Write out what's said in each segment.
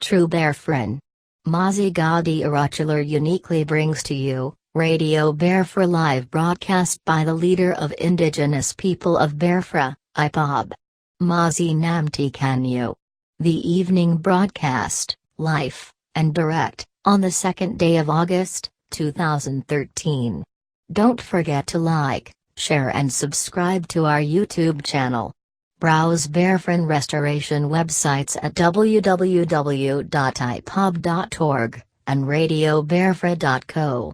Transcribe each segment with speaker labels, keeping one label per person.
Speaker 1: true Biafran. MAZI NNAMDI uniquely brings to you Radio Biafra live broadcast by the leader of indigenous people of Biafra, IPOB. MAZI NNAMDI KANU. The evening broadcast, live, and direct, on the 2nd day of August, 2013. Don't forget to like, share and subscribe to our YouTube channel. Browse Biafran restoration websites at www.ipob.org and RadioBiafra.co.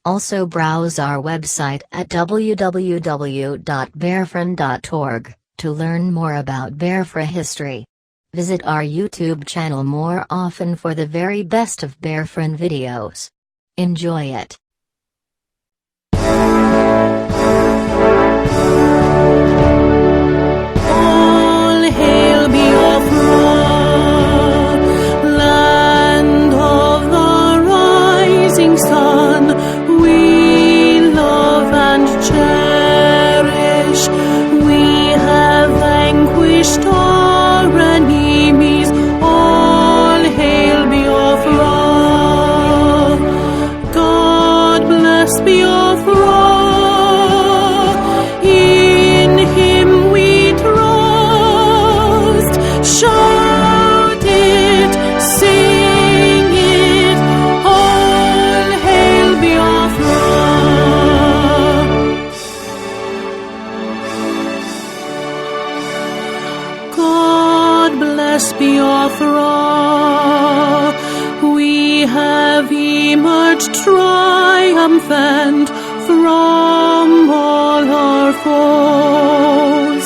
Speaker 1: Also browse our website at www.biafran.org to learn more about Biafra history. Visit our YouTube channel more often for the very best of Biafran videos. Enjoy it.
Speaker 2: All hail Biafra, land of the rising sun. We love and cherish. We have vanquished our enemies. All hail Biafra. God bless Biafra. In Him we trust. Shout it, sing it. All hail Biafra. God bless Biafra. We have emerged triumphant from all our foes.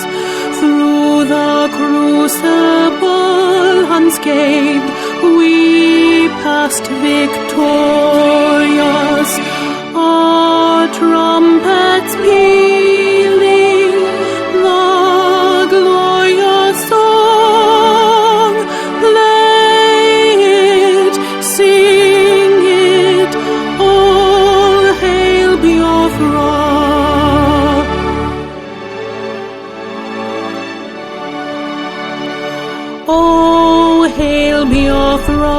Speaker 2: Through the crucible unscathed, we passed victorious. Our trumpets pealing the glorious song. Play it, sing it, all hail Biafra. Oh, hail Biafra.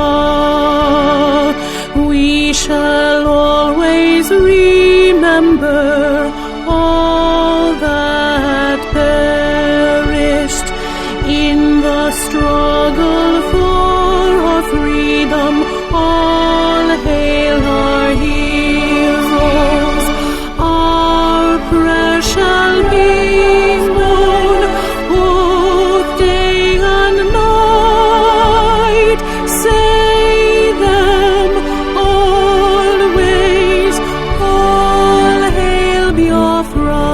Speaker 2: We shall always remember all that perished in the struggle for our freedom. All hail our heroes. Our prayer shall be known both day and night. Say them always. All hail Biafra.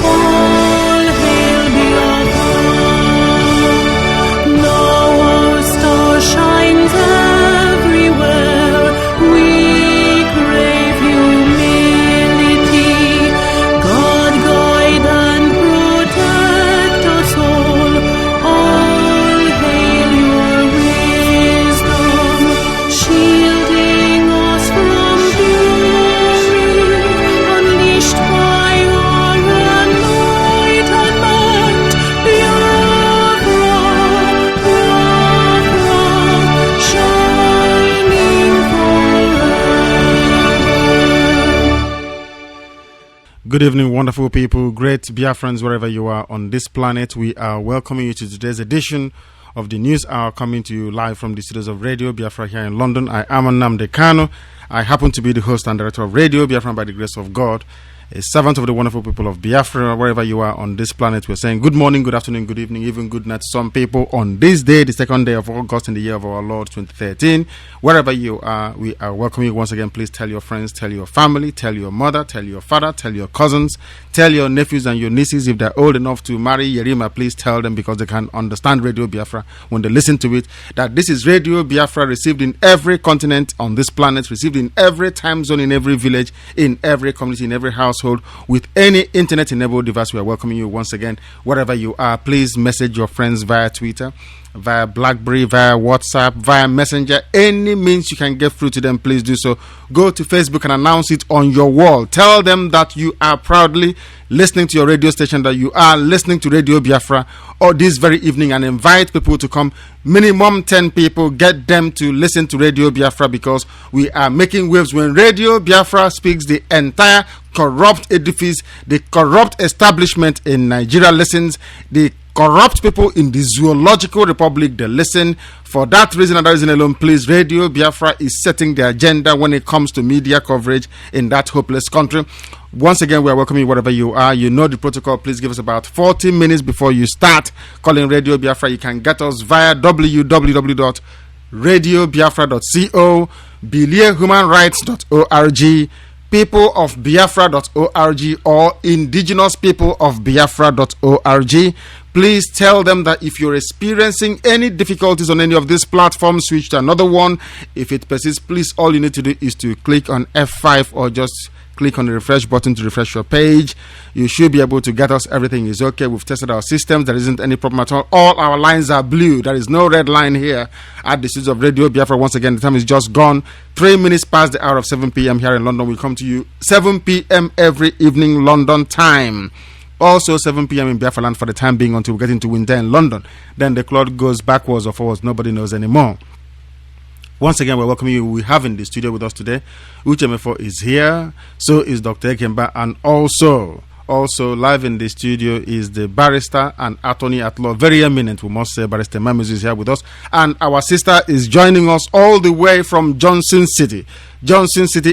Speaker 2: All hail Biafra. Now our star shines everywhere. We crave humility. God guide and protect us all. All hail your wisdom, shielding us from fury, unleashed by your enlightenment. Biafra, Biafra, shining forever.
Speaker 3: Good evening, wonderful people, great Biafrans, wherever you are on this planet. We are welcoming you to today's edition of the News Hour, coming to you live from the studios of Radio Biafra here in London. I am Nnamdi Kanu. I happen to be the host and director of Radio Biafra by the grace of God, a servant of the wonderful people of Biafra. Wherever you are on this planet, we're saying good morning, good afternoon, good evening, even good night to some people on this day, the 2nd day of August in the year of our Lord 2013. Wherever you are, we are welcoming you once again. Please tell your friends, tell your family, tell your mother, tell your father, tell your cousins, tell your nephews and your nieces. If they're old enough to marry Yerima, please tell them, because they can understand Radio Biafra when they listen to it, that this is Radio Biafra, received in every continent on this planet, received in every time zone, in every village, in every community, in every household household with any internet-enabled device. We are welcoming you once again, wherever you are. Please message your friends via Twitter, via BlackBerry, via WhatsApp, via Messenger. Any means you can get through to them, please do so. Go to Facebook and announce it on your wall. Tell them that you are proudly listening to your radio station, that you are listening to Radio Biafra or this very evening, and invite people to come. Minimum 10 people. Get them to listen to Radio Biafra, because we are making waves. When Radio Biafra speaks, the entire corrupt edifice, the corrupt establishment in Nigeria listens. The corrupt people in the Zoological Republic, they listen. For that reason and that reason alone, please, Radio Biafra is setting the agenda when it comes to media coverage in that hopeless country. Once again, we are welcoming you wherever you are. You know the protocol. Please give us about 40 minutes before you start calling Radio Biafra. You can get us via www.radiobiafra.co, biliahumanrights.org, peopleofbiafra.org, or indigenouspeopleofbiafra.org. Please tell them that if you're experiencing any difficulties on any of these platforms, switch to another one. If it persists, please, all you need to do is to click on F5 or just click on the refresh button to refresh your page. You should be able to get us. Everything is okay. We've tested our systems. There isn't any problem at all. All our lines are blue. There is no red line here at the studios of Radio Biafra. Once again, the time is just gone. 3 minutes past the hour of 7 p.m. here in London. We come to you 7 p.m. every evening London time. Also 7 p.m. in Biafra land for the time being, until we get into winter in London. Then the clock goes backwards or forwards. Nobody knows anymore. Once again, we're welcoming you. We have in the studio with us today, Uche Mefo is here. So is Dr. Ekemba. And also live in the studio is the barrister and attorney at law, very eminent, we must say, Barrister Mamuzi is here with us. And our sister is joining us all the way from Johnson City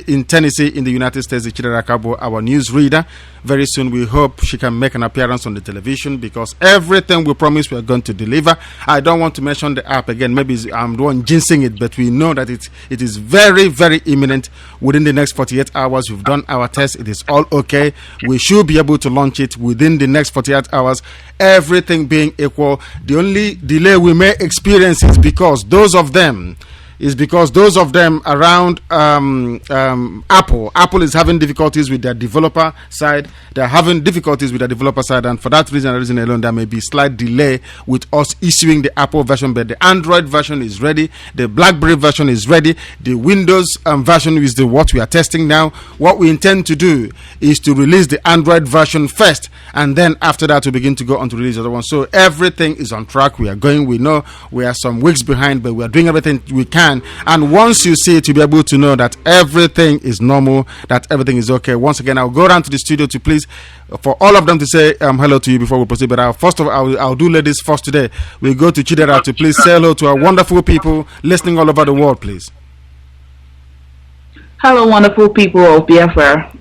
Speaker 3: in Tennessee in the United States, Chidera Kabo, our news reader. Very soon we hope she can make an appearance on the television, because everything we promise we are going to deliver. I don't want to mention the app again. Maybe I'm the one jinxing it, but we know that it is very, very imminent. Within the next 48 hours, we've done our test. It is all okay. We should be able to launch it within the next 48 hours. Everything being equal. The only delay we may experience is because those of them around Apple is having difficulties with their developer side. They're having difficulties with their developer side, and for that reason alone, there may be slight delay with us issuing the Apple version. But the Android version is ready, the BlackBerry version is ready, the Windows version is what we are testing now. What we intend to do is to release the Android version first, and then after that we begin to go on to release the other one. So everything is on track. We know we are some weeks behind, but we are doing everything we can. And once you see it, you'll be able to know that everything is normal, that everything is okay. Once again, I'll go down to the studio to please, for all of them to say hello to you before we proceed. But first of all, I'll do ladies first today. We'll go to Chidera to please say hello to our wonderful people listening all over the world, please.
Speaker 4: Hello, wonderful people of Biafra.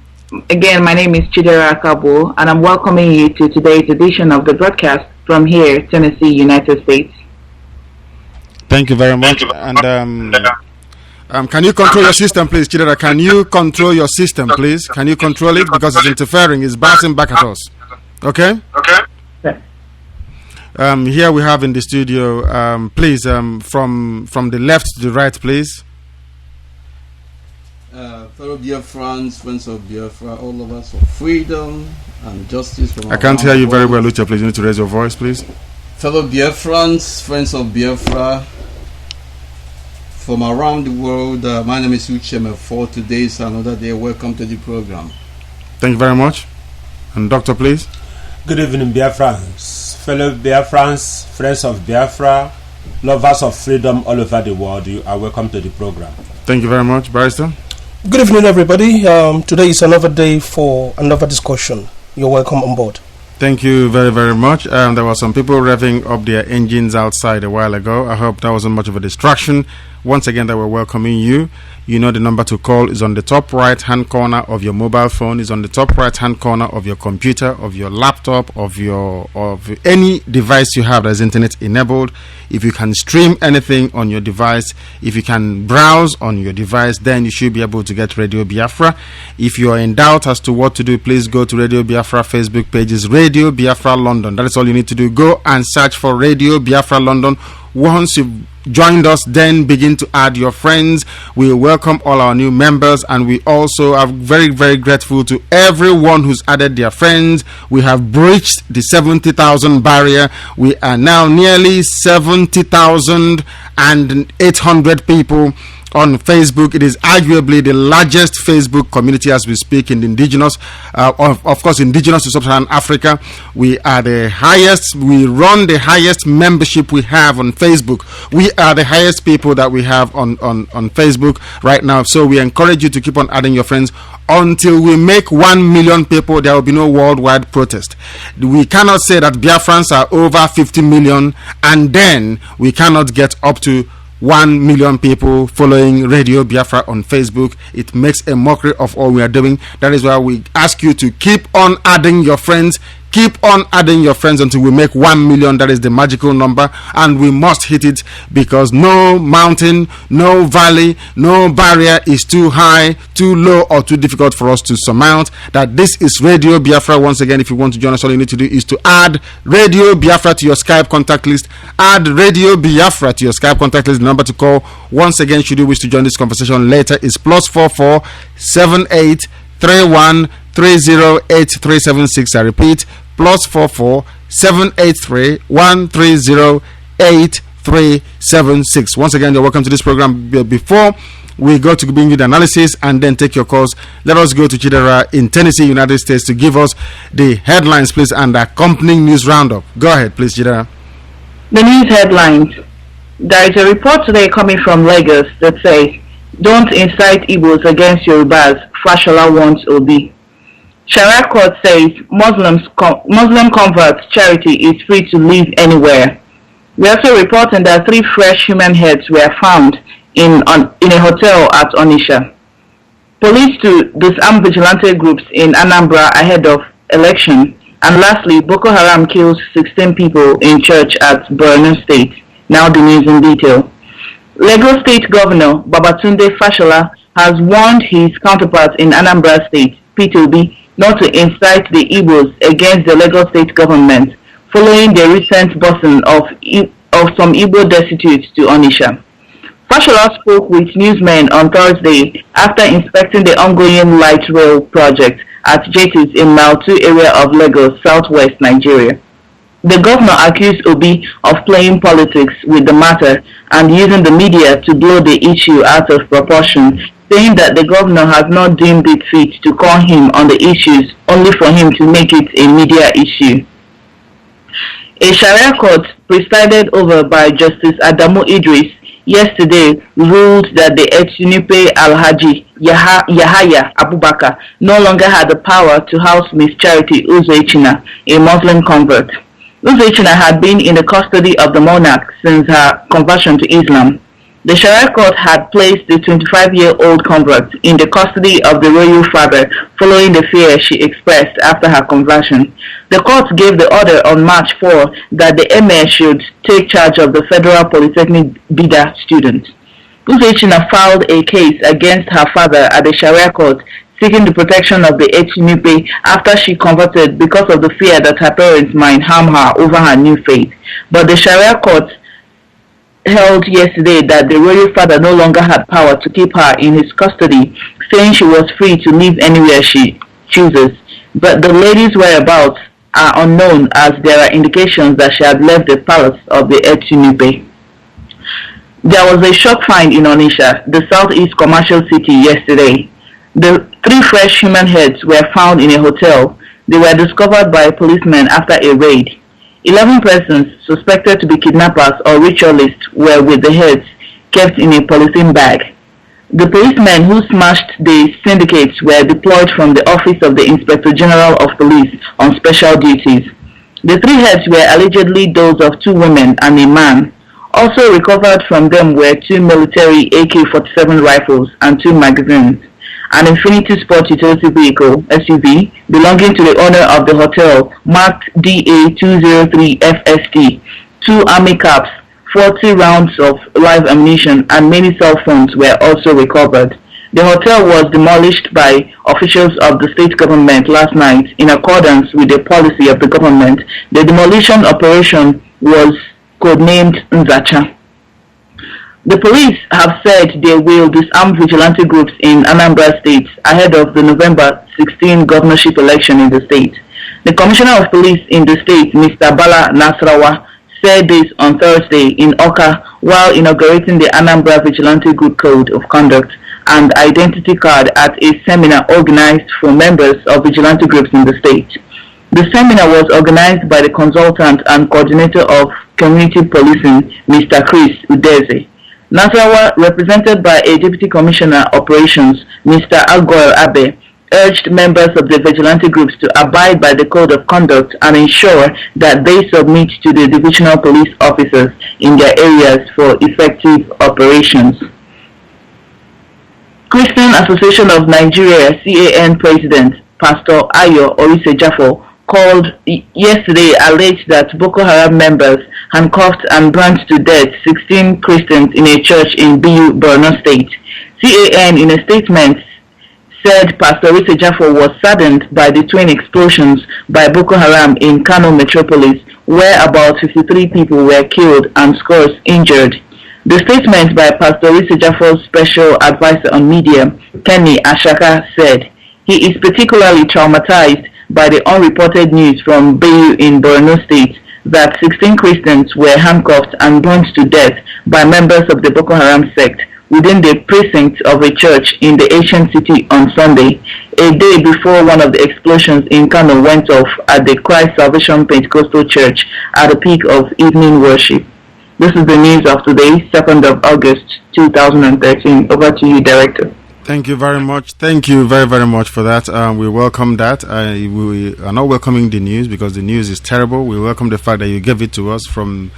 Speaker 4: Again, my name is Chidera Kabo, and I'm welcoming you to today's edition of the broadcast from here, Tennessee, United States.
Speaker 3: Thank you very much. And can you control your system, please, Chidera? Can you control your system, please? Can you control it, because it's interfering? It's bouncing back at us. Okay. Here we have in the studio. Please, from the left to the right, please.
Speaker 5: Fellow Biafrans, friends of Biafra, all of us for freedom and justice. From
Speaker 3: I can't hear you very well, Lucha. Please, you need to raise your voice, please.
Speaker 5: Fellow Biafrans, friends of Biafra from around the world, my name is Uche Mefo. Today is another day. Welcome to the program.
Speaker 3: Thank you very much. And Doctor, please.
Speaker 6: Good evening, Biafrans, fellow Biafrans, friends of Biafra, lovers of freedom all over the world. You are welcome to the program.
Speaker 3: Thank you very much, Barrister.
Speaker 7: Good evening, everybody. Today is another day for another discussion. You're welcome on board.
Speaker 3: Thank you very, very much. There were some people revving up their engines outside a while ago. I hope that wasn't much of a distraction. Once again, that we're welcoming you. You know the number to call is on the top right-hand corner of your mobile phone, is on the top right-hand corner of your computer, of your laptop, of any device you have that is internet enabled. If you can stream anything on your device, if you can browse on your device, then you should be able to get Radio Biafra. If you are in doubt as to what to do, please go to Radio Biafra Facebook pages, Radio Biafra London. That is all you need to do. Go and search for Radio Biafra London. Once joined us, then begin to add your friends. We welcome all our new members, and we also are very, very grateful to everyone who's added their friends. We have breached the 70,000 barrier. We are now nearly 70,800 people on Facebook. It is arguably the largest Facebook community as we speak in the indigenous, of course, indigenous to sub-Saharan Africa. We are the highest, we run the highest membership we have on Facebook. We are the highest people that we have on Facebook right now. So we encourage you to keep on adding your friends. Until we make 1 million people, there will be no worldwide protest. We cannot say that Biafrans are over 50 million and then we cannot get up to 1 million people following Radio Biafra on Facebook. It makes a mockery of all we are doing. That is why we ask you to keep on adding your friends. Keep on adding your friends until we make 1 million. That is the magical number, and we must hit it, because no mountain, no valley, no barrier is too high, too low, or too difficult for us to surmount. That this is Radio Biafra. Once again, if you want to join us, all you need to do is to add Radio Biafra to your Skype contact list. Add Radio Biafra to your Skype contact list. The number to call, once again, should you wish to join this conversation later, is +44 78 31 308376. I repeat, +44 783 130 8376. Once again, you're welcome to this program. Before we go to bring you the analysis and then take your calls, let us go to Chidera in Tennessee, United States, to give us the headlines, please, and the accompanying news roundup. Go ahead, please, Chidera.
Speaker 4: The news headlines. There is a report today coming from Lagos that says, "Don't incite Igbos against Yorubas," Fashola warns Obi. Sharia court says Muslim converts charity is free to live anywhere. We also reporting that 3 fresh human heads were found in a hotel at Onitsha. Police to disarm vigilante groups in Anambra ahead of election. And lastly, Boko Haram kills 16 people in church at Borno State. Now the news in detail. Lagos State Governor Babatunde Fashola has warned his counterpart in Anambra State, Peter Obi, not to incite the Igbos against the Lagos State government following the recent busing of some Igbo destitutes to Onitsha. Fashola spoke with newsmen on Thursday after inspecting the ongoing light rail project at Jetis in Mile 2 area of Lagos, southwest Nigeria. The governor accused Obi of playing politics with the matter and using the media to blow the issue out of proportion, saying that the governor has not deemed it fit to call him on the issues, only for him to make it a media issue. A Sharia court presided over by Justice Adamu Idris yesterday ruled that the Etunipe Alhaji Yahaya Abubakar no longer had the power to house Miss Charity Uzoechina, a Muslim convert. Uzoechina had been in the custody of the monarch since her conversion to Islam. The Sharia court had placed the 25-year-old convert in the custody of the royal father following the fear she expressed after her conversion. The court gave the order on March 4 that the emir should take charge of the Federal Polytechnic Bida student. Uzoechina filed a case against her father at the Sharia court, seeking the protection of the Etunipe after she converted because of the fear that her parents might harm her over her new faith. But the Sharia court held yesterday that the royal father no longer had power to keep her in his custody, saying she was free to live anywhere she chooses. But the lady's whereabouts are unknown, as there are indications that she had left the palace of the Etunipe. There was a shock find in Onitsha, the southeast commercial city, yesterday. The 3 fresh human heads were found in a hotel. They were discovered by policemen after a raid. 11 persons suspected to be kidnappers or ritualists were with the heads, kept in a polythene bag. The policemen who smashed the syndicates were deployed from the office of the Inspector General of Police on special duties. The 3 heads were allegedly those of 2 women and a man. Also recovered from them were 2 military AK-47 rifles and 2 magazines. An Infinity Sport utility vehicle, SUV, belonging to the owner of the hotel, marked DA203FST, 2 army caps, 40 rounds of live ammunition, and many cell phones were also recovered. The hotel was demolished by officials of the state government last night in accordance with the policy of the government. The demolition operation was codenamed Nzacha. The police have said they will disarm vigilante groups in Anambra State ahead of the November 16 governorship election in the state. The Commissioner of Police in the state, Mr. Bala Nasrawa, said this on Thursday in Oka while inaugurating the Anambra Vigilante Group Code of Conduct and Identity Card at a seminar organized for members of vigilante groups in the state. The seminar was organized by the consultant and coordinator of community policing, Mr. Chris Udeze. Nasrawa, represented by a Deputy Commissioner Operations, Mr. Agor Abe, urged members of the vigilante groups to abide by the code of conduct and ensure that they submit to the divisional police officers in their areas for effective operations. Christian Association of Nigeria (CAN) President Pastor Ayo Orisejafo called yesterday alleged that Boko Haram members handcuffed and burned to death 16 Christians in a church in Biu, Borno State. CAN, in a statement, said Pastor Orisejafo was saddened by the twin explosions by Boko Haram in Kano metropolis, where about 53 people were killed and scores injured. The statement by Pastor Orisejafo's special advisor on media, Kenny Ashaka, said he is particularly traumatized by the unreported news from Biu in Borno State that 16 Christians were handcuffed and burned to death by members of the Boko Haram sect within the precinct of a church in the ancient city on Sunday, a day before one of the explosions in Kano went off at the Christ Salvation Pentecostal Church at the peak of evening worship. This is the news of today, 2nd of August 2013. Over to you, Director.
Speaker 3: Thank you very much. Thank you very, very much for that. We welcome that. We are not welcoming the news because the news is terrible. We welcome the fact that you gave it to us from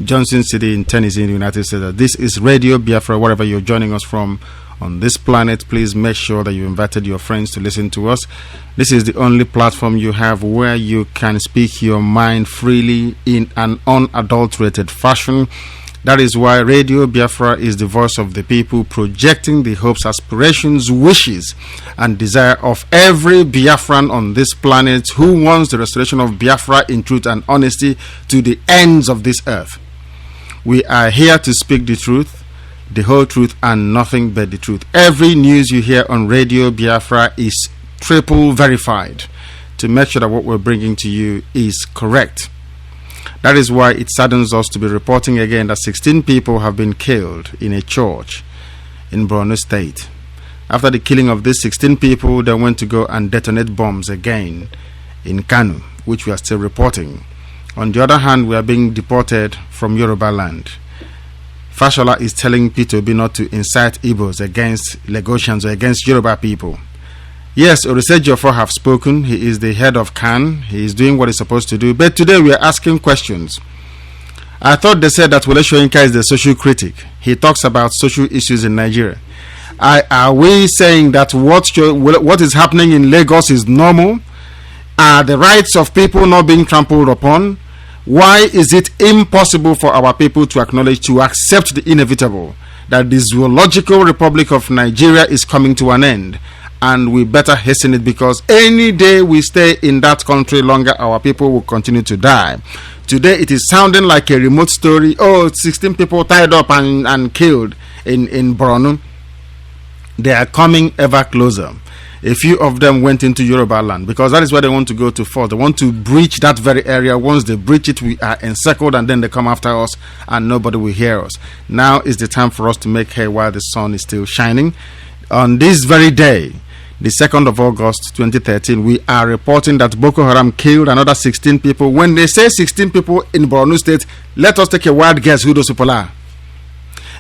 Speaker 3: Johnson City in Tennessee in the United States. This is Radio Biafra. Wherever you're joining us from on this planet, please make sure that you invited your friends to listen to us. This is the only platform you have where you can speak your mind freely in an unadulterated fashion. That is why Radio Biafra is the voice of the people, projecting the hopes, aspirations, wishes, and desire of every Biafran on this planet who wants the restoration of Biafra in truth and honesty to the ends of this earth. We are here to speak the truth, the whole truth, and nothing but the truth. Every news you hear on Radio Biafra is triple verified to make sure that what we're bringing to you is correct. That is why it saddens us to be reporting again that 16 people have been killed in a church in Borno State. After the killing of these 16 people, they went to go and detonate bombs again in Kanu, which we are still reporting. On the other hand, we are being deported from Yoruba land. Fashola is telling P2B not to incite Igbos against Lagosians or against Yoruba people. Yes, Orisejafo have spoken. He is the head of CAN. He is doing what he's supposed to do. But today we are asking questions. I thought they said that Wole Soyinka is the social critic. He talks about social issues in Nigeria. Are we saying that what is happening in Lagos is normal? Are the rights of people not being trampled upon? Why is it impossible for our people to acknowledge, to accept the inevitable, that the zoological republic of Nigeria is coming to an end? And we better hasten it, because any day we stay in that country longer, our people will continue to die. Today it is sounding like a remote story. 16 people tied up and killed in Borno. They are coming ever closer. A few of them went into Yoruba land because that is where they want to go to first. They want to breach that very area. Once they breach it, we are encircled, and then they come after us and nobody will hear us. Now is the time for us to make hay while the sun is still shining. On this very day, the 2nd of August 2013, we are reporting that Boko Haram killed another 16 people. When they say 16 people in Borno State, let us take a wild guess who those people are.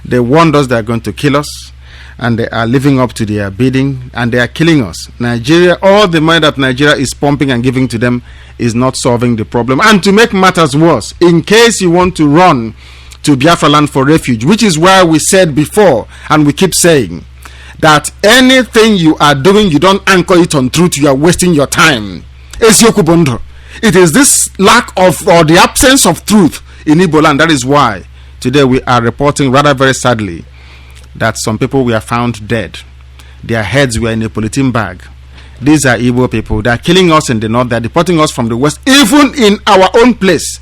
Speaker 3: They warned us they are going to kill us, and they are living up to their bidding, and they are killing us. Nigeria, all the money that Nigeria is pumping and giving to them is not solving the problem. And to make matters worse, in case you want to run to Biafra land for refuge, which is why we said before, and we keep saying, that anything you are doing, you don't anchor it on truth, you are wasting your time. It is this lack of, or the absence of truth in Igbo land. That is why today we are reporting, rather very sadly, that some people were found dead. Their heads were in a polythene bag. These are Igbo people. They are killing us in the north. They are deporting us from the west, even in our own place.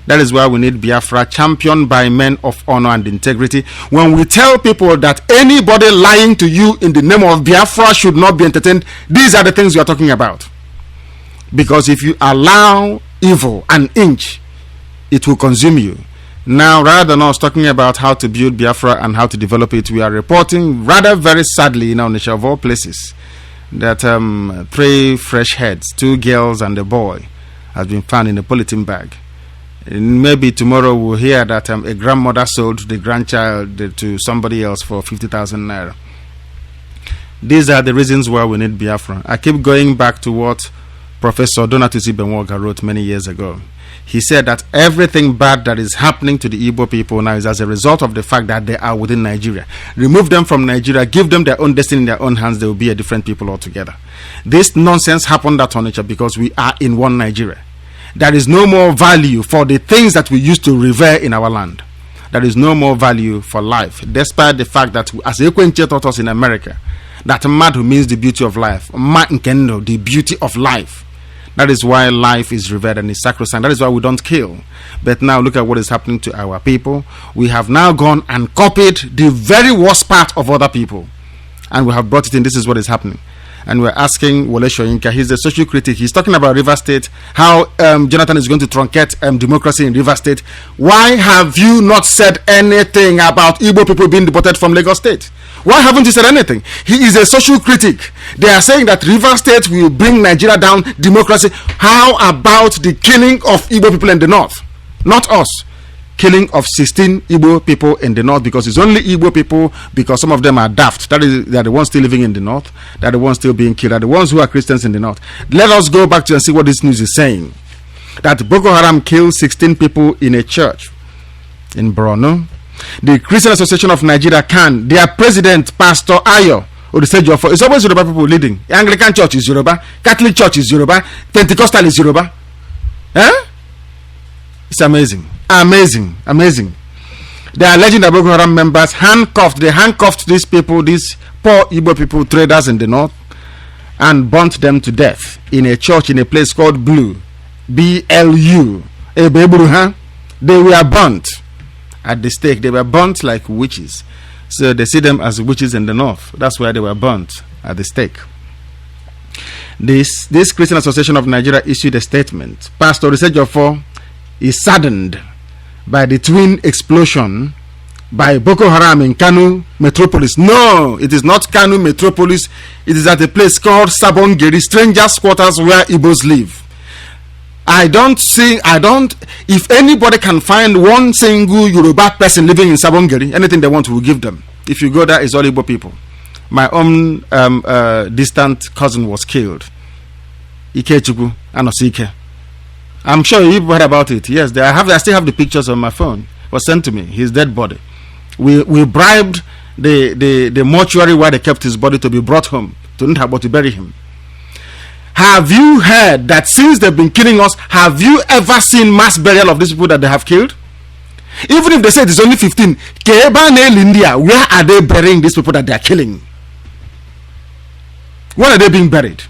Speaker 3: That is why we need Biafra, championed by men of honor and integrity. When we tell people that anybody lying to you in the name of Biafra should not be entertained, these are the things we are talking about. Because if you allow evil an inch, it will consume you. Now, rather than us talking about how to build Biafra and how to develop it, we are reporting, rather very sadly, in our nation of all places, that 3 fresh heads, 2 girls and a boy, has been found in a polythene bag. And maybe tomorrow we'll hear that a grandmother sold the grandchild to somebody else for 50,000 naira. These are the reasons why we need Biafra. I keep going back to what Professor Donatusi Benwoga wrote many years ago. He said that everything bad that is happening to the Igbo people now is as a result of the fact that they are within Nigeria. Remove them from Nigeria, give them their own destiny in their own hands, they will be a different people altogether. This nonsense happened at Onitsha because we are in one Nigeria. There is no more value for the things that we used to revere in our land. There is no more value for life, despite the fact that, as Ekwenche taught us in America, that madu means the beauty of life. Ma nkendo, the beauty of life. That is why life is revered and is sacrosanct. That is why we don't kill. But now look at what is happening to our people. We have now gone and copied the very worst part of other people, and we have brought it in. This is what is happening. And we're asking Wole Soyinka, he's a social critic, he's talking about River State, how Jonathan is going to truncate democracy in River State. Why have you not said anything about Igbo people being deported from Lagos State? Why haven't you said anything? He is a social critic. They are saying that River State will bring Nigeria down, democracy. How about the killing of Igbo people in the north? Not us. Killing of 16 Igbo people in the north, because it's only Igbo people, because some of them are daft. That is, they are the ones still living in the north. They are the ones still being killed. They are the ones who are Christians in the north. Let us go back to and see what this news is saying. That Boko Haram killed 16 people in a church in Borno. The Christian Association of Nigeria, CAN, their president, Pastor Ayo Odisejofor, it's always Yoruba people leading. Anglican Church is Yoruba, Catholic Church is Yoruba, Pentecostal is Yoruba. It's amazing. Amazing. They are alleging that Boko Haram members handcuffed these people, these poor Igbo people, traders in the north, and burnt them to death in a church in a place called Blue, BLU. They were burnt at the stake. They were burnt like witches. So they see them as witches in the north. That's why they were burnt at the stake. This Christian Association of Nigeria issued a statement. Pastor Odisejofor is saddened by the twin explosion by Boko Haram in Kanu Metropolis. No, it is not Kanu Metropolis. It is at a place called Sabongeri, strangers' quarters where Igbos live. If anybody can find one single Yoruba person living in Sabongeri, anything they want, we will give them. If you go there, it's all Igbo people. My own distant cousin was killed. Ikechukwu Anosike. I'm sure you've heard about it. Yes, I still have the pictures on my phone. It was sent to me. His dead body. We bribed the mortuary where they kept his body to be brought home to Ntabo to bury him. Have you heard that since they've been killing us, have you ever seen mass burial of these people that they have killed? Even if they say it's only 15, India, where are they burying these people that they are killing? Where are they being buried?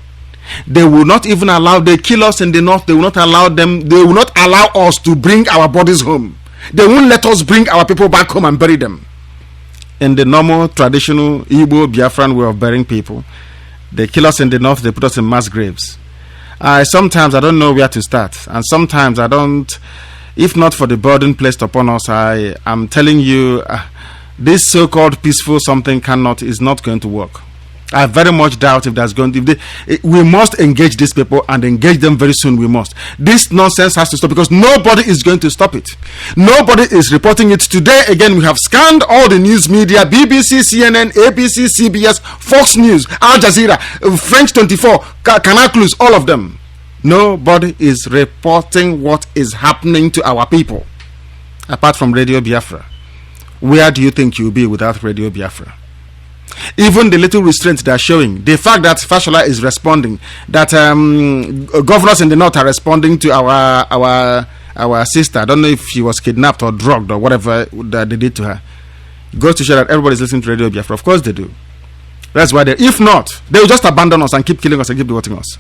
Speaker 3: They will not even allow, they kill us in the north, they will not allow us to bring our bodies home. They won't let us bring our people back home and bury them. In the normal, traditional Igbo, Biafran way of burying people, they kill us in the north, they put us in mass graves. Sometimes I don't know where to start. And sometimes I don't, if not for the burden placed upon us, I'm telling you, this so-called peaceful something is not going to work. I very much doubt if that's going to. We must engage these people and engage them very soon. We must. This nonsense has to stop because nobody is going to stop it. Nobody is reporting it. Today, again, we have scanned all the news media: BBC, CNN, ABC, CBS, Fox News, Al Jazeera, French 24, Canal Plus, all of them. Nobody is reporting what is happening to our people, apart from Radio Biafra. Where do you think you'll be without Radio Biafra? Even the little restraint they are showing, the fact that Fashola is responding, that governors in the north are responding to our sister. I don't know if she was kidnapped or drugged or whatever that they did to her. Goes to show that everybody is listening to Radio Biafra. Of course they do. That's why if not, they will just abandon us and keep killing us and keep deporting us.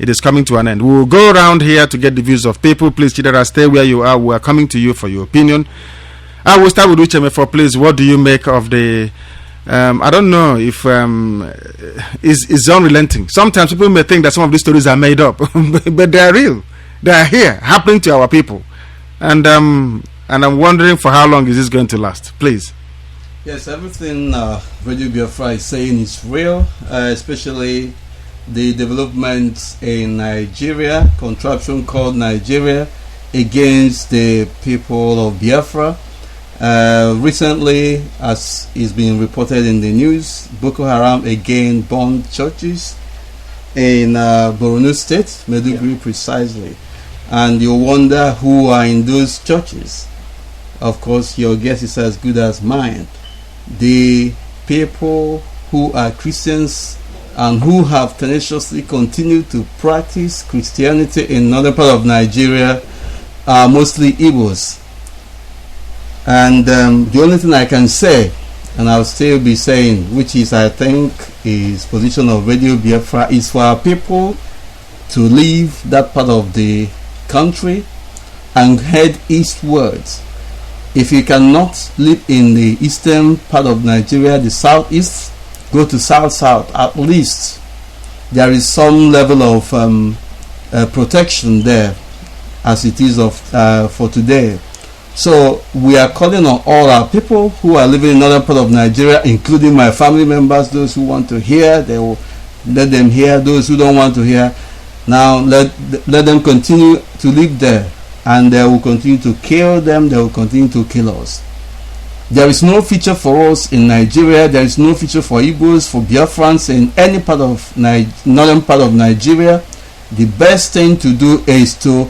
Speaker 3: it is coming to an end. We will go around here to get the views of people. Please, Chidera, stay where you are. We are coming to you for your opinion. I will start with Ucheme. Please, what do you make of the I don't know if is unrelenting. Sometimes people may think that some of these stories are made up, but they are real. They are here, happening to our people, and I'm wondering for how long is this going to last. Please.
Speaker 5: Yes, everything Radio Biafra is saying is real, especially the developments in Nigeria, contraption called Nigeria, against the people of Biafra. Recently, as is being reported in the news, Boko Haram again bombed churches in Borno State, Maiduguri precisely. And you wonder who are in those churches. Of course, your guess is as good as mine. The people who are Christians and who have tenaciously continued to practice Christianity in another part of Nigeria are mostly Igbos. And the only thing I can say, and I'll still be saying, which is I think is position of Radio Biafra, is for our people to leave that part of the country and head eastwards. If you cannot live in the eastern part of Nigeria, the southeast, go to south. At least there is some level of protection there, as it is for today. So we are calling on all our people who are living in another part of Nigeria, including my family members. Those who want to hear, they will let them hear. Those who don't want to hear, now let them continue to live there, and they will continue to kill them. They will continue to kill us. There is no future for us in Nigeria. There is no future for Igbos, for Biafrans in any part of northern part of Nigeria. The best thing to do is to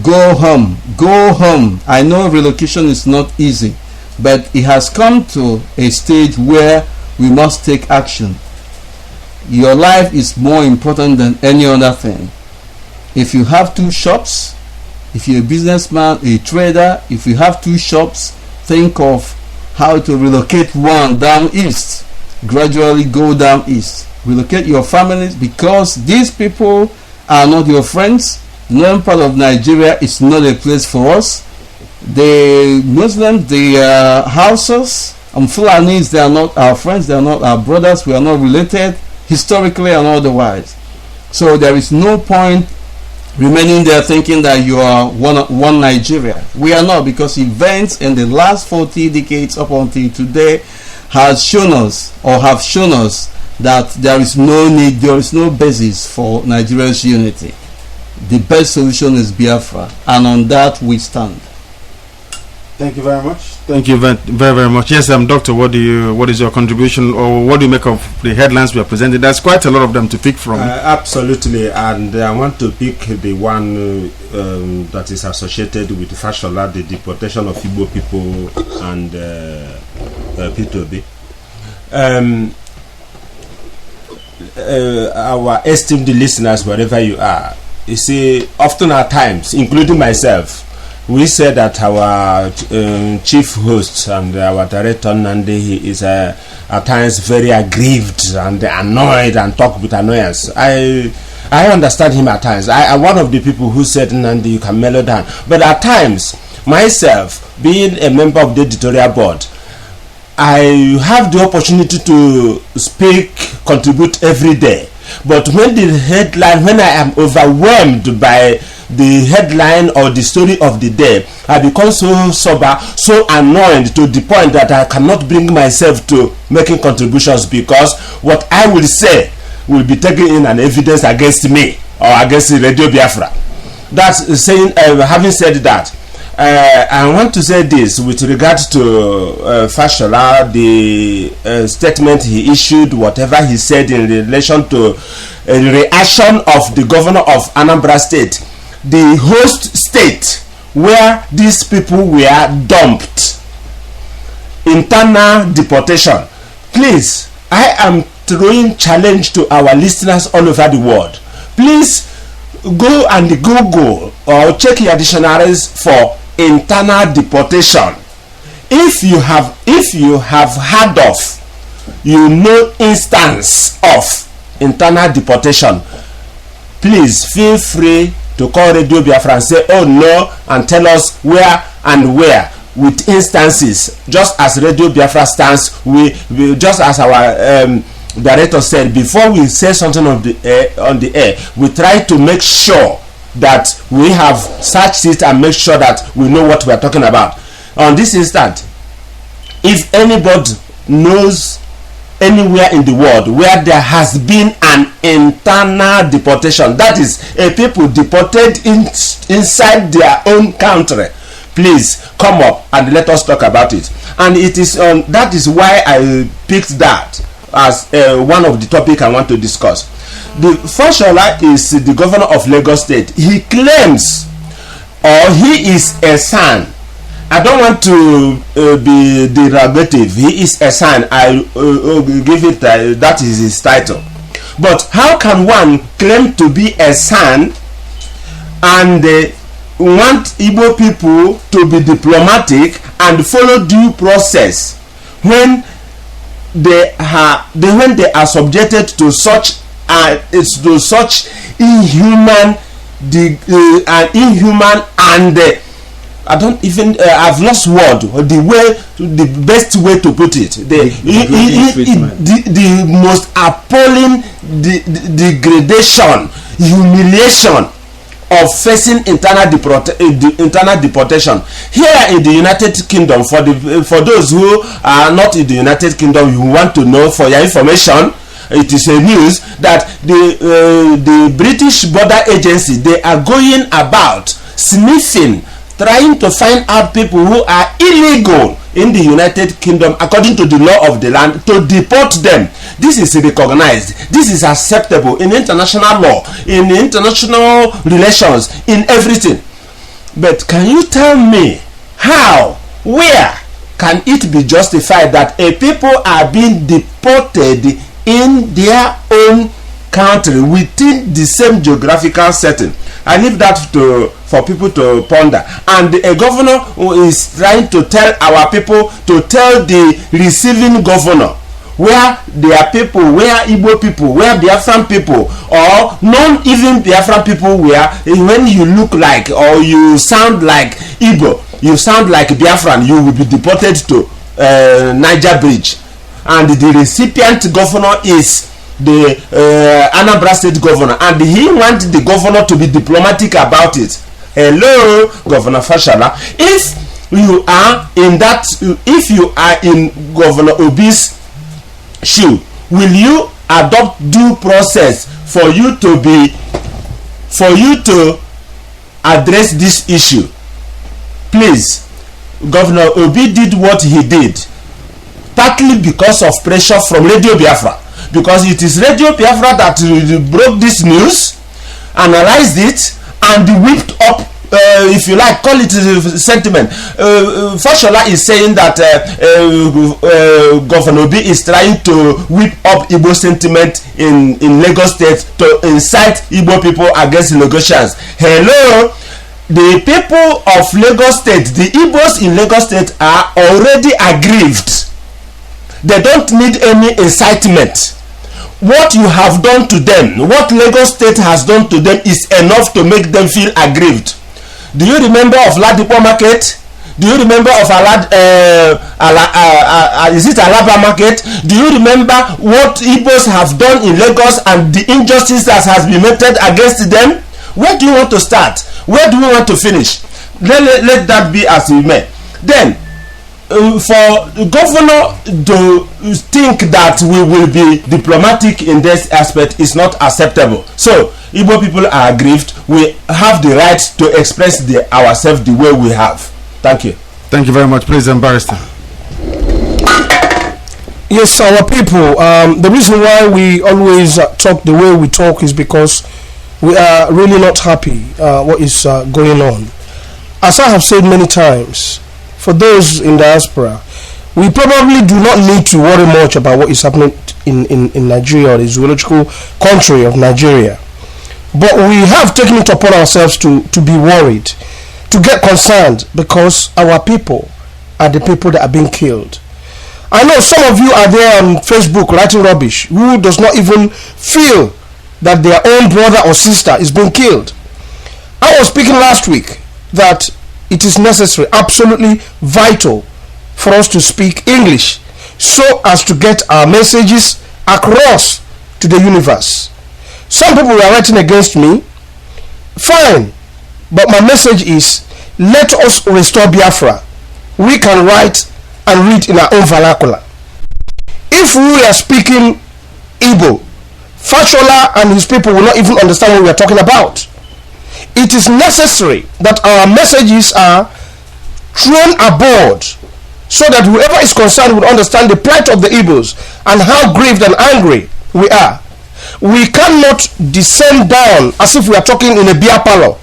Speaker 5: go home. Go home. I know relocation is not easy, but it has come to a stage where we must take action. Your life is more important than any other thing. If you have 2 shops, if you're a businessman, a trader, if you have 2 shops, think of how to relocate one down east. Gradually go down east. Relocate your families, because these people are not your friends. The northern part of Nigeria is not a place for us. The Muslims, the Hausas and Fulanis, they are not our friends, they are not our brothers, we are not related historically and otherwise. So there is no point remaining there thinking that you are one Nigeria. We are not, because events in the last 40 decades up until today has shown us, or have shown us, that there is no need, there is no basis for Nigeria's unity. The best solution is Biafra, and on that we stand.
Speaker 3: Thank you very much. Thank you very, very much. Yes, Doctor, what is your contribution, or what do you make of the headlines we are presenting? There's quite a lot of them to pick from.
Speaker 6: Absolutely, and I want to pick the one that is associated with Fashola, the deportation of Igbo people and P2B. Our esteemed listeners, wherever you are, you see, often at times, including myself, we say that our chief host and our director Nandi, he is at times very aggrieved and annoyed and talk with annoyance. I understand him at times. I am one of the people who said, Nandi, you can mellow down. But at times, myself, being a member of the editorial board, I have the opportunity to speak, contribute every day. But when I am overwhelmed by the headline or the story of the day, I become so sober, so annoyed, to the point that I cannot bring myself to making contributions, because what I will say will be taken in an evidence against me or against Radio Biafra. That's saying, having said that, I want to say this with regard to Fashola, the statement he issued, whatever he said in relation to a reaction of the governor of Anambra State, the host state where these people were dumped. Internal deportation. Please, I am throwing challenge to our listeners all over the world. Please go and Google or check your dictionaries for internal deportation. If you have heard of, instance of internal deportation, please feel free to call Radio Biafra and say, oh no, and tell us where and where, with instances. Just as Radio Biafra stands, we just as our director said, before we say something on the air, we try to make sure that we have searched it and make sure that we know what we are talking about. On this instant, if anybody knows anywhere in the world where there has been an internal deportation, that is, a people deported inside their own country, please come up and let us talk about it. And it is that is why I picked that as one of the topic I want to discuss. The Fashola is the governor of Lagos State. He claims, or he is a son. I don't want to be derogative. He is a son. I give it that is his title. But how can one claim to be a son and want Igbo people to be diplomatic and follow due process when they are subjected to such inhuman and I don't even I've lost word. The best way to put it. The most appalling degradation, humiliation of facing internal deportation here in the United Kingdom. For those who are not in the United Kingdom, you want to know, for your information, it is a news that the British Border Agency, they are going about sniffing, trying to find out people who are illegal in the United Kingdom according to the law of the land, to deport them. This is recognized. This is acceptable in international law, in international relations, in everything. But can you tell me how, where can it be justified that a people are being deported in their own country within the same geographical setting? I leave that for people to ponder. And a governor who is trying to tell our people, to tell the receiving governor where their people, where Igbo people, where Biafran people, or non even Biafran people, where when you look like or you sound like Igbo, you sound like Biafran, you will be deported to Niger Bridge. And the recipient governor is the Anambra State governor, and he wants the governor to be diplomatic about it. Hello, Governor Fashola. If you are in that, if you are in Governor Obi's shoe, will you adopt due process for you to address this issue? Please, Governor Obi did what he did partly because of pressure from Radio Biafra, because it is Radio Biafra that broke this news, analyzed it, and whipped up, if you like, call it sentiment. Fashola is saying that Governor Obi is trying to whip up Igbo sentiment in Lagos State to incite Igbo people against negotiations. Hello, the people of Lagos State, the Igbos in Lagos State are already aggrieved. They don't need any incitement. What you have done to them, what Lagos State has done to them, is enough to make them feel aggrieved. Do you remember of Ladipo Market? Do you remember of is it Alaba Market? Do you remember what Igbos have done in Lagos and the injustice that has been meted against them? Where do you want to start? Where do you want to finish? Let that be as we may. Then, for the governor to think that we will be diplomatic in this aspect is not acceptable. So, Igbo people are aggrieved. We have the right to express ourselves the way we have. Thank you.
Speaker 3: Thank you very much, President Barrister.
Speaker 7: Yes, our people, the reason why we always talk the way we talk is because we are really not happy what is going on. As I have said many times, for those in diaspora, we probably do not need to worry much about what is happening in Nigeria, or the zoological country of Nigeria. But we have taken it upon ourselves to be worried, to get concerned, because our people are the people that are being killed. I know some of you are there on Facebook writing rubbish, who does not even feel that their own brother or sister is being killed. I was speaking last week that it is necessary, absolutely vital, for us to speak English so as to get our messages across to the universe. Some people were writing against me. Fine, but my message is, let us restore Biafra. We can write and read in our own vernacular. If we are speaking Igbo, Fashola and his people will not even understand what we are talking about. It is necessary that our messages are thrown aboard so that whoever is concerned will understand the plight of the Igbos and how grieved and angry we are. We cannot descend down as if we are talking in a beer parlor,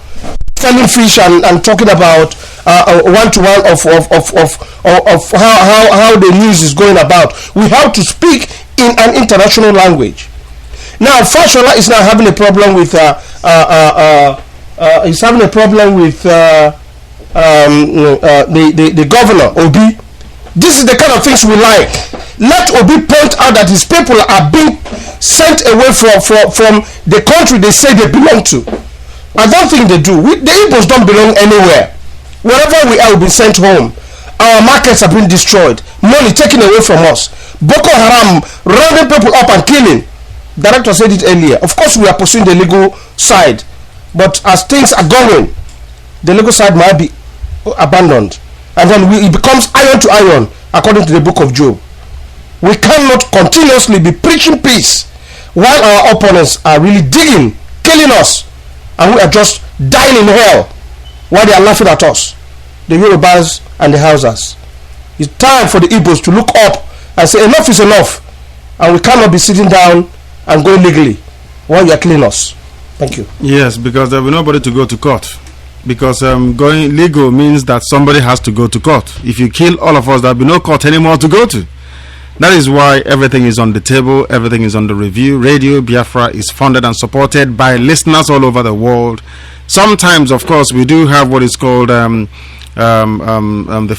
Speaker 7: selling fish and talking about one-to-one of how the news is going about. We have to speak in an international language. Now, Fashola is now having a problem with the governor Obi. This is the kind of things we like. Let Obi point out that his people are being sent away from the country they say they belong to. I don't think they do. The Igbos don't belong anywhere. Wherever we are, we'll be sent home. Our markets have been destroyed. Money taken away from us. Boko Haram rounding people up and killing. Director said it earlier. Of course, we are pursuing the legal side. But as things are going, the legal side might be abandoned. And then it becomes iron to iron, according to the book of Job. We cannot continuously be preaching peace while our opponents are really digging, killing us, and we are just dying in hell while they are laughing at us, the Yorubas and the Hausas. It's time for the Igbos to look up and say enough is enough, and we cannot be sitting down and going legally while you are killing us. Thank you.
Speaker 3: Yes, because there will be nobody to go to court. Because going legal means that somebody has to go to court. If you kill all of us, there will be no court anymore to go to. That is why everything is on the table, everything is under review. Radio Biafra is funded and supported by listeners all over the world. Sometimes, of course, we do have what is called the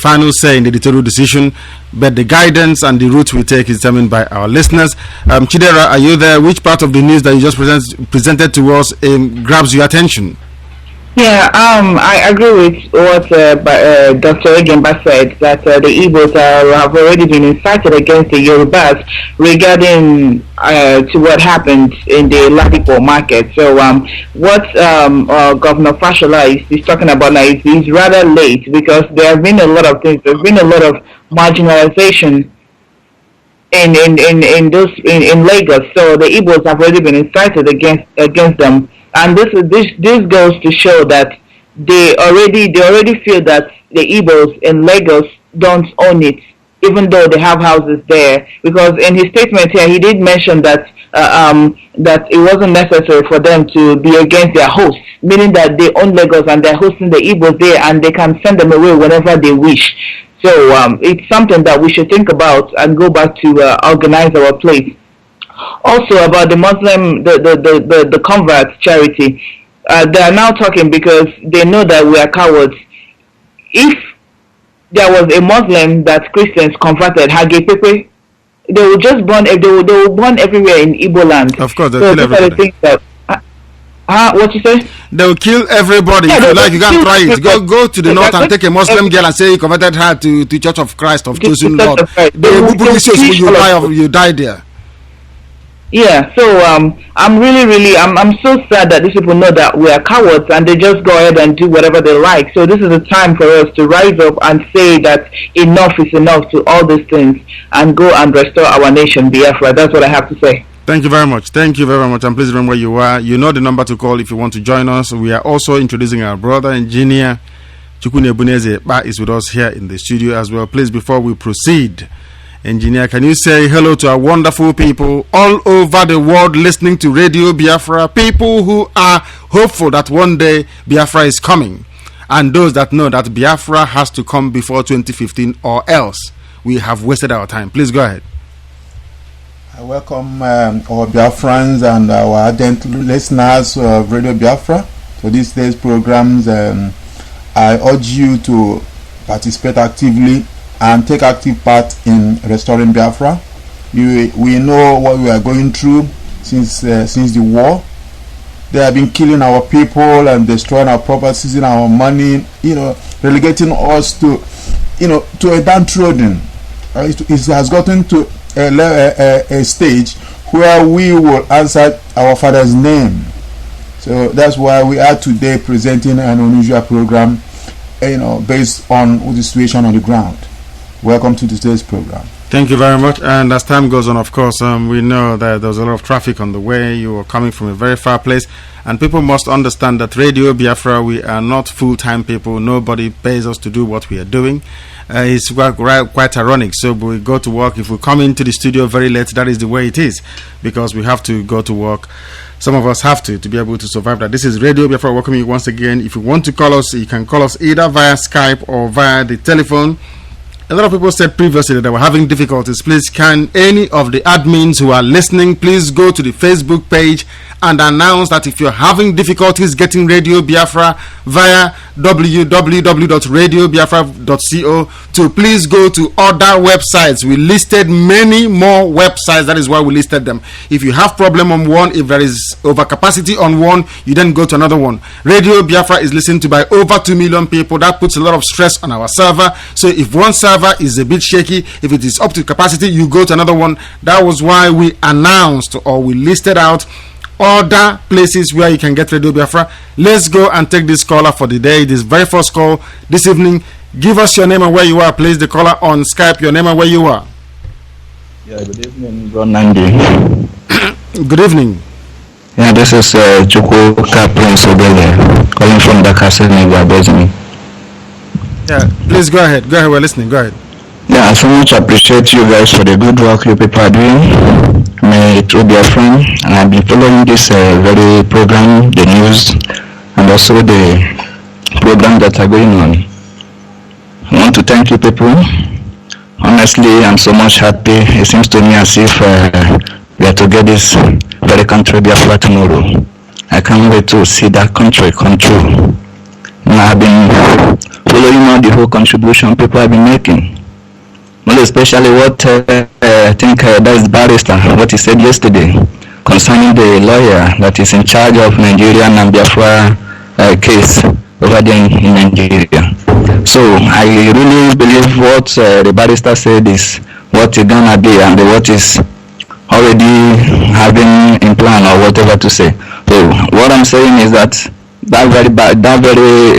Speaker 3: final say in the editorial decision, but the guidance and the route we take is determined by our listeners. Chidera, are you there? Which part of the news that you just presented to us grabs your attention?
Speaker 4: Yeah, I agree with what Dr. Egemba said, that the Igbos have already been incited against the Yorubas regarding to what happened in the Ladipo market. So what Governor Fashola is talking about now is rather late, because there have been a lot of things. There's been a lot of marginalization in Lagos. So the Igbos have already been incited against them. And this goes to show that they already feel that the Igbos in Lagos don't own it, even though they have houses there. Because in his statement here, he did mention that that it wasn't necessary for them to be against their hosts, meaning that they own Lagos and they're hosting the Igbos there, and they can send them away whenever they wish. So it's something that we should think about and go back to organize our place. Also about the Muslim, the converts charity, they are now talking because they know that we are cowards. If there was a Muslim that Christians converted, Hage Pepe, they will just burn. They will burn everywhere in Igbo land.
Speaker 3: Of course, they'll kill everybody.
Speaker 4: What you say?
Speaker 3: They will kill everybody. Yeah, if you like, you can try it. Go to the north and take a Muslim girl and say you converted her to Church of Christ of Chosen Lord. You die there.
Speaker 4: Yeah, so I'm so sad that these people know that we are cowards and they just go ahead and do whatever they like. So this is a time for us to rise up and say that enough is enough to all these things and go and restore our nation, Biafra. That's what I have to say.
Speaker 3: Thank you very much. Thank you very much. And please remember where you are. You know the number to call if you want to join us. We are also introducing our brother, engineer Chukune Buneze Ba is with us here in the studio as well. Please, before we proceed, Engineer, can you say hello to our wonderful people all over the world listening to Radio Biafra, people who are hopeful that one day Biafra is coming, and those that know that Biafra has to come before 2015 or else we have wasted our time. Please go ahead.
Speaker 8: I welcome our Biafrans and our ardent listeners of Radio Biafra to this day's programs. I urge you to participate actively and take active part in restoring Biafra. We know what we are going through since the war. They have been killing our people and destroying our property, seizing our money, relegating us to, to a downtrodden. It has gotten to a stage where we will answer our Father's name. So that's why we are today presenting an unusual program, based on the situation on the ground. Welcome to today's program.
Speaker 3: Thank you very much. And as time goes on, of course, we know that there's a lot of traffic on the way. You are coming from a very far place. And people must understand that Radio Biafra, we are not full-time people. Nobody pays us to do what we are doing. It's quite ironic. So we go to work. If we come into the studio very late, that is the way it is. Because we have to go to work. Some of us have to be able to survive that. This is Radio Biafra welcoming you once again. If you want to call us, you can call us either via Skype or via the telephone. A lot of people said previously that they were having difficulties. Please, can any of the admins who are listening, please go to the Facebook page and announce that if you're having difficulties getting Radio Biafra via www.radiobiafra.co, to please go to other websites. We listed many more websites. That is why we listed them. If you have problem on one, if there is overcapacity on one, you then go to another one. Radio Biafra is listened to by over 2 million people. That puts a lot of stress on our server. So if one server is a bit shaky, if it is up to capacity, you go to another one. That was why we announced, or we listed out, other places where you can get Radio Biafra. Let's go and take this caller for the day. This very first call this evening. Give us your name and where you are, please. The caller on Skype, your name and where you are.
Speaker 9: Yeah, good evening, Bro Nandi.
Speaker 3: Good evening.
Speaker 9: Yeah, this is Chukwu Prince Obele, calling from Dakar, Senegal, Bosnia.
Speaker 3: Yeah, please go ahead. Go ahead, we're listening. Go ahead.
Speaker 9: Yeah, I so much appreciate you guys for the good work you people are doing. May it all be a friend, and I've been following this very program, the news, and also the program that are going on. I want to thank you people. Honestly, I'm so much happy. It seems to me as if we are to get this very country Biafra tomorrow. I can't wait to see that country come true. Now, I've been following all the whole contribution people have been making. Well, especially what I think that is barrister, what he said yesterday concerning the lawyer that is in charge of Nigerian and Biafra case over there in Nigeria. So I really believe what the barrister said is what is gonna be and what is already having in plan or whatever to say. So what I'm saying is that that very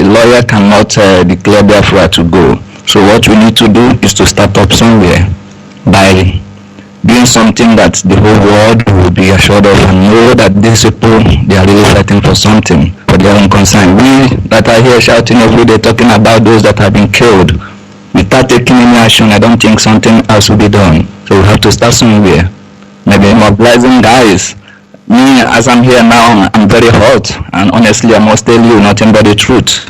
Speaker 9: lawyer cannot declare Biafra to go. So what we need to do is to start up somewhere by doing something that the whole world will be assured of and know that these people, they are really fighting for something, for their own concern. We that are here shouting every day, talking about those that have been killed, without taking any action, I don't think something else will be done. So we have to start somewhere. Maybe mobilizing guys. Me, as I'm here now, I'm very hot, and honestly, I must tell you nothing but the truth.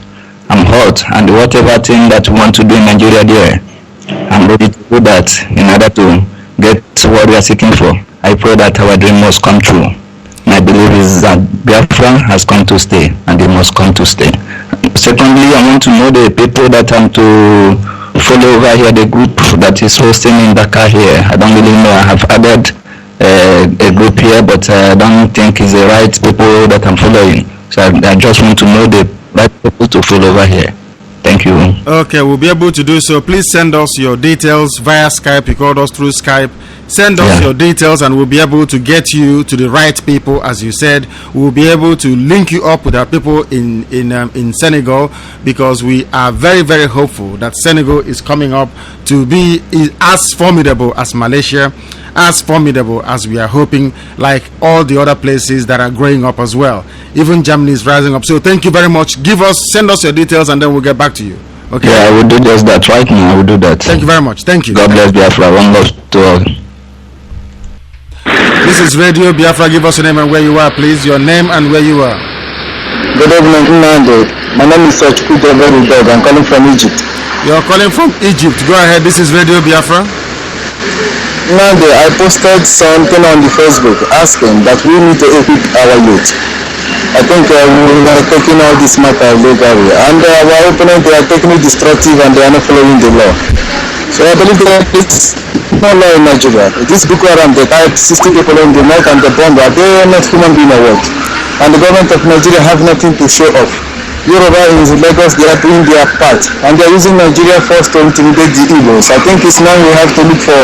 Speaker 9: I'm hot, and whatever thing that we want to do in Nigeria there, I'm ready to do that in order to get what we are seeking for. I pray that our dream must come true. My belief is that Biafra has come to stay, and it must come to stay. Secondly, I want to know the people that I'm to follow over here, the group that is hosting in Dakar here. I don't really know. I have added a group here, but I don't think it's the right people that I'm following. So I just want to know the right people to follow over here. Thank you.
Speaker 3: Okay, we'll be able to do so. Please send us your details via Skype. You called us through Skype. Send us your details and we'll be able to get you to the right people. As you said, we'll be able to link you up with our people in Senegal, because we are very, very hopeful that Senegal is coming up to be as formidable as Malaysia, as formidable as we are hoping, like all the other places that are growing up as well. Even Germany is rising up. So thank you very much. Send us your details and then we'll get back to you. Okay.
Speaker 9: Yeah, I will do just that right now. I will do that.
Speaker 3: Thank you very much. Thank you.
Speaker 9: God bless Biafra. One love to all.
Speaker 3: This is Radio Biafra. Give us your name and where you are, please. Your name and where you are.
Speaker 10: Good evening, Nandi. My name is Chukwu Prince. I'm calling from Egypt.
Speaker 3: You're calling from Egypt. Go ahead. This is Radio Biafra.
Speaker 10: Nandi, I posted something on the Facebook asking that we need to equip our youth. I think we are taking all this matter legally, and our opponents, they are taking it destructive and they are not following the law. So I believe that it's no law in Nigeria. This Boko Haram, they tied 60 people in the north and the bomb, are they not human beings or what? and the government of Nigeria have nothing to show off. Yoruba is Lagos, they are doing their part, and they are using Nigeria force to intimidate the Igbos. I think it's now we have to look for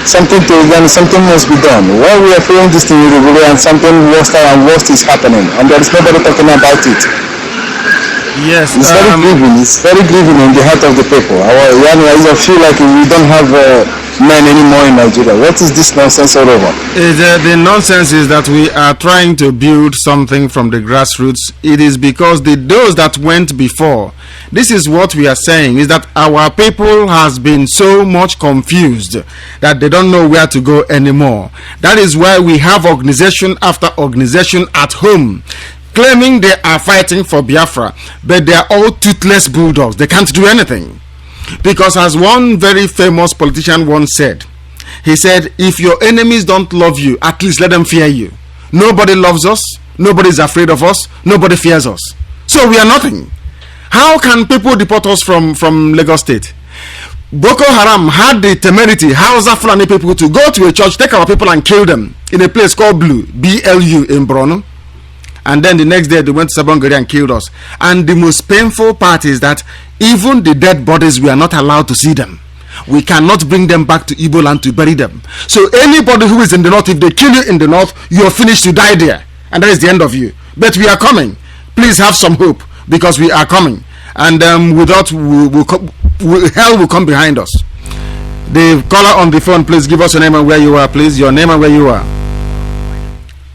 Speaker 10: something to done, something must be done. While we are following this thing and something worse and worse is happening, and there is nobody talking about it.
Speaker 3: Yes,
Speaker 10: it's very grieving. It's very grieving in the heart of the people. I feel like we don't have men anymore in Nigeria. What is this nonsense all over?
Speaker 3: The nonsense is that we are trying to build something from the grassroots. It is because those that went before. This is what we are saying, is that our people has been so much confused that they don't know where to go anymore. That is why we have organization after organization at home claiming they are fighting for Biafra, but they are all toothless bulldogs. They can't do anything. Because as one very famous politician once said, he said, if your enemies don't love you, at least let them fear you. Nobody loves us, nobody is afraid of us, nobody fears us. So we are nothing. How can people deport us from Lagos State? Boko Haram had the temerity, Hausa Fulani people, to go to a church, take our people and kill them in a place called BLU in Borno. And then the next day they went to Sabongari and killed us. And the most painful part is that even the dead bodies, we are not allowed to see them. We cannot bring them back to Igbo land to bury them. So anybody who is in the north, if they kill you in the north, you are finished to die there. And that is the end of you. But we are coming. Please have some hope, because we are coming. And hell will come behind us. The caller on the phone, please give us your name and where you are, please. Your name and where you are.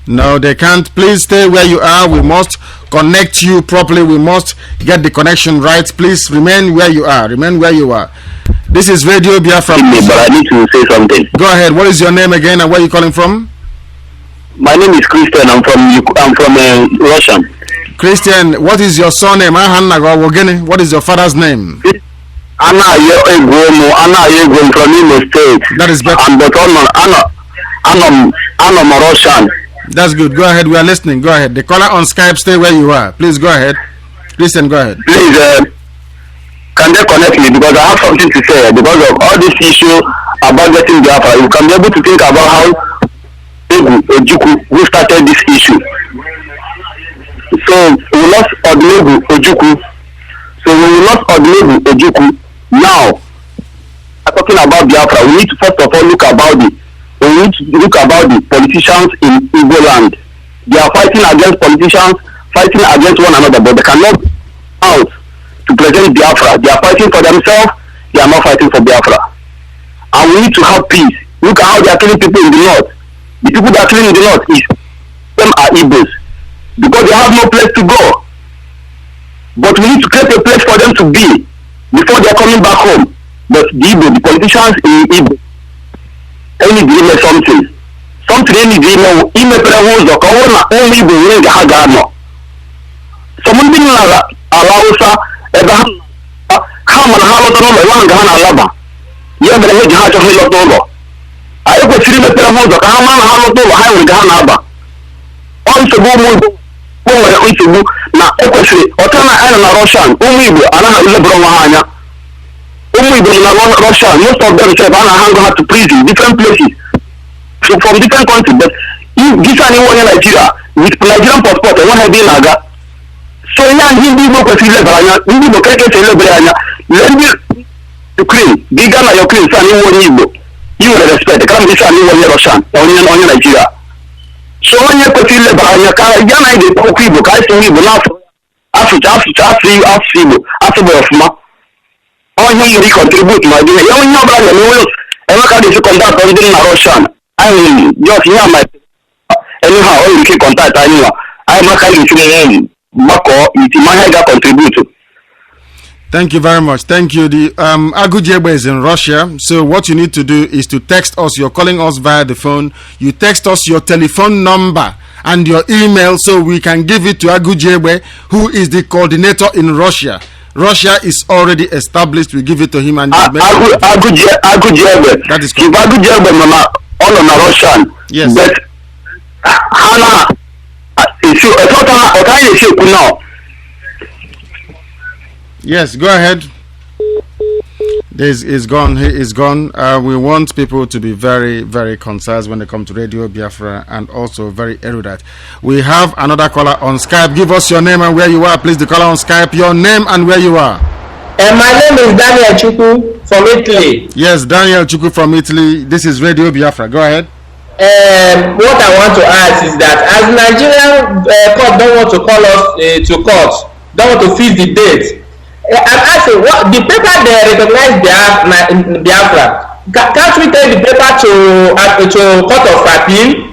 Speaker 3: No, they can't. Please stay where you are. We must connect you properly. We must get the connection right. Please remain where you are. Remain where you are. This is Radio Biafra.
Speaker 11: But I need to say something.
Speaker 3: Go ahead. What is your name again and where are you calling from?
Speaker 11: My name is Christian. I'm from Russia.
Speaker 3: Christian, what is your surname? What is your father's name?
Speaker 11: Anna Yegom from Imo State.
Speaker 3: That is better.
Speaker 11: I'm Russian.
Speaker 3: That's good. Go ahead. We are listening. Go ahead. The caller on Skype, stay where you are. Please go ahead. Christian, go ahead.
Speaker 11: Please, can they connect me? Because I have something to say. Because of all this issue about getting Biafra, you can be able to think about how Ojukwu, who started this issue. So we lost Ojukwu. So when we lost Ojukwu, now talking about Biafra, we need to first of all look about the politicians in Igbo land. They are fighting against politicians, fighting against one another, but they cannot out to present Biafra. They are fighting for themselves, they are not fighting for Biafra. And we need to have peace. Look at how they are killing people in the north. The people that are killing in the north them are Igbos, because they have no place to go. But we need to create a place for them to be before they are coming back home. But the politicians in Igbo, any dream something any dream imepere ụzọ ka ọ na ụmụ Igbo nwere nga ha ga-anọ. Some ndị na alausa ebe ha mana ha lọta n'ụlọ ịwa nga ha na-alaba. Ya mere ha ji ha achọghị ịlọta ụlọ. Anyị kwesịrị imepere ha ụzọ ka ha mara na ha lọta ụlọ ha nwere nga ha na-aba. Ọ nsogbu ụmụ Igbo nwere nsogbu na ekwesịrị ọta na anyị na Russian ụmụ Igbo anaghị elebara onwe ha anya. Ụmụ Igbo na Russia, most of them say hang out to prison, different places, from different countries. But if this anyone in Nigeria with Nigerian passport, and one had been Naga. So yeah, Hindi book is Hindi book let me Ukraine, bigger than Ukraine, so anyone Igbo. You will respect the country, anyone in Russia, on Nigeria. So when you could feel the Yana, the Igbo, I see Igbo, after all you contribute my dear. You know brother no and look at this contact on the Russian. I mean just hear my anyhow all you contact anyhow. I am not you Mako it my contribute.
Speaker 3: Thank you very much. Thank you. The Agujebe is in Russia. So what you need to do is to text us. You're calling us via the phone. You text us your telephone number and your email so we can give it to Agujebe, who is the coordinator in Russia. Russia is already established. We give it to him and
Speaker 11: Agujebe.
Speaker 3: That is correct.
Speaker 11: Agujebe mama all on Russian.
Speaker 3: Yes.
Speaker 11: But Hana
Speaker 3: Yes, go ahead. This is gone. He is gone. We want people to be very, very concise when they come to Radio Biafra and also very erudite. We have another caller on Skype. Give us your name and where you are, please. The caller on Skype, your name and where you are.
Speaker 12: My name is Daniel Chukwu from Italy.
Speaker 3: Yes, Daniel Chukwu from Italy. This is Radio Biafra. Go ahead.
Speaker 12: What I want to ask is that as Nigerian court don't want to call us to court, don't want to fix the date. I'm asking, what the paper they recognize Biafra? Can't we take the paper to court of appeal?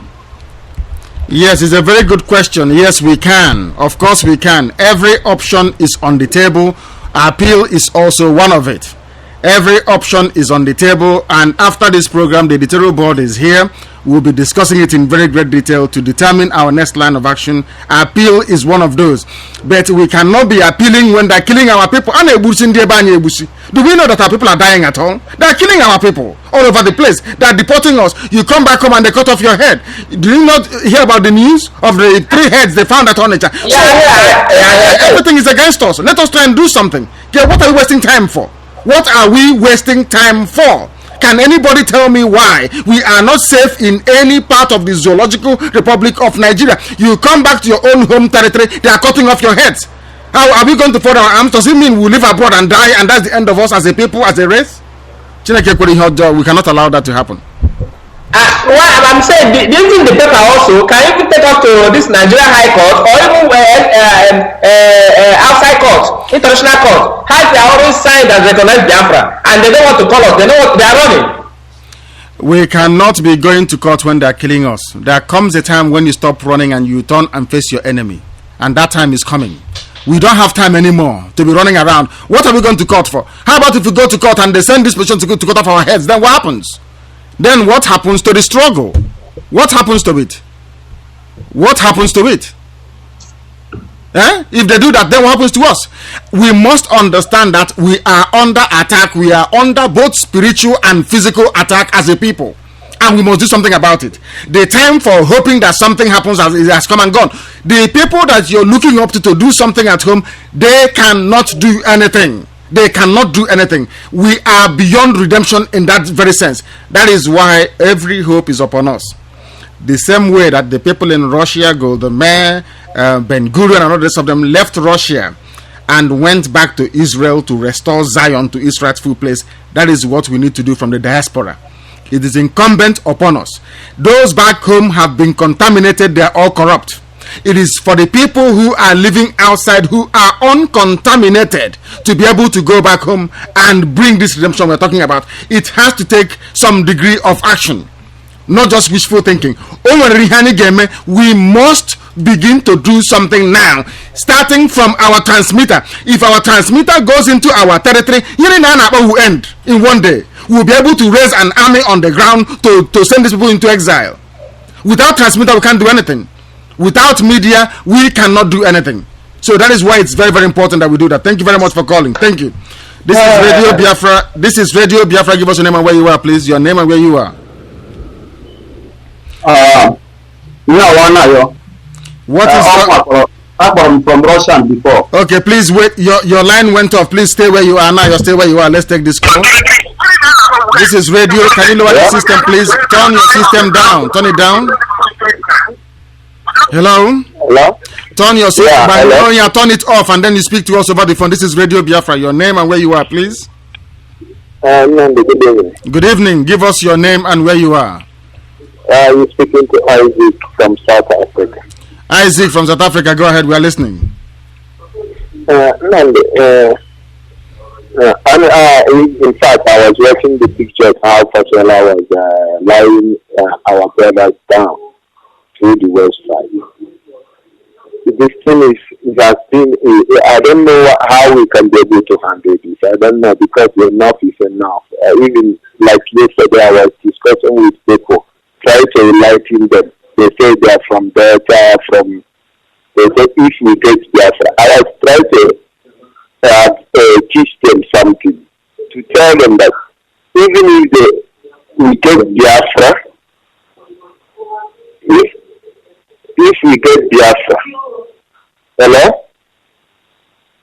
Speaker 3: Yes, it's a very good question. Yes, we can. Of course, we can. Every option is on the table. Appeal is also one of it. Every option is on the table, and after this program, the editorial board is here. We'll be discussing it in very great detail to determine our next line of action. Appeal is one of those. But we cannot be appealing when they're killing our people. Do we know that our people are dying at home? They're killing our people all over the place. They're deporting us. You come back home and they cut off your head. Do you not hear about the news of the 3 heads they found at Onitsha? Everything is against us. Let us try and do something. Okay, what are we wasting time for? What are we wasting time for? Can anybody tell me why we are not safe in any part of the Zoological Republic of Nigeria? You come back to your own home territory, they are cutting off your heads. How are we going to fold our arms? Does it mean we live abroad and die and that's the end of us as a people, as a race? We cannot allow that to happen.
Speaker 12: Well, I'm saying, do you think the paper also can even take us to this Nigerian High Court or even outside court, international court? Has they already signed and recognized Biafra and they don't want to call us? They know what they are running.
Speaker 3: We cannot be going to court when they are killing us. There comes a time when you stop running and you turn and face your enemy, and that time is coming. We don't have time anymore to be running around. What are we going to court for? How about if we go to court and they send this person to cut off our heads? Then what happens? Then what happens to the struggle? What happens to it? What happens to it? If they do that, then what happens to us? We must understand that we are under attack. We are under both spiritual and physical attack as a people. And we must do something about it. The time for hoping that something happens has come and gone. The people that you're looking up to do something at home, they cannot do anything. They cannot do anything. We are beyond redemption in that very sense. That is why every hope is upon us. The same way that the people in Russia, Golda Meir, Ben Gurion and all the rest of them left Russia and went back to Israel to restore Zion to its rightful place. That is what we need to do from the diaspora. It is incumbent upon us. Those back home have been contaminated. They are all corrupt. It is for the people who are living outside, who are uncontaminated, to be able to go back home and bring this redemption we're talking about. It has to take some degree of action, not just wishful thinking. We must begin to do something now, starting from our transmitter. If our transmitter goes into our territory, will end in one day. We'll be able to raise an army on the ground to send these people into exile. Without transmitter, we can't do anything. Without media, we cannot do anything. So that is why it's very, very important that we do that. Thank you very much for calling. Thank you. This is Radio Biafra. This is Radio Biafra. Give us your name and where you are, please. Your name and where you are. What is
Speaker 11: from Russia before?
Speaker 3: Okay, please wait. Your line went off. Please stay where you are now. You're stay where you are. Let's take this call. This is radio. Can you lower the system, please? Turn your system down. Turn it down. Hello?
Speaker 11: Hello?
Speaker 3: Turn your system down. Turn it off and then you speak to us over the phone. This is Radio Biafra. Your name and where you are, please.
Speaker 11: Good evening.
Speaker 3: Good evening. Give us your name and where you are.
Speaker 11: You're speaking to Isaac from South Africa.
Speaker 3: Isaac from South Africa. Go ahead. We are listening.
Speaker 11: In fact, I was watching the picture of how Fashola was lying our brothers down through the west side. This thing has been, I don't know how we can be able to handle this. I don't know, because enough is enough. Even like yesterday, I was discussing with people, trying to enlighten them. They say they are from Delta, they say if we get Biafra. I was trying to teach them something, to tell them that even if we get Biafra, if we get Biafra, hello?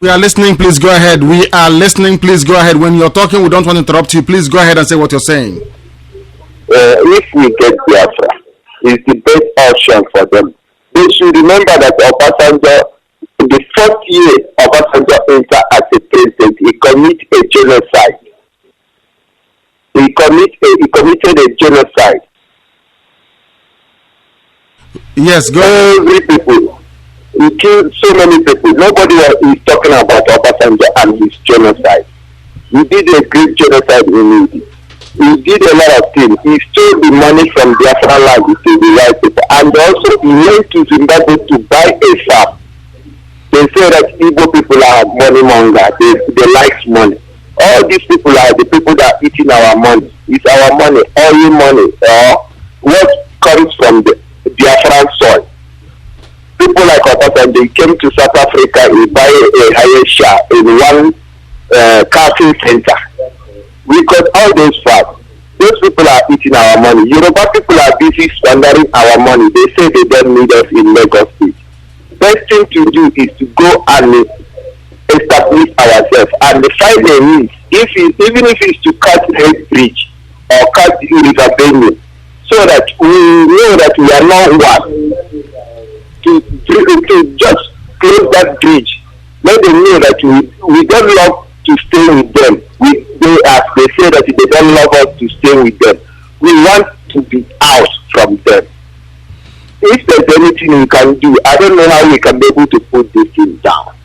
Speaker 3: We are listening. Please go ahead. We are listening. Please go ahead. When you're talking, we don't want to interrupt you. Please go ahead and say what you're saying.
Speaker 11: If we get Biafra, it's the best option for them. They should remember that Obasanjo, in the first year Obasanjo entered as a president, he committed a genocide. He committed a genocide.
Speaker 3: Yes, go
Speaker 11: ahead. Every people. He killed so many people. Nobody is talking about Obasanjo and his genocide. He did a great genocide in India. He did a lot of things. He stole the money from Biafra land to the white people. And also he went to Zimbabwe to buy a farm. They say that Igbo people are money monger. They like money. All these people are the people that are eating our money. It's our money, oil money, what comes from the Biafran soil. People like Obasanjo, they came to South Africa, he buy a higher share in one casting center. We got all those farms. Those people are eating our money. Yoruba people are busy squandering our money. They say they don't need us in Lagos State. Best thing to do is to go and establish ourselves and find a means. Even if it's to cut Red Bridge or cut River Benue, so that we know that we are not one. To just close that bridge. Let them know that we don't love to stay with them. They say that they don't love us to stay with them. We want to be out from them. If there's anything we can do, I don't know how we can be able to put this thing down.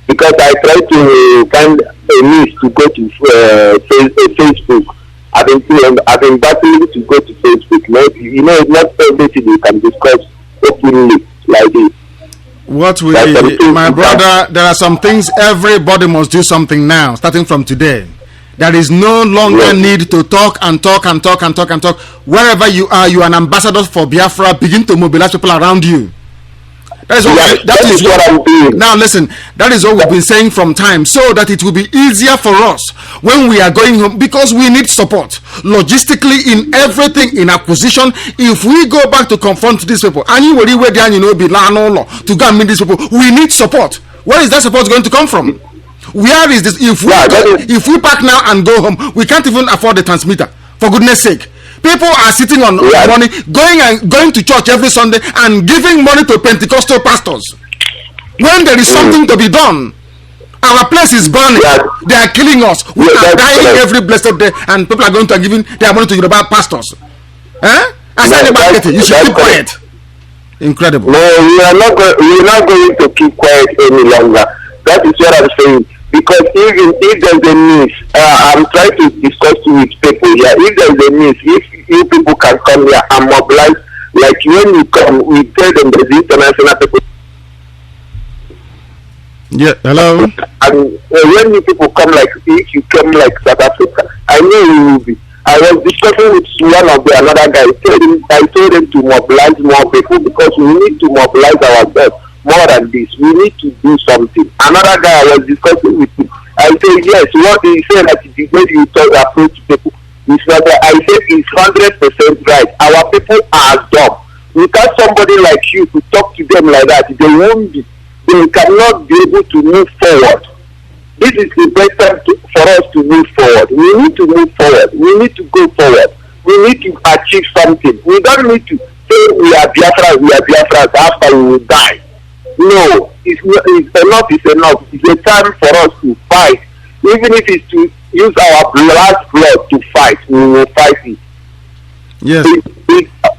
Speaker 11: Because I try to find a means to go to Facebook. I've been battling to go to Facebook. Maybe, not everything we can discuss openly like this.
Speaker 3: What we, my brother, there are some things everybody must do something now, starting from today. There is no longer need to talk. Wherever you are an ambassador for Biafra. Begin to mobilize people around you. That is what I'm doing. Now listen, that is what we've been saying from time, so that it will be easier for us when we are going home, because we need support logistically in everything, in acquisition. If we go back to confront these people, and you will to go and meet these people, we need support. Where is that support going to come from? Where is this? If we pack now and go home, we can't even afford the transmitter. For goodness sake. People are sitting on money, going to church every Sunday and giving money to Pentecostal pastors. When there is something to be done, our place is burning. They are killing us. We are dying every blessed day, and people are going to giving their money to Yoruba pastors. You should keep quiet. Incredible.
Speaker 11: No, we are not going to keep quiet any longer. That is what I'm saying. Because even if there's a means, I'm trying to discuss with people here. If there's a means, if you people can come here and mobilize, like when you come, we tell them there's international people.
Speaker 3: Yeah, hello.
Speaker 11: And when you people come, like if you come like South Africa, I know you will be. I was discussing with one of another guy. I told him to mobilize more people, because we need to mobilize ourselves. More than this, we need to do something. Another guy I was discussing with him, I said, yes, what he said that the way you approach people is not that. I said it's 100% right. Our people are dumb. Without somebody like you to talk to them like that, they cannot be able to move forward. This is the best time for us to move forward. We need to move forward. We need to go forward. We need to achieve something. We don't need to say we are Biafra after we will die. No, it's enough is enough. It's a time for us to fight. Even if it's to use our last blood to fight, we will fight it.
Speaker 3: Yes.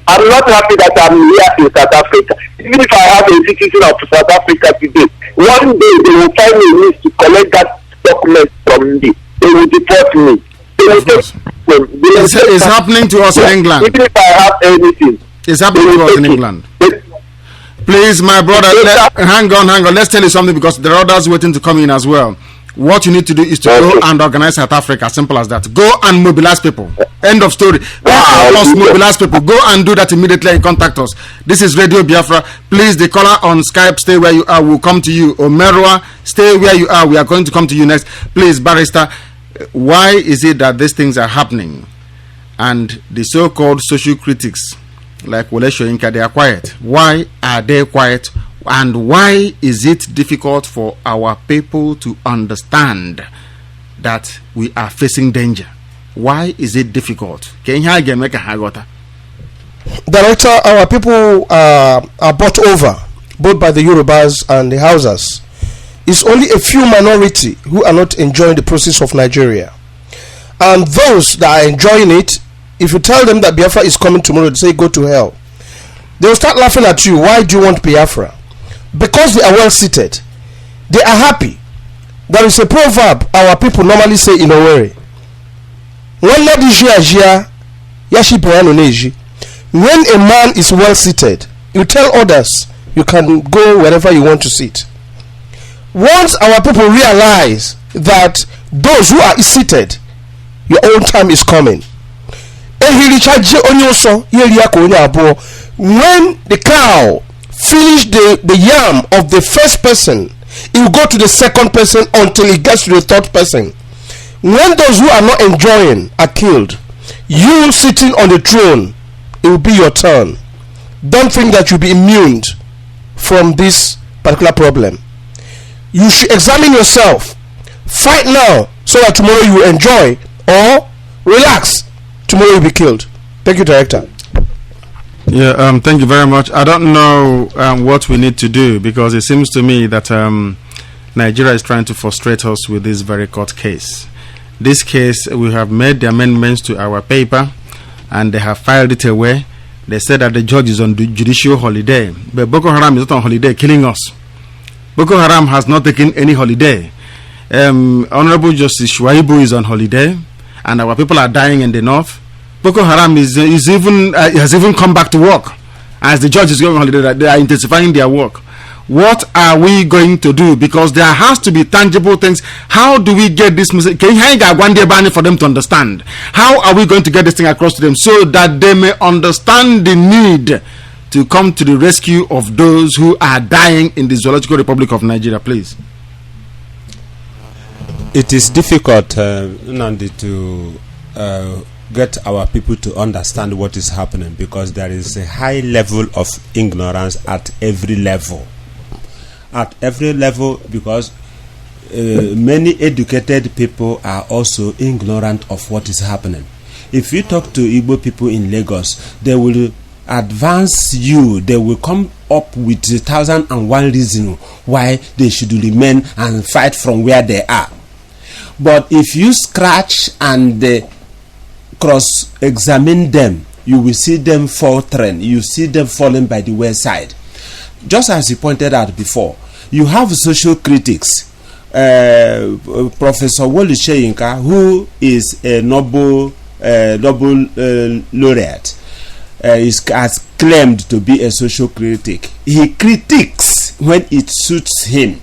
Speaker 11: I'm not happy that I'm here in South Africa. Even if I have a citizen of South Africa today, one day they will find a means to collect that document from me. They will deport me.
Speaker 3: It's happening to us in England.
Speaker 11: Even if I have anything.
Speaker 3: It's happening to us in England. Please, my brother, hang on. Let's tell you something, because there are others waiting to come in as well. What you need to do is to go and organize South Africa. Simple as that. Go and mobilize people. End of story. Mobilize people. Go and do that immediately and contact us. This is Radio Biafra. Please, the caller on Skype, stay where you are. We'll come to you. Omerwa, stay where you are. We are going to come to you next. Please, Barrister, why is it that these things are happening? And the so-called social critics, like Wole Soyinka, they are quiet. Why are they quiet? And why is it difficult for our people to understand that we are facing danger? Why is it difficult?
Speaker 7: Director, our people are bought over both by the Yorubas and the Hausas. It's only a few minority who are not enjoying the process of Nigeria. And those that are enjoying it, if you tell them that Biafra is coming tomorrow, they say go to hell. They will start laughing at you. Why do you want Biafra? Because they are well seated. They are happy. There is a proverb our people normally say in Owerri. When a man is well seated, you tell others you can go wherever you want to sit. Once our people realize that those who are seated, your own time is coming. When the cow finish the yam of the first person, it will go to the second person until it gets to the third person. When those who are not enjoying are killed, you sitting on the throne, it will be your turn. Don't think that you'll be immune from this particular problem. You should examine yourself. Fight now so that tomorrow you will enjoy, or relax, tomorrow you'll be killed. Thank you, Director.
Speaker 3: Yeah, thank you very much. I don't know what we need to do, because it seems to me that Nigeria is trying to frustrate us with this very court case. This case, we have made the amendments to our paper and they have filed it away. They said that the judge is on judicial holiday, but Boko Haram is not on holiday killing us. Boko Haram has not taken any holiday. Honorable Justice Shuaibu is on holiday, and our people are dying in the north. Boko Haram has even come back to work. As the judge is going on holiday, they are intensifying their work. What are we going to do? Because there has to be tangible things. How do we get this message? For them to understand? How are we going to get this thing across to them so that they may understand the need to come to the rescue of those who are dying in the Zoological Republic of Nigeria, please?
Speaker 6: It is difficult, Nandi, to get our people to understand what is happening, because there is a high level of ignorance at every level. At every level, because many educated people are also ignorant of what is happening. If you talk to Igbo people in Lagos, they will advance you. They will come up with 1,001 reasons why they should remain and fight from where they are. But if you scratch and cross-examine them, you will see them faltering. You see them falling by the wayside. Just as you pointed out before, you have social critics. Professor Wole Soyinka, who is a Nobel laureate, has claimed to be a social critic. He critiques when it suits him.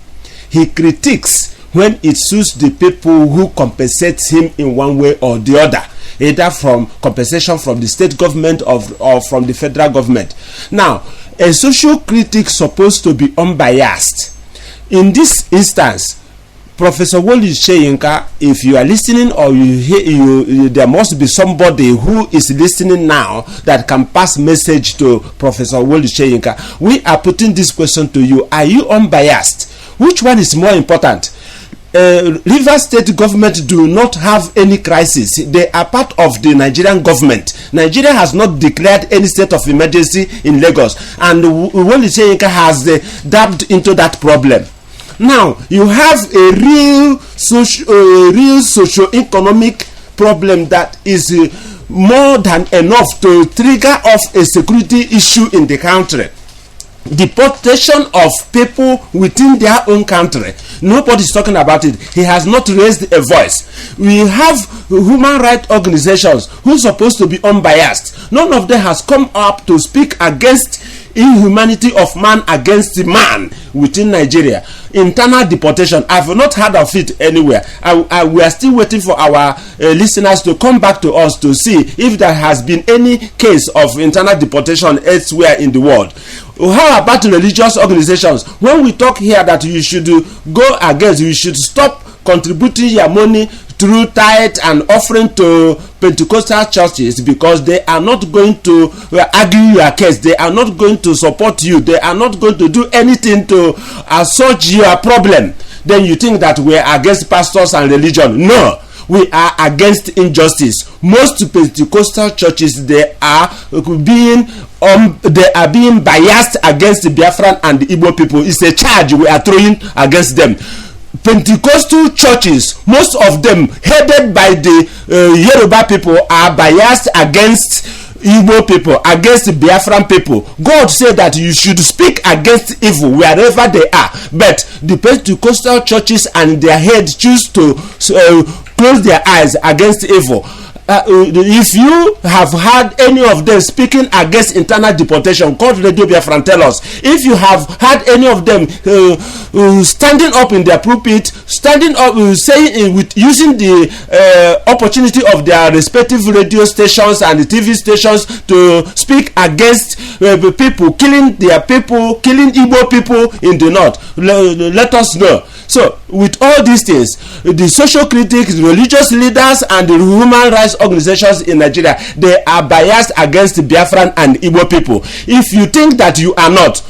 Speaker 6: He critiques when it suits the people who compensate him in one way or the other, either from compensation from the state government or from the federal government. Now, a social critic supposed to be unbiased. In this instance, Professor Wole Soyinka, if you are listening or you hear, there must be somebody who is listening now that can pass message to Professor Wole Soyinka. We are putting this question to you. Are you unbiased? Which one is more important? Rivers State government do not have any crisis. They are part of the Nigerian government. Nigeria has not declared any state of emergency in Lagos, and Wole Soyinka has dabbed into that problem. Now you have a real socio-economic problem that is more than enough to trigger off a security issue in the country. Deportation of people within their own country. Nobody is talking about it. He has not raised a voice. We have human rights organizations who are supposed to be unbiased. None of them has come up to speak against inhumanity of man against man within Nigeria. Internal deportation, I've not heard of it anywhere. We are still waiting for our listeners to come back to us to see if there has been any case of internal deportation elsewhere in the world. How about religious organizations? When we talk here that you should go against, you should stop contributing your money through tithe and offering to Pentecostal churches, because they are not going to argue your case, they are not going to support you, they are not going to do anything to assuage your problem, then you think that we are against pastors and religion. No, we are against injustice. Most Pentecostal churches, they are being biased against the Biafran and the Igbo people. It's a charge we are throwing against them. Pentecostal churches, most of them headed by the Yoruba people, are biased against Igbo people, against the Biafran people. God said that you should speak against evil wherever they are, but the Pentecostal churches and their head choose to close their eyes against evil. If you have had any of them speaking against internal deportation, call RadioBiafra, tell us. If you have had any of them standing up in their pulpit, standing up saying with using the opportunity of their respective radio stations and the TV stations to speak against people, killing their people, killing Igbo people in the north, let us know. So, with all these things, the social critics, the religious leaders, and the human rights organizations in Nigeria, they are biased against the Biafran and Igbo people. If you think that you are not,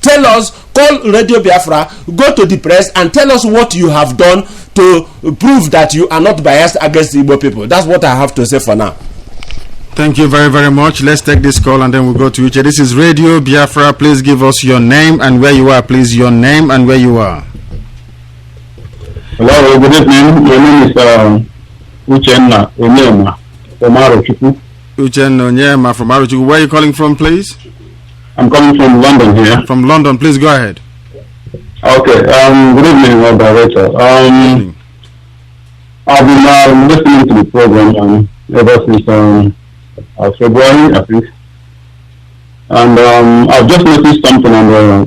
Speaker 6: tell us, call Radio Biafra, go to the press and tell us what you have done to prove that you are not biased against the Igbo people. That's what I have to say for now.
Speaker 3: Thank you very, very much. Let's take this call and then we'll go to each. This is Radio Biafra. Please give us your name and where you are. Please, your name and where you are.
Speaker 13: Hello, good evening. My name is Uchenna Onyema from Arochukwu.
Speaker 3: Uchenna Onyema from Arochukwu. Where are you calling from, please?
Speaker 13: I'm coming from London here.
Speaker 3: From London, please go ahead.
Speaker 13: Okay. Good evening, Director. I've been listening to the program ever since February, I think. And I've just noticed something on the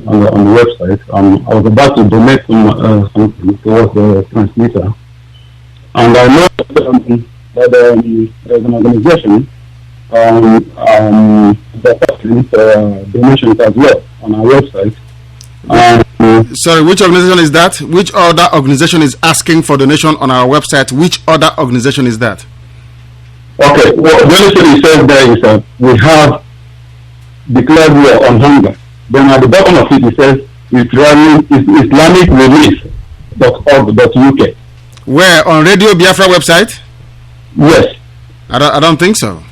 Speaker 13: website. I was about to donate something towards the transmitter, and I know that there's an organization that offers donations as well on our website.
Speaker 3: Sorry, which organization is that? Which other organization is asking for donation on our website? Which other organization is that?
Speaker 13: Okay, well, the only thing it says there is that we have declared war on hunger. Then at the bottom of it says IslamicRelief.org.uk.
Speaker 3: Where? On Radio Biafra website?
Speaker 13: Yes.
Speaker 3: I don't think so.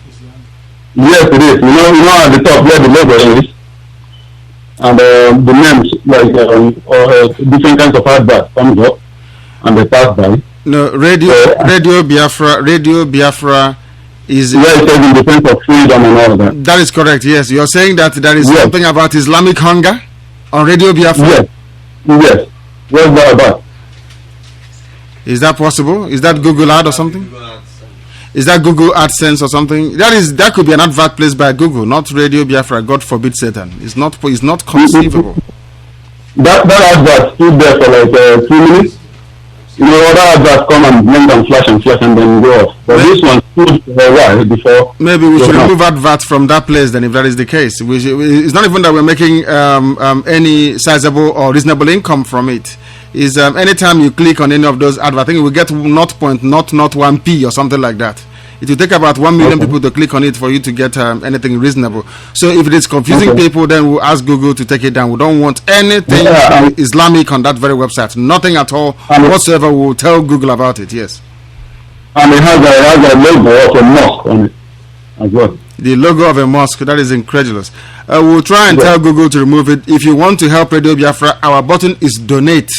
Speaker 13: Yes, it is. You know at the top where the logo is, and the names like different kinds of adverts comes up, and they pass by.
Speaker 3: No, Radio Biafra is
Speaker 13: in defense of freedom and all that.
Speaker 3: That is correct. Yes, you're saying that there is something about Islamic hunger on Radio Biafra.
Speaker 13: Yes. What's that about?
Speaker 3: Is that possible? Is that Google ad or something? Is that Google AdSense or something? That could be an advert placed by Google, not Radio Biafra. God forbid, Satan. It's not conceivable.
Speaker 13: That advert stood there for like 2 minutes. You know, other adverts come and blink and flash and then go off. But this one stood for a while before.
Speaker 3: Maybe we should remove adverts from that place then, if that is the case. It's not even that we're making any sizable or reasonable income from it. Is anytime you click on any of those adverts, I think we get 0.1p or something like that. It will take about 1 million people to click on it for you to get anything reasonable. So if it is confusing people, then we'll ask Google to take it down. We don't want anything Islamic on that very website. Nothing at all whatsoever. We'll tell Google about it. Yes.
Speaker 13: And it has a logo of a mosque on it as well.
Speaker 3: The logo of a mosque. That is incredulous. We'll try and tell Google to remove it. If you want to help Radio Biafra, our button is donate.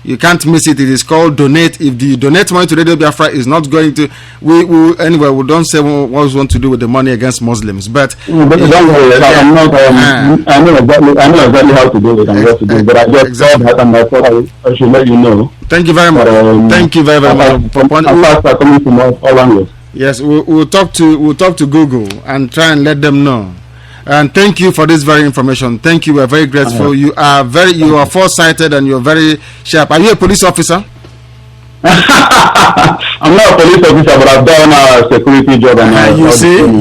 Speaker 3: You can't miss it. It is called donate. If the donate money to Radio Biafra is not going to, we don't say what we want to do with the money against Muslims. But
Speaker 13: don't worry, I know exactly how to do it and what to do. But I just saw that and I thought I should let you know.
Speaker 3: Thank you very much. Thank you very much.
Speaker 13: Coming from all angles.
Speaker 3: Yes, we'll talk to Google and try and let them know. And thank you for this very information. Thank you. We're very grateful. You are foresighted and you're very sharp. Are you a police officer?
Speaker 13: I'm not a police officer, but I've done a security job. And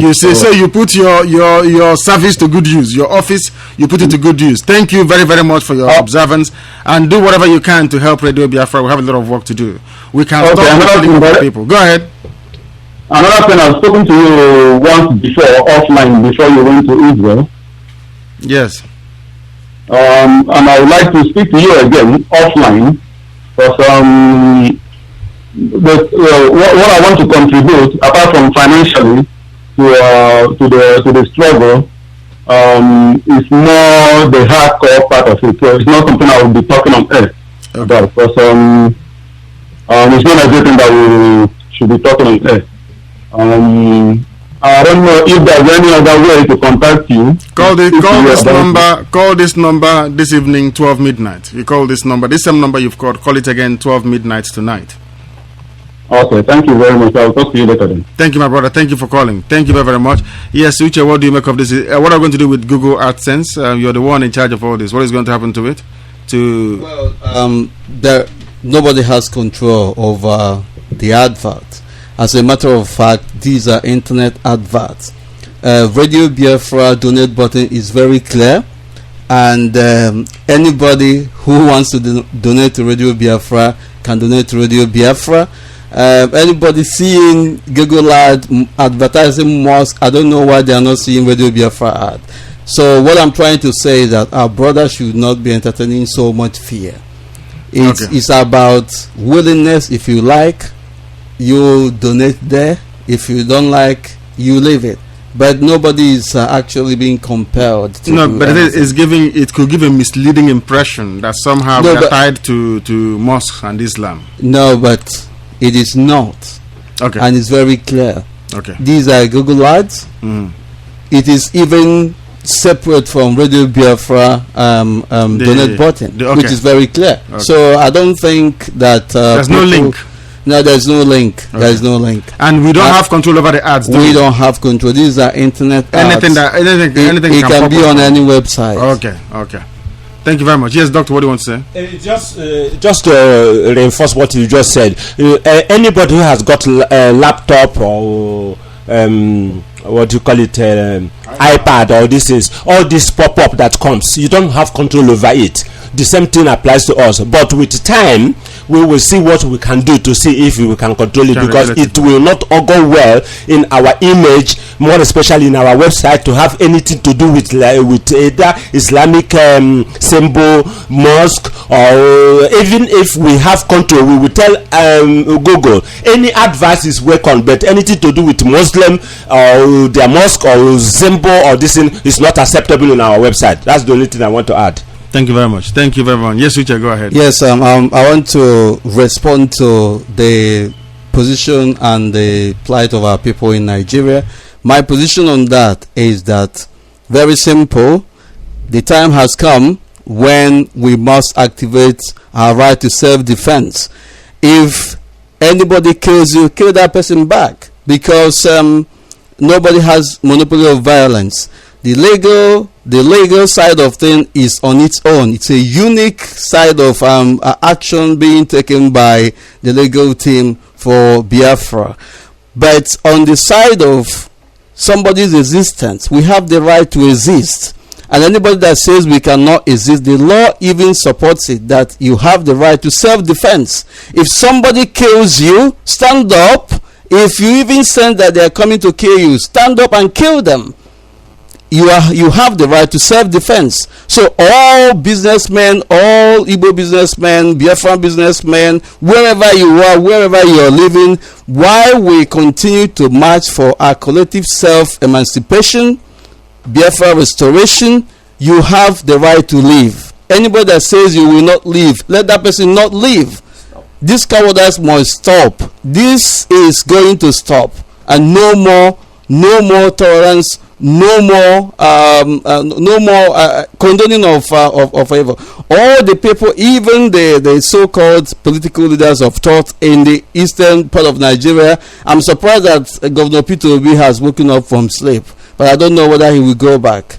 Speaker 3: you see. So you put your service to good use. Your office, you put it to good use. Thank you very, very much for your observance, and do whatever you can to help Radio Biafra. We have a lot of work to do. We can stop people. Go ahead.
Speaker 13: Another thing, I've spoken to you once before, offline, before you went to Israel.
Speaker 3: Yes.
Speaker 13: And I would like to speak to you again offline, because what I want to contribute, apart from financially, to the struggle, is more the hardcore part of it. So it's not something I will be talking on air about, because it's not everything that we should be talking on air. I don't know if there's any other way to contact you.
Speaker 3: Call this number this evening, 12 midnight. You call this number, this same number you've called. Call it again, 12 midnight tonight.
Speaker 13: Okay, thank you very much. I'll talk to you later then.
Speaker 3: Thank you, my brother. Thank you for calling. Thank you very, very much. Yes, Uche, what do you make of this? What are we going to do with Google AdSense? You're the one in charge of all this. What is going to happen to it?
Speaker 5: Nobody has control over the advert. As a matter of fact, these are internet adverts. Radio Biafra donate button is very clear, and anybody who wants to donate to Radio Biafra can donate to Radio Biafra. Anybody seeing Google ad advertising mosque, I don't know why they are not seeing Radio Biafra ad. So what I'm trying to say is that our brothers should not be entertaining so much fear. It's about willingness. If you like, you donate there. If you don't like, you leave it. But nobody is actually being compelled to.
Speaker 3: No, but it could give a misleading impression that somehow we are tied to mosques and Islam.
Speaker 5: No, but it is not.
Speaker 3: Okay.
Speaker 5: And it's very clear.
Speaker 3: Okay.
Speaker 5: These are Google ads. It is even separate from Radio Biafra donate button, which is very clear. Okay. So I don't think that
Speaker 3: there's no link.
Speaker 5: No, there's no link. Okay. There is no link.
Speaker 3: And we don't have control over the ads.
Speaker 5: We don't have control. These are internet ads. Anything can be on any website.
Speaker 3: Okay. Thank you very much. Yes, Doctor, what do you want to
Speaker 6: say? Just to reinforce what you just said. Anybody who has got a laptop or what do you call it, iPad or this is all this pop-up that comes, you don't have control over it. The same thing applies to us, but with time we will see what we can do to see if we can control it, because it will not augur well in our image, more especially in our website, to have anything to do with either Islamic symbol, mosque, or even if we have control, we will tell Google any advice is welcome, but anything to do with Muslim or their mosque or symbol or this thing is not acceptable in our website. That's the only thing I want to add.
Speaker 3: Thank you very much. Thank you very much. Yes, Uche, go ahead.
Speaker 5: Yes, I want to respond to the position and the plight of our people in Nigeria. My position on that is that very simple. The time has come when we must activate our right to self-defense. If anybody kills you, kill that person back, because nobody has monopoly of violence. The legal side of things is on its own. It's a unique side of action being taken by the legal team for Biafra. But on the side of somebody's existence, we have the right to exist. And anybody that says we cannot exist, the law even supports it, that you have the right to self-defense. If somebody kills you, stand up. If you even sense that they are coming to kill you, stand up and kill them. You have the right to self-defense. So all businessmen, all Igbo businessmen, Biafran businessmen, wherever you are, wherever you are living, while we continue to march for our collective self-emancipation, Biafra restoration, you have the right to live. Anybody that says you will not live, let that person not live. This cowardice must stop. This is going to stop, and no more tolerance. No more condoning of evil. All the people, even the so-called political leaders of thought in the eastern part of Nigeria, I'm surprised that Governor Peter Obi has woken up from sleep, but I don't know whether he will go back.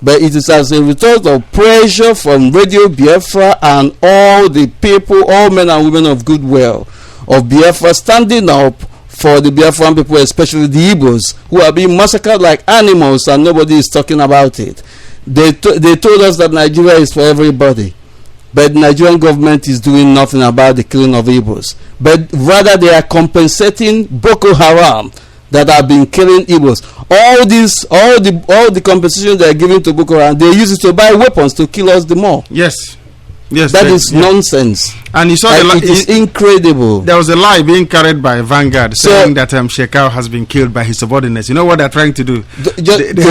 Speaker 5: But it is as a result of pressure from Radio Biafra and all the people, all men and women of goodwill, of Biafra standing up for the Biafran people, especially the Igbos, who are being massacred like animals and nobody is talking about it. They told us that Nigeria is for everybody, but the Nigerian government is doing nothing about the killing of Igbos. But rather they are compensating Boko Haram that have been killing Igbos. All the compensation they are giving to Boko Haram, they use it to buy weapons to kill us the more.
Speaker 3: Yes,
Speaker 5: that is nonsense.
Speaker 3: And you saw
Speaker 5: it is incredible.
Speaker 3: There was a lie being carried by Vanguard saying that Shekau has been killed by his subordinates. You know what they're trying to do?
Speaker 5: To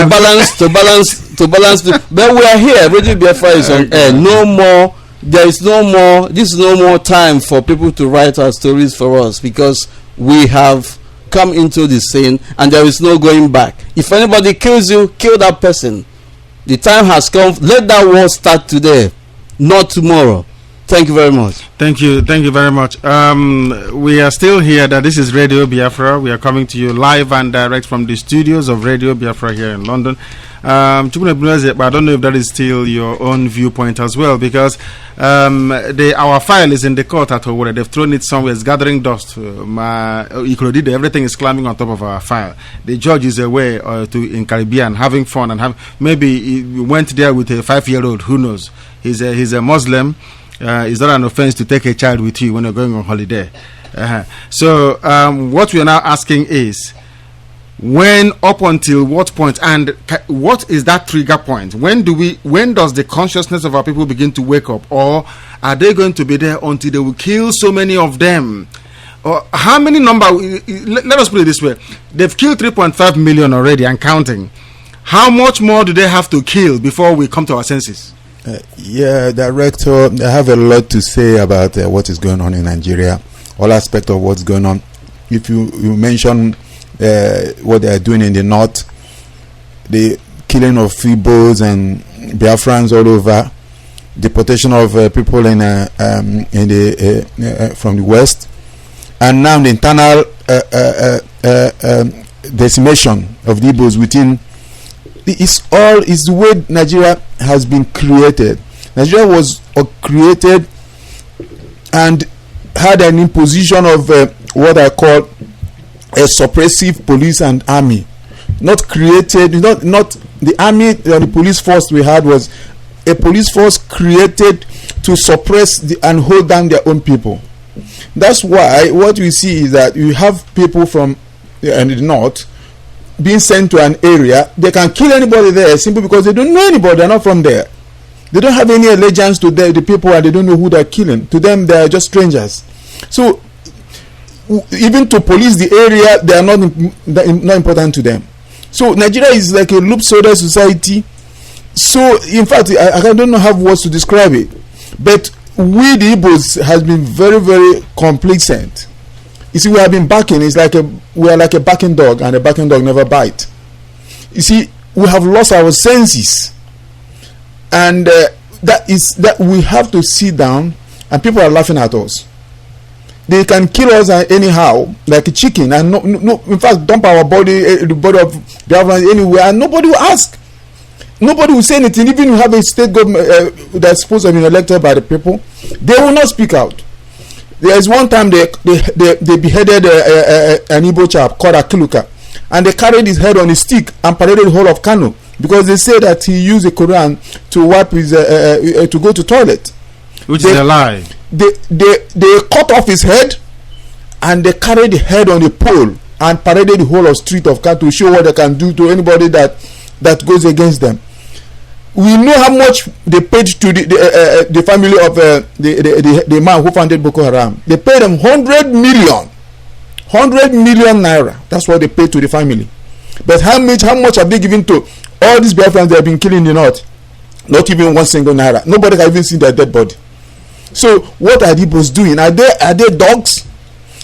Speaker 5: balance. But we are here. Radio Biafra is on air. No more. There is no more. This is no more time for people to write our stories for us, because we have come into the scene and there is no going back. If anybody kills you, kill that person. The time has come. Let that war start today, not tomorrow. Thank you very much.
Speaker 3: Thank you very much. We are still here. That this is Radio Biafra. We are coming to you live and direct from the studios of Radio Biafra here in London. But I don't know if that is still your own viewpoint as well, because our file is in the court at Owerri. They've thrown it somewhere. It's gathering dust. Everything is climbing on top of our file. The judge is away in Caribbean having fun and maybe he went there with a 5-year-old. Who knows? He's a Muslim. It's not an offense to take a child with you when you're going on holiday. So what we are now asking is, when, up until what point, and what is that trigger point? When does the consciousness of our people begin to wake up? Or are they going to be there until they will kill so many of them? Or how many number? Let us put it this way: they've killed 3.5 million already and counting. How much more do they have to kill before we come to our senses?
Speaker 8: Director, I have a lot to say about what is going on in Nigeria, all aspects of what's going on. If you mention what they are doing in the north, the killing of Igbos and Biafrans all over, deportation of people from the west, and now the internal decimation of the Igbos within. It's the way Nigeria has been created. Nigeria was created and had an imposition of what I call a suppressive police and army. Not created, not the army or the police force we had was a police force created to suppress and hold down their own people. That's why what we see is that you have people from the north being sent to an area. They can kill anybody there simply because they don't know anybody. They're not from there. They don't have any allegiance to the people, and they don't know who they're killing. To them, they are just strangers. So even to police the area, they are not important to them. So Nigeria is like a loop soda society. So in fact, I don't know how words to describe it, but we the Igbos has been very, very complacent. You see, we have been barking. We are like a barking dog, and a barking dog never bites. You see, we have lost our senses, and that we have to sit down, and people are laughing at us. They can kill us anyhow, like a chicken, and no, in fact, dump our body, the body of Biafran anywhere, and nobody will ask. Nobody will say anything. Even if you have a state government that's supposed to have been elected by the people, they will not speak out. There is one time they beheaded an Igbo chap called Akiluka, and they carried his head on a stick and paraded the whole of Kanu because they say that he used the Quran to wipe his to go to toilet,
Speaker 3: which is a lie.
Speaker 8: They cut off his head and they carried the head on a pole and paraded the whole of street of Kanu to show what they can do to anybody that goes against them. We know how much they paid to the family of the man who founded Boko Haram. They paid them 100 million naira. That's what they paid to the family. But how much have they given to all these Biafrans that have been killing in the north? Not even one single naira. Nobody can even see their dead body. So what are the Igbos doing? Are they dogs?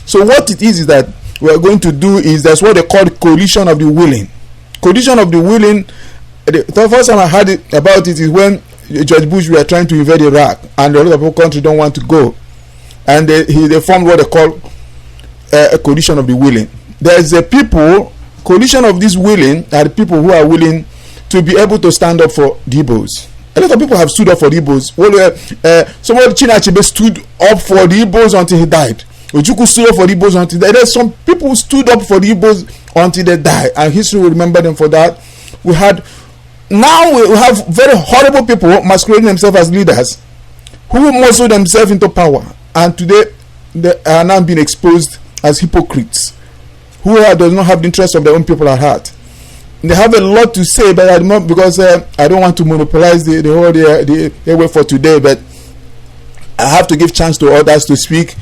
Speaker 8: So what it is that we are going to do is that's what they call coalition of the willing. Coalition of the willing. The first time I heard about it is when George Bush were trying to invade Iraq, and a lot of people country don't want to go, and they formed what they call a coalition of the willing. There is a coalition of this willing are the people who are willing to be able to stand up for the Igbos. A lot of people have stood up for the Igbos. Somebody Chinachibe stood up for the Igbos until he died. Ojukwu stood up for the Igbos until there's some people who stood up for the Igbos until they die, and history will remember them for that. We have very horrible people masquerading themselves as leaders who muscle themselves into power, and today they are now being exposed as hypocrites who does not have the interest of their own people at heart. They have a lot to say, but I'm not, because I don't want to monopolize the whole airway for today, but I have to give chance to others to speak.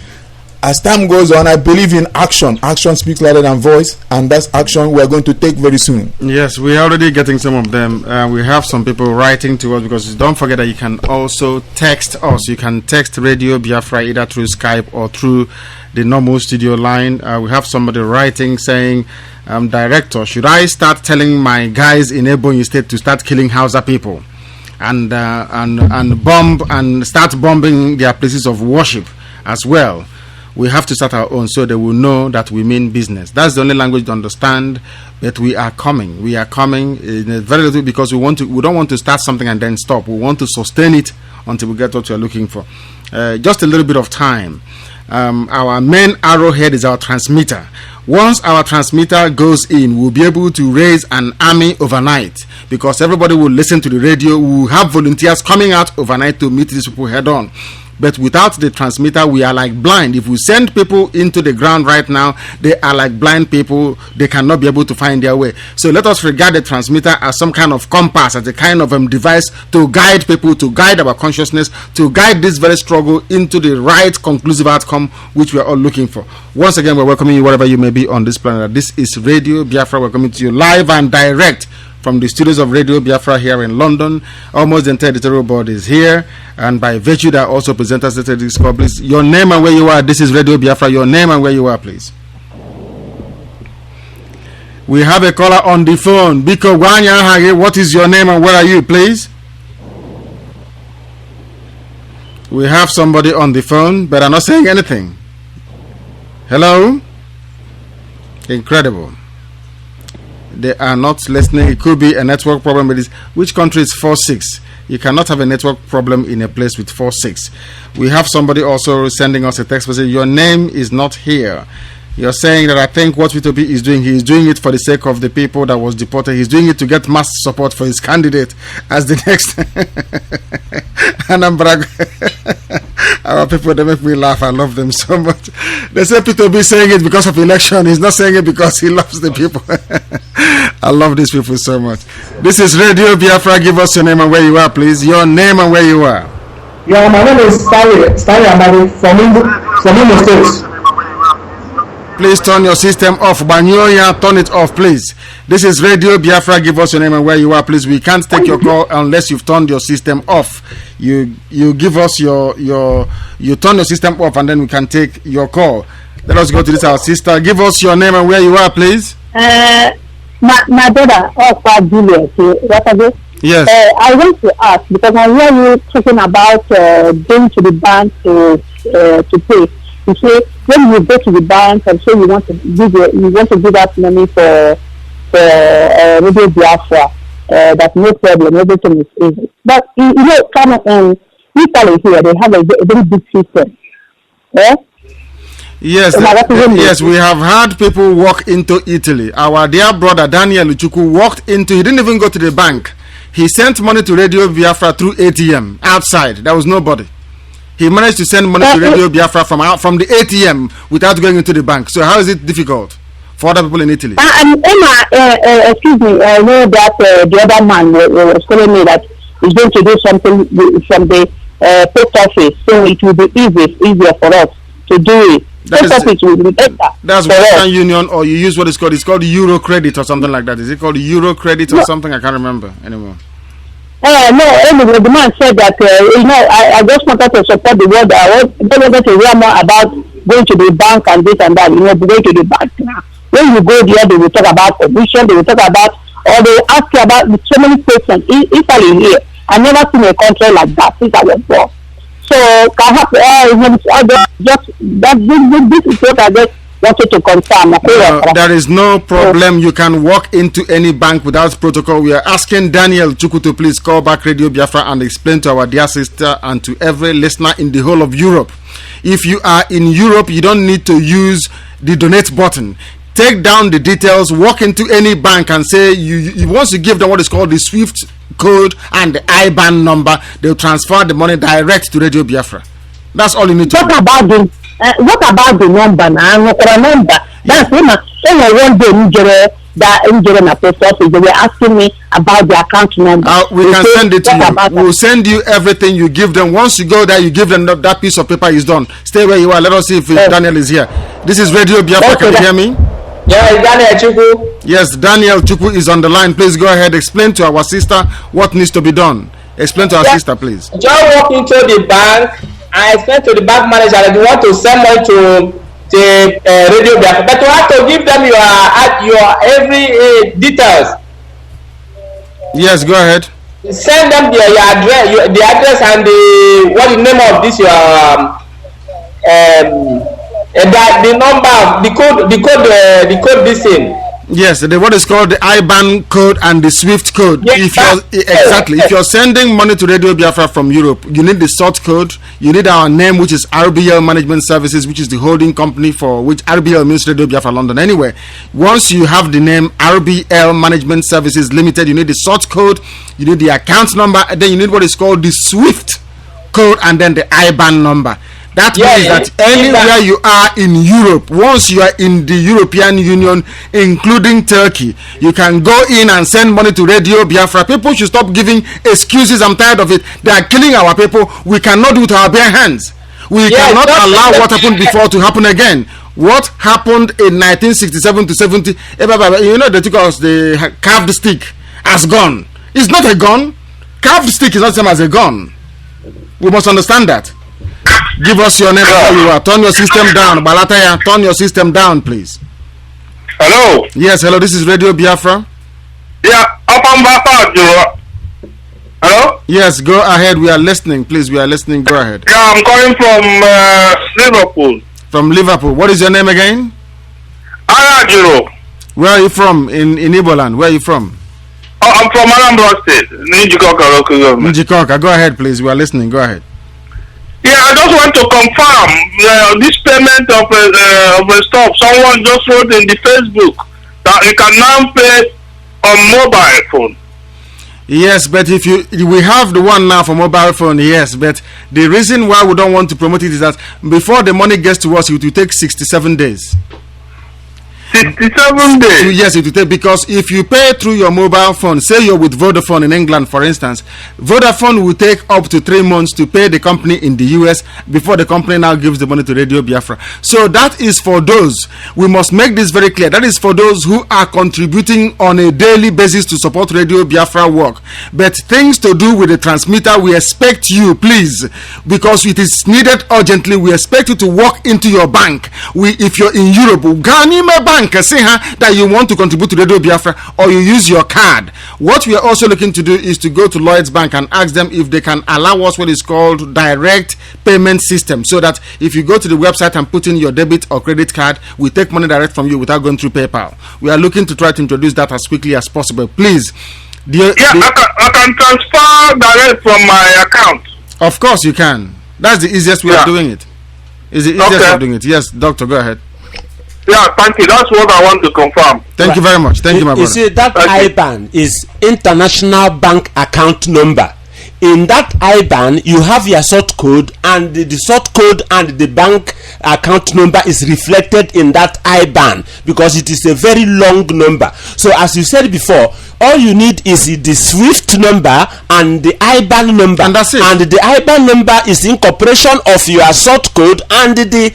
Speaker 8: As time goes on, I believe in action. Action speaks louder than voice, and that's action we are going to take very soon.
Speaker 3: Yes, we are already getting some of them. We have some people writing to us, because don't forget that you can also text us. You can text Radio Biafra either through Skype or through the normal studio line. We have somebody writing saying, Director, should I start telling my guys in Ebonyi State to start killing Hausa people and bomb and start bombing their places of worship as well? We have to start our own so they will know that we mean business. That's the only language to understand. But we are coming. We are coming in a very little, because we don't want to start something and then stop. We want to sustain it until we get what we are looking for. Just a little bit of time. Our main arrowhead is our transmitter. Once our transmitter goes in, we'll be able to raise an army overnight, because everybody will listen to the radio. We will have volunteers coming out overnight to meet these people head on. But without the transmitter, we are like blind. If we send people into the ground right now, they are like blind people. They cannot be able to find their way. So let us regard the transmitter as some kind of compass, as a kind of device to guide people, to guide our consciousness, to guide this very struggle into the right conclusive outcome which we are all looking for. Once again, we're welcoming you wherever you may be on this planet. This is Radio Biafra. We're coming to you live and direct from the studios of Radio Biafra here in London. Almost the entire editorial board is here, and by virtue that also presenters at this call, please, your name and where you are. This is Radio Biafra. Your name and where you are, please. We have a caller on the phone. Biko Wanya, what is your name and where are you, please? We have somebody on the phone, but I'm not saying anything. Hello? Incredible. They are not listening. It could be a network problem. Which country is 4.6? You cannot have a network problem in a place with 4.6. We have somebody also sending us a text message. Your name is not here. You're saying that I think what Vitobi is doing, he is doing it for the sake of the people that was deported. He's doing it to get mass support for his candidate as the next. And I'm our people, they make me laugh. I love them so much. They say Vitobi saying it because of election. He's not saying it because he loves the people. I love these people so much. This is Radio Biafra. Give us your name and where you are, please. Your name and where you are.
Speaker 12: Yeah, my name is Stanley Amadi from Imo State.
Speaker 3: Please turn your system off. Banyoya, turn it off, please. This is Radio Biafra. Give us your name and where you are, please. We can't take your call unless you've turned your system off. You give us you turn your system off, and then we can take your call. Let us go to this, our sister. Give us your name and where you are, please.
Speaker 14: My brother, Julius,
Speaker 3: yes.
Speaker 14: I want to ask, because I hear you talking about going to the bank to pay. You say when you go to the bank and say you want to give out money for Radio Biafra, that's no problem, everything is easy. But you know, kind of Italy here, they have a very big system. Yeah?
Speaker 3: Yes, yes, we have had people walk into Italy. Our dear brother Daniel Uchuku walked into, he didn't even go to the bank. He sent money to Radio Biafra through ATM outside. There was nobody. He managed to send money to Radio Biafra from the ATM without going into the bank. So how is it difficult for other people in Italy?
Speaker 14: Excuse me, I know that the other man was telling me that he's going to do something from the post office, so it will be easier for us to do it.
Speaker 3: That's Western Union, or you use what is called, it's called Euro Credit or something like that. Is it called Euro Credit or something? I can't remember anymore.
Speaker 14: No, anyway, the man said that, I just wanted to support the word. I wanted to hear more about going to the bank and this and that, going to the bank now. When you go there, they will talk about commission, they will talk about, or they will ask you about so many questions. Italy here, I've never seen a country like that since I was born. So, this is what I just wanted to confirm.
Speaker 3: There is no problem. You can walk into any bank without protocol. We are asking Daniel Chukwu to please call back Radio Biafra and explain to our dear sister and to every listener in the whole of Europe. If you are in Europe, you don't need to use the donate button. Take down the details, walk into any bank and say you once you give them what is called the SWIFT code and the IBAN number, they'll transfer the money direct to Radio Biafra. That's all you need to do.
Speaker 14: What about the number now? Number. That's one day in my post office, they were asking me about the account number.
Speaker 3: We can send it to you. We'll send you everything you give them. Once you go there, you give them that piece of paper is done. Stay where you are. Let us see if Daniel is here. This is Radio Biafra. Can you hear me?
Speaker 12: Yeah, Daniel Chukwu.
Speaker 3: Yes, Daniel Chukwu is on the line. Please go ahead. Explain to our sister what needs to be done. Explain to our sister, please.
Speaker 12: Just walk into the bank. I explained to the bank manager that you want to send money to Radio Biafra, but you have to give them your every details.
Speaker 3: Yes, go ahead.
Speaker 12: Send them your address, the address and the name of this the number, the code this thing.
Speaker 3: Yes, what is called the IBAN code and the SWIFT code.
Speaker 12: Yes,
Speaker 3: if you're sending money to Radio Biafra from Europe, you need the sort code. You need our name, which is RBL Management Services, which is the holding company for which RBL means Radio Biafra London. Anyway, once you have the name RBL Management Services Limited, you need the sort code, you need the account number, and then you need what is called the SWIFT code and then the IBAN number. That means that anywhere you are in Europe, once you are in the European Union, including Turkey, you can go in and send money to Radio Biafra. People should stop giving excuses. I'm tired of it. They are killing our people. We cannot do it with our bare hands. We cannot allow what happened before to happen again. What happened in 1967 to 70, you know, they took us the carved stick as gun. It's not a gun. Carved stick is not the same as a gun. We must understand that. Give us your name where you are. Turn your system down. Balataya, turn your system down, please.
Speaker 15: Hello.
Speaker 3: Yes, hello. This is Radio Biafra.
Speaker 15: Yeah, hello?
Speaker 3: Yes, go ahead. We are listening, please. We are listening. Go ahead.
Speaker 15: Yeah, I'm calling from Liverpool.
Speaker 3: From Liverpool. What is your name again?
Speaker 15: Arajiro.
Speaker 3: Where are you from in Igbo land? Where are you from?
Speaker 15: Oh, I'm from Anambra State, Njikoka local government.
Speaker 3: Njikoka, go ahead, please. We are listening. Go ahead.
Speaker 15: Yeah, I just want to confirm this payment of a stuff. Someone just wrote in the Facebook that you can now pay on mobile phone.
Speaker 3: Yes, but we have the one now for mobile phone, yes, but the reason why we don't want to promote it is that before the money gets to us, it will take 67 days.
Speaker 15: 67 days?
Speaker 3: Yes, it will take, because if you pay through your mobile phone, say you're with Vodafone in England, for instance, Vodafone will take up to 3 months to pay the company in the US before the company now gives the money to Radio Biafra. So that is for those, we must make this very clear, that is for those who are contributing on a daily basis to support Radio Biafra work. But things to do with the transmitter, we expect you, please, because it is needed urgently, we expect you to walk into your bank. If you're in Europe, say that you want to contribute to Radio Biafra, or you use your card. What we are also looking to do is to go to Lloyd's Bank and ask them if they can allow us what is called direct payment system, so that if you go to the website and put in your debit or credit card, we take money direct from you without going through PayPal. We are looking to try to introduce that as quickly as possible, please.
Speaker 15: I can transfer direct from my account.
Speaker 3: Of course you can. That's the easiest way of doing it. Is the easiest way of doing it. Yes, doctor, go ahead.
Speaker 15: Yeah, thank you. That's what I want to confirm.
Speaker 3: Thank you very much. Thank you, my brother.
Speaker 6: You see, that IBAN is International Bank Account Number. In that IBAN, you have your sort code, and the sort code and the bank account number is reflected in that IBAN, because it is a very long number. So as you said before, all you need is the SWIFT number and the IBAN number,
Speaker 3: and that's it.
Speaker 6: And the IBAN number is incorporation of your sort code and the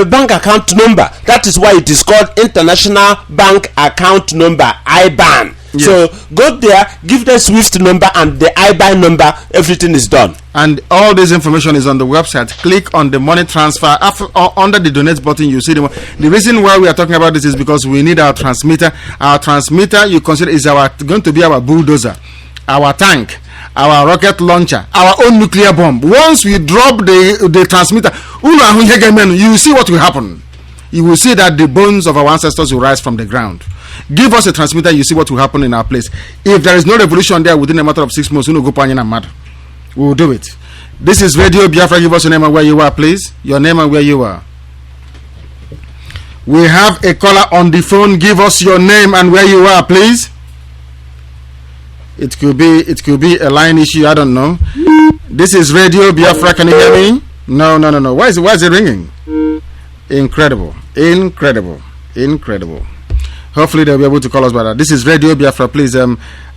Speaker 6: bank account number. That is why it is called International Bank Account Number, IBAN. Yes. So go there, give the SWIFT number and the IBAN number, everything is done.
Speaker 3: And all this information is on the website. Click on the money transfer. Under the donate button, you see the reason why we are talking about this is because we need our transmitter. Our transmitter, you consider, is going to be our bulldozer, our tank, our rocket launcher, our own nuclear bomb. Once we drop the transmitter, you see what will happen. you will see that the bones of our ancestors will rise from the ground. Give us a transmitter, you see what will happen in our place. If there is no revolution there within a matter of 6 months, we will do it. This is Radio Biafra. Give us your name and where you are, please. Your name and where you are. We have a caller on the phone. Give us your name and where you are, please. It could be a line issue. I don't know. This is Radio Biafra. Can you hear me? No. Why is it ringing? Incredible. Hopefully they'll be able to call us better. This is Radio Biafra. Please,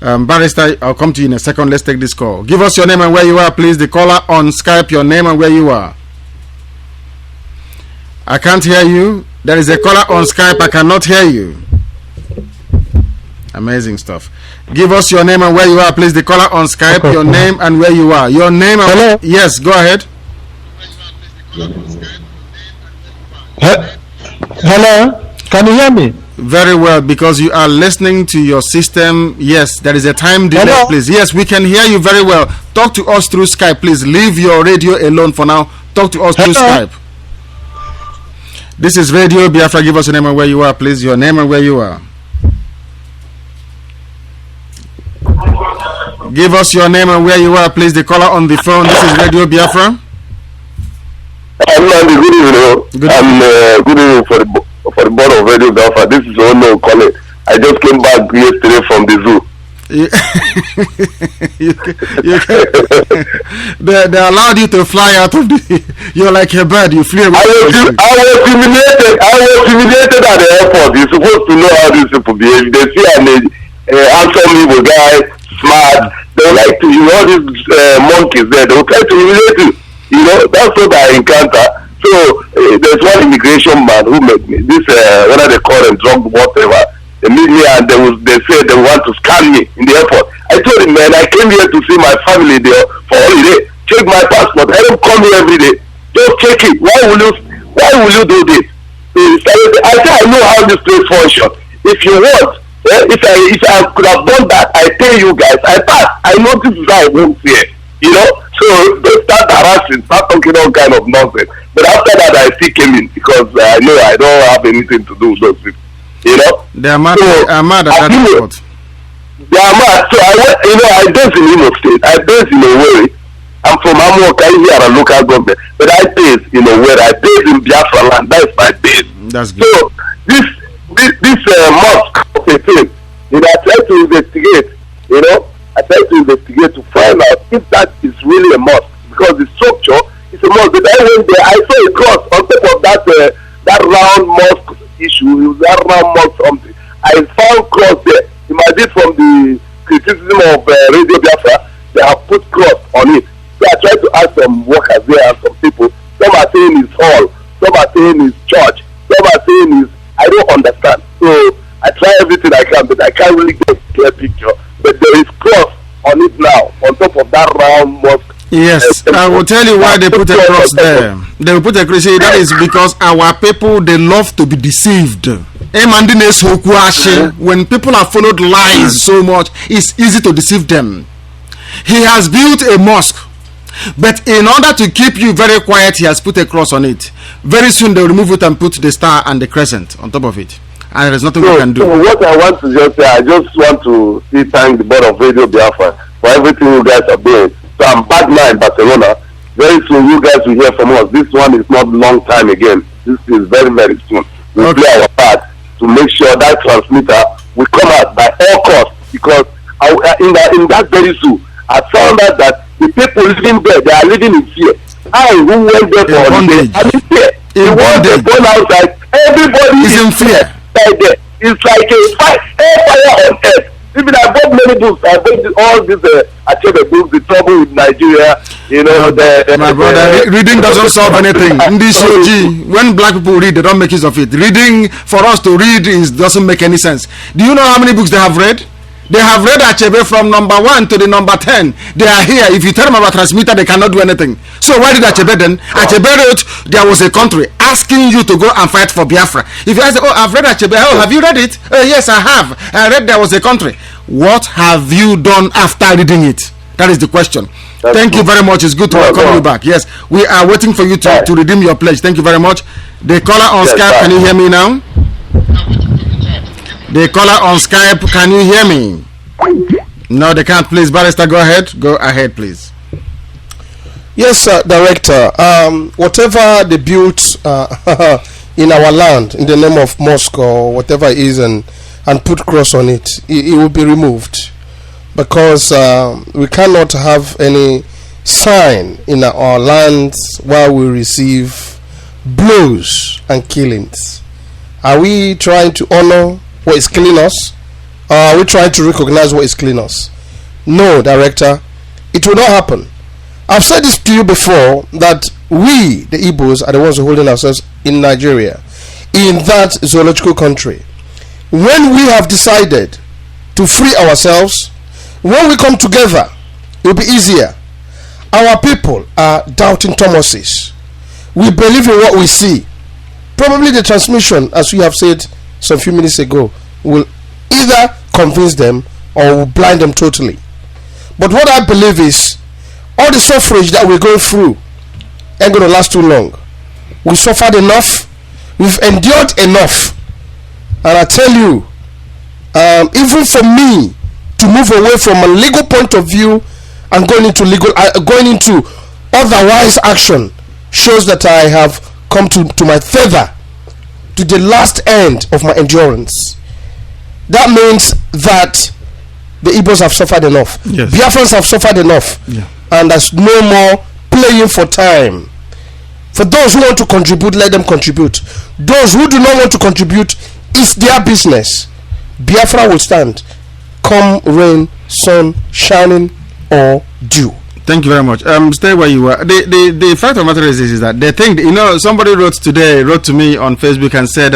Speaker 3: Barrister, I'll come to you in a second. Let's take this call. Give us your name and where you are, please. The caller on Skype, your name and where you are. I can't hear you. There is a caller on Skype. I cannot hear you. Amazing stuff. Give us your name and where you are, please. The caller on Skype, your name and where you are. Your name and
Speaker 16: hello.
Speaker 3: Yes, go ahead.
Speaker 16: Hello, can you hear me?
Speaker 3: Very well, because you are listening to your system. Yes, there is a time delay. Hello? Please. Yes, we can hear you very well. Talk to us through Skype, please. Leave your radio alone for now. Talk to us through Skype. This is Radio Biafra. Give us your name and where you are, please. Your name and where you are. Give us your name and where you are, please. The caller on the phone. This is Radio Biafra.
Speaker 11: Good evening. Good evening for the board of Radio Biafra. This is Ono calling. I just came back yesterday from the zoo.
Speaker 3: They allowed you to fly out of the. You're like a bird. You flew away.
Speaker 11: I was humiliated at the airport. You're supposed to know how these people behave. They see an handsome evil guy, smart. They like to, all these monkeys there. They will try to humiliate you. That's what I encounter. So there's one immigration man who made me this. Whether they call them drug whatever. They meet me and they say they want to scan me in the airport. I told him, man, I came here to see my family there for holiday. Check my passport. I don't come here every day. Just check it. Why will you do this? I say I know how this place functions. If you want, if I could have done that, I tell you guys, I pass. I know this is how it works here. So they start harassing, start talking all kind of nonsense. But after that, I still came in because I know I don't have anything to do with those people.
Speaker 3: They are mad. They are mad at that report.
Speaker 11: They are mad. So I based in Imo State. I based in Owerri. I'm from Amoka here at a local government, but I based in Owerri. I based in Biafra land. That's my base.
Speaker 3: That's good.
Speaker 11: So this mosque thing, I try to investigate. I try to investigate to find out if that is really a mosque, because the structure is a mosque. But I went there. I saw a cross on top of that round mosque issue. It was that round mosque something. I found cross there. Imagine from the criticism of Radio Biafra, they have put cross on it. So I tried to ask some workers there and some people. Some are saying it's hall. Some are saying it's church. Some are saying it's. I don't understand. So I try everything I can, but I can't really get a clear picture. But there is cross on it now, on top of that round mosque.
Speaker 3: Yes, I will tell you why they put a cross there. They will put a cross. That is because our people, they love to be deceived. When people have followed lies so much, it's easy to deceive them. He has built a mosque, but in order to keep you very quiet, he has put a cross on it. Very soon they'll remove it and put the star and the crescent on top of it. And there's nothing we can do.
Speaker 11: So what I want to just say, I just want to thank the board of Radio Biafra for everything you guys are doing. So I'm back now in Barcelona. Very soon you guys will hear from us. This one is not long time again. This is very, very soon. We'll play our part to make sure that transmitter will come out by all costs, because in that very soon I found out that the people living there, they are living in fear. I who went there for holiday, I'm in fear. The ones they burn outside, everybody is in fear. There. It's like a fire on earth. Even I bought many books. I bought all these the books, The Trouble with Nigeria.
Speaker 3: My brother, reading doesn't solve anything. In this OG, when black people read, they don't make use of it. Reading for us to read doesn't make any sense. Do you know how many books they have read? They have read Achebe from number 1 to the number 10. They are here. If you tell them about transmitter, they cannot do anything. So why did Achebe then? Achebe wrote, there was a country asking you to go and fight for Biafra. If you ask, I've read Achebe. Oh, have you read it? Yes, I have. I read there was a country. What have you done after reading it? That is the question. Thank you very much. It's good to welcome you back. Yes, we are waiting for you to redeem your pledge. Thank you very much. The caller on Skype, can you hear me now? The caller on Skype, can you hear me? No, they can't. Please, Barrister, go ahead. Go ahead, please.
Speaker 7: Yes, Director. Whatever they built in our land in the name of mosque or whatever it is, and put cross on it, it will be removed, because we cannot have any sign in our lands while we receive blows and killings. Are we trying to honor what is killing us? Or are we trying to recognize what is killing us? No, Director, it will not happen. I've said this to you before, that we, the Igbos, are the ones holding ourselves in Nigeria, in that zoological country. When we have decided to free ourselves, when we come together, it will be easier. Our people are doubting Thomases. We believe in what we see. Probably the transmission, as we have said some few minutes ago, will either convince them or will blind them totally. But what I believe is, all the suffrage that we're going through ain't going to last too long. We suffered enough. We've endured enough. And I tell you, even for me to move away from a legal point of view and going into otherwise action shows that I have come to my tether, to the last end of my endurance. That means that the Igbos have suffered enough.
Speaker 3: Yes.
Speaker 7: Biafrans have suffered enough.
Speaker 3: Yeah.
Speaker 7: And there's no more playing for time. For those who want to contribute, let them contribute. Those who do not want to contribute, it's their business. Biafra will stand, come rain, sun, shining or dew.
Speaker 3: Thank you very much. Stay where you were. The fact of the matter is that they think, somebody wrote to me on Facebook and said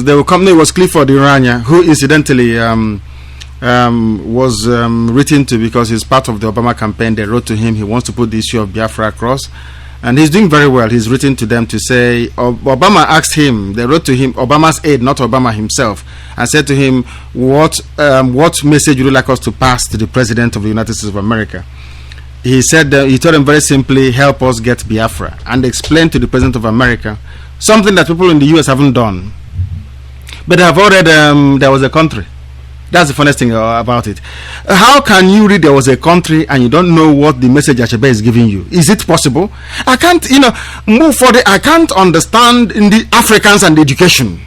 Speaker 3: the company was Clifford Irania, who incidentally was written to because he's part of the Obama campaign. They wrote to him. He wants to put the issue of Biafra across, and he's doing very well. He's written to them to say Obama asked him. They wrote to him, Obama's aide, not Obama himself, and said to him, what message would you like us to pass to the President of the United States of America? He said he told them very simply, help us get Biafra, and explained to the President of America something that people in the US haven't done. But they have already there was a country. That's the funniest thing about it. How can you read there was a country and you don't know what the message Achebe is giving you? Is it possible? I can't, move further. I can't understand in the Africans and education.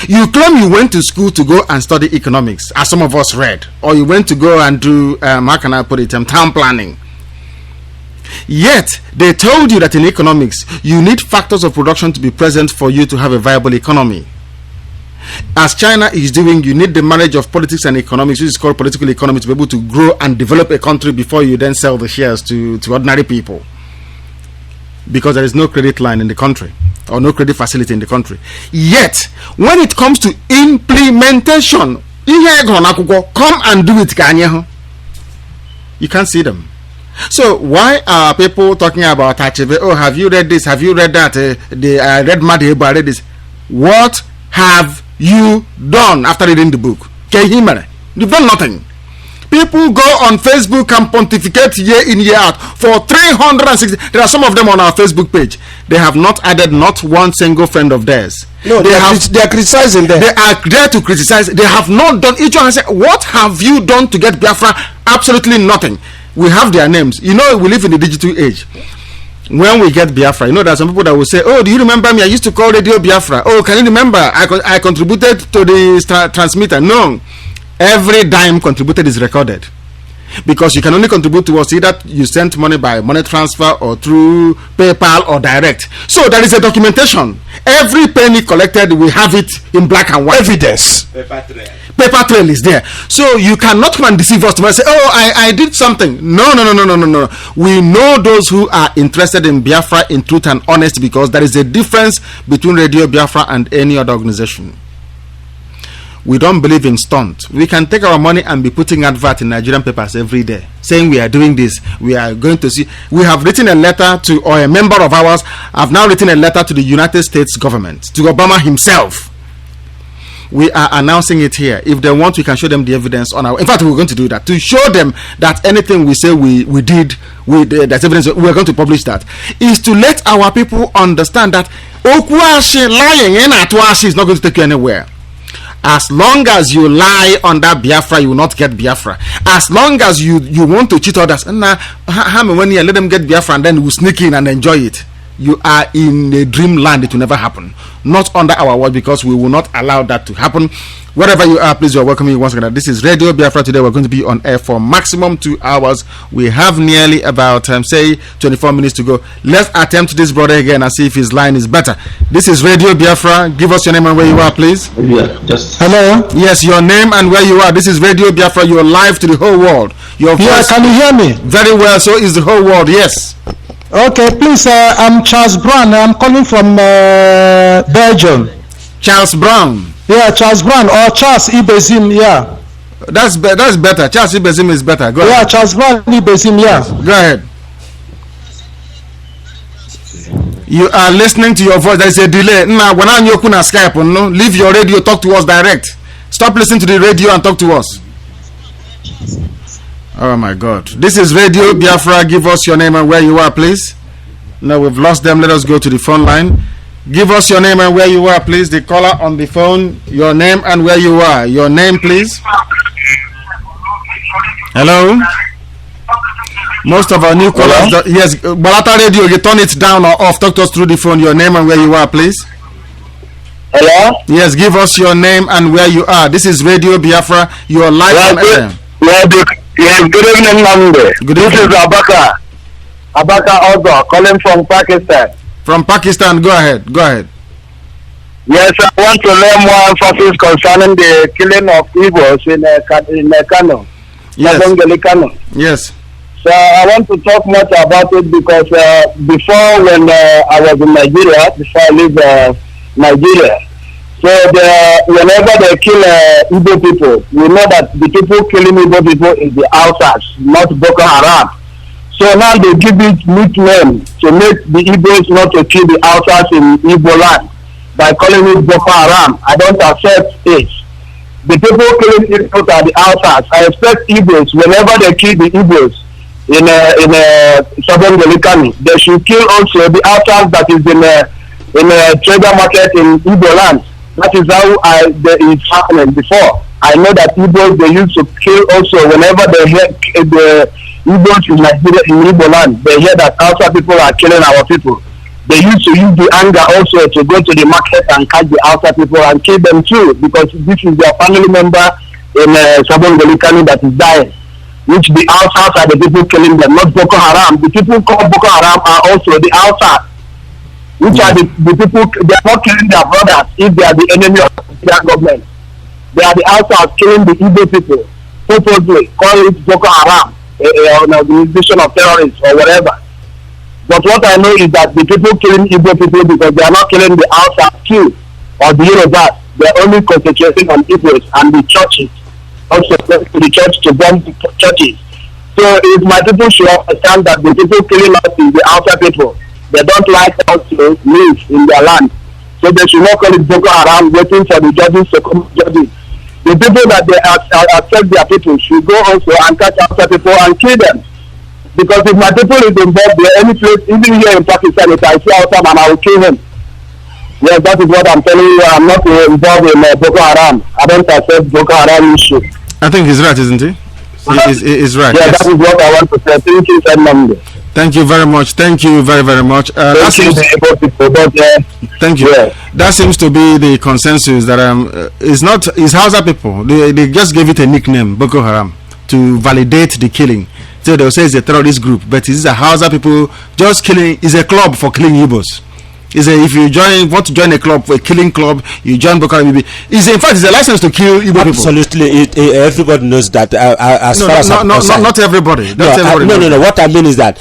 Speaker 3: You claim you went to school to go and study economics, as some of us read, or you went to go and do, how can I put it, town planning. Yet, they told you that in economics, you need factors of production to be present for you to have a viable economy. As China is doing, you need the marriage of politics and economics, which is called political economy, to be able to grow and develop a country before you then sell the shares to ordinary people. Because there is no credit line in the country, or no credit facility in the country. Yet, when it comes to implementation, come and do it, you can't see them. So why are people talking about Achebe? Oh, have you read this? Have you read that? I read Madhebo, I read this. What have you done after reading the book? You've done nothing. People go on Facebook and pontificate year in, year out for 360. There are some of them on our Facebook page. They have not added not one single friend of theirs.
Speaker 7: No, they are criticizing them.
Speaker 3: They are there to criticize. They have not done. Each one has said, what have you done to get Biafra? Absolutely nothing. We have their names. We live in the digital age. When we get Biafra, there are some people that will say, oh, do you remember me? I used to call Radio Biafra. Oh, can you remember? I contributed to the transmitter. No. Every dime contributed is recorded. Because you can only contribute to us either you sent money by money transfer or through PayPal or direct. So there is a documentation. Every penny collected, we have it in black and white.
Speaker 7: Evidence.
Speaker 3: Paper trail is there. So you cannot come and deceive us to say, oh, I did something. No. We know those who are interested in Biafra in truth and honesty, because there is a difference between Radio Biafra and any other organization. We don't believe in stunt. We can take our money and be putting advert in Nigerian papers every day, saying we are doing this. We are going to see. We have written a letter to, or a member of ours have now written a letter to the United States government, to Obama himself, We are announcing it here. If they want, we can show them the evidence on our. In fact, we're going to do that to show them that anything we say we did, there's evidence. We're going to publish that. Is to let our people understand that Okwashi lying in Atwashi is not going to take you anywhere. As long as you lie on that Biafra, you will not get Biafra. As long as you want to cheat others, and when you let them get Biafra and then you sneak in and enjoy it, you are in a dreamland. It will never happen. Not under our watch, because we will not allow that to happen. Wherever you are, please, you are welcome once again. This is Radio Biafra. Today we're going to be on air for maximum 2 hours. We have nearly about say 24 minutes to go. Let's attempt this brother again and see if his line is better. This is Radio Biafra. Give us your name and where you are, please.
Speaker 16: Yeah, just hello.
Speaker 3: Yes, your name and where you are. This is Radio Biafra. You're live to the whole world. Your voice,
Speaker 16: can you hear me?
Speaker 3: Very well. So is the whole world. Yes.
Speaker 16: Okay, please. I'm Charles Brown. I'm calling from Belgium.
Speaker 3: Charles Brown.
Speaker 16: Yeah, Charles Brown or Charles Ibezim. Yeah.
Speaker 3: That's better. Charles Ibezim is better. Go ahead.
Speaker 16: Yeah, Charles Brown Ibezim. Yeah.
Speaker 3: Go ahead. You are listening to your voice. There is a delay. Now, when I'm on Skype, no, leave your radio. Talk to us direct. Stop listening to the radio and talk to us. Oh my God. This is Radio Biafra. Give us your name and where you are, please. No, we've lost them. Let us go to the phone line. Give us your name and where you are, please. The caller on the phone. Your name and where you are. Your name, please. Hello. Most of our new callers. Yes, Balata Radio. You turn it down or off. Talk to us through the phone. Your name and where you are, please.
Speaker 11: Hello.
Speaker 3: Yes, give us your name and where you are. This is Radio Biafra. You are live on air.
Speaker 11: Yes, good evening, Namde.
Speaker 3: Good evening.
Speaker 11: This is Abaka Ozo, calling from Pakistan.
Speaker 3: From Pakistan, go ahead. Go ahead.
Speaker 11: Yes, I want to learn more emphasis concerning the killing of Igbos in Kanu.
Speaker 3: Yes.
Speaker 11: Kanu.
Speaker 3: Yes.
Speaker 11: So I want to talk much about it because before, when I was in Nigeria, before I leave Nigeria, so whenever they kill Igbo people, we know that the people killing Igbo people is the outsiders, not Boko Haram. So now they give it nickname to make the Igbos not to kill the outsiders in Igbo land by calling it Boko Haram. I don't accept it. The people killing Igbos are the outsiders. I expect Igbos, whenever they kill the Igbos in southern Galikani, they should kill also the outsiders that is in a trader market in Igbo land. That is how it's happening before. I know that Igbos, they used to kill also whenever they hear the Igbos in Nigeria, in Igbo land, they hear that outside people are killing our people. They used to use the anger also to go to the market and catch the outside people and kill them too, because this is their family member in Southern Galikani that is dying, which the outsiders are the people killing them, not Boko Haram. The people called Boko Haram are also the outsiders, which are the people. They are not killing their brothers if they are the enemy of their government. They are the outsiders killing the Igbo people purposely, call it Boko Haram, an organization of terrorists or whatever. But what I know is that the people killing Igbo people, because they are not killing the outside too, or the Yorubas, they are only concentrating on Igbos and the churches, also to the church to bomb the churches. So if my people should understand that the people killing us is the outside people, they don't like us to live in their land. So they should not call it Boko Haram, waiting for the judges to come judges. The people that they accept their people should go also and catch outside people and kill them. Because if my people is involved there, any place, even here in Pakistan, if I see outside man, I will kill him. Yes, that is what I'm telling you. I'm not involved in Boko Haram. I don't accept Boko Haram issue.
Speaker 3: I think he's right, isn't he? He's right.
Speaker 11: Yeah, yes. That is what I want to say. Thank you, Namde.
Speaker 3: Thank you very much. Thank you very, very much. Thank you.
Speaker 11: Yeah.
Speaker 3: That seems to be the consensus that it's Hausa people. They just gave it a nickname, Boko Haram, to validate the killing. So they'll say it's a terrorist group, but it's a Hausa people just killing. It's a club for killing Igbos. If you want to join a club, a killing club, you join Boko Haram. In fact, it's a license to kill Igbo people.
Speaker 6: Absolutely, everybody knows that.
Speaker 3: Not everybody.
Speaker 6: No. What I mean is that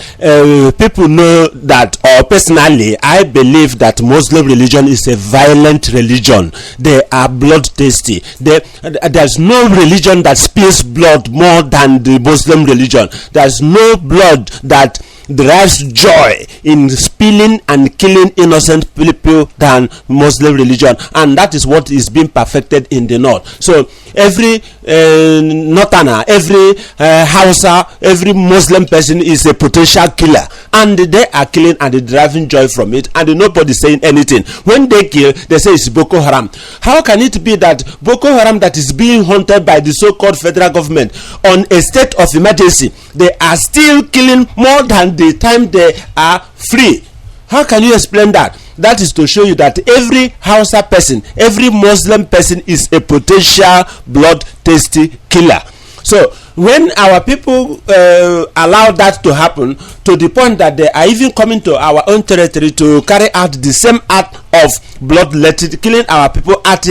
Speaker 6: people know that, or personally, I believe that Muslim religion is a violent religion. They are bloodthirsty. There's no religion that spills blood more than the Muslim religion. There's no blood that derives joy in spilling and killing innocent people than Muslim religion, and that is what is being perfected in the north. So every northerner, every Hausa, every Muslim person is a potential killer, and they are killing and deriving joy from it, and nobody is saying anything. When they kill, they say it's Boko Haram. How can it be that Boko Haram, that is being hunted by the so-called federal government on a state of emergency, they are still killing more than the time they are free? How can you explain that? That is to show you that every Hausa person, every Muslim person is a potential blood-tasty killer. So when our people allow that to happen, to the point that they are even coming to our own territory to carry out the same act of bloodletting, killing our people at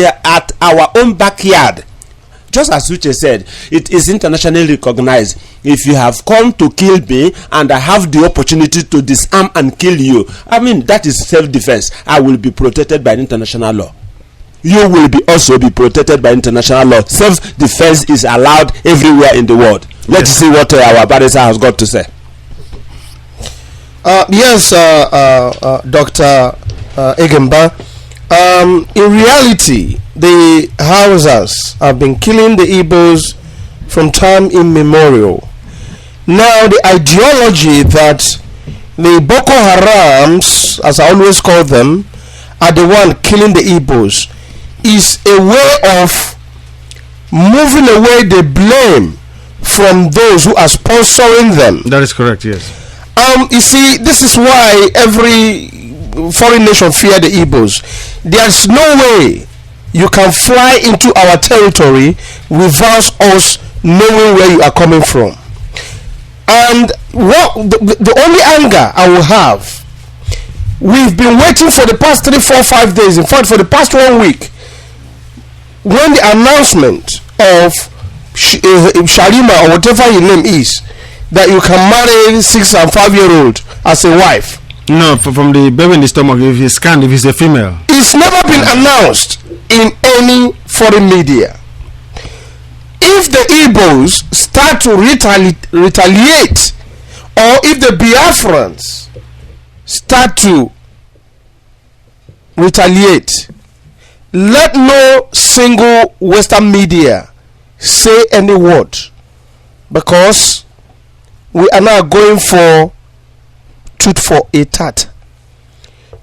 Speaker 6: our own backyard, just as Uche said, it is internationally recognized. If you have come to kill me and I have the opportunity to disarm and kill you, I mean, that is self-defense. I will be protected by international law. You will also be protected by international law. Self-defense is allowed everywhere in the world. Let's see what our barrister has got to say.
Speaker 7: Yes, Dr. Egemba. In reality, the Hausas have been killing the Igbos from time immemorial. Now, the ideology that the Boko Harams, as I always call them, are the one killing the Igbos is a way of moving away the blame from those who are sponsoring them.
Speaker 3: That is correct, yes.
Speaker 7: You see, this is why every foreign nation fear the Igbos. There's no way you can fly into our territory without us knowing where you are coming from. And what the only anger I will have, we've been waiting for the past 3, 4, 5 days, in fact for the past 1 week, when the announcement of Sharima or whatever his name is, that you can marry 6 and 5-year-old as a wife.
Speaker 3: No, from the baby in the stomach, if he's scanned, if he's a female.
Speaker 7: It's never been announced in any foreign media. If the Igbos start to retaliate, or if the Biafrans start to retaliate, let no single Western media say any word, because we are now going for tooth for a tat.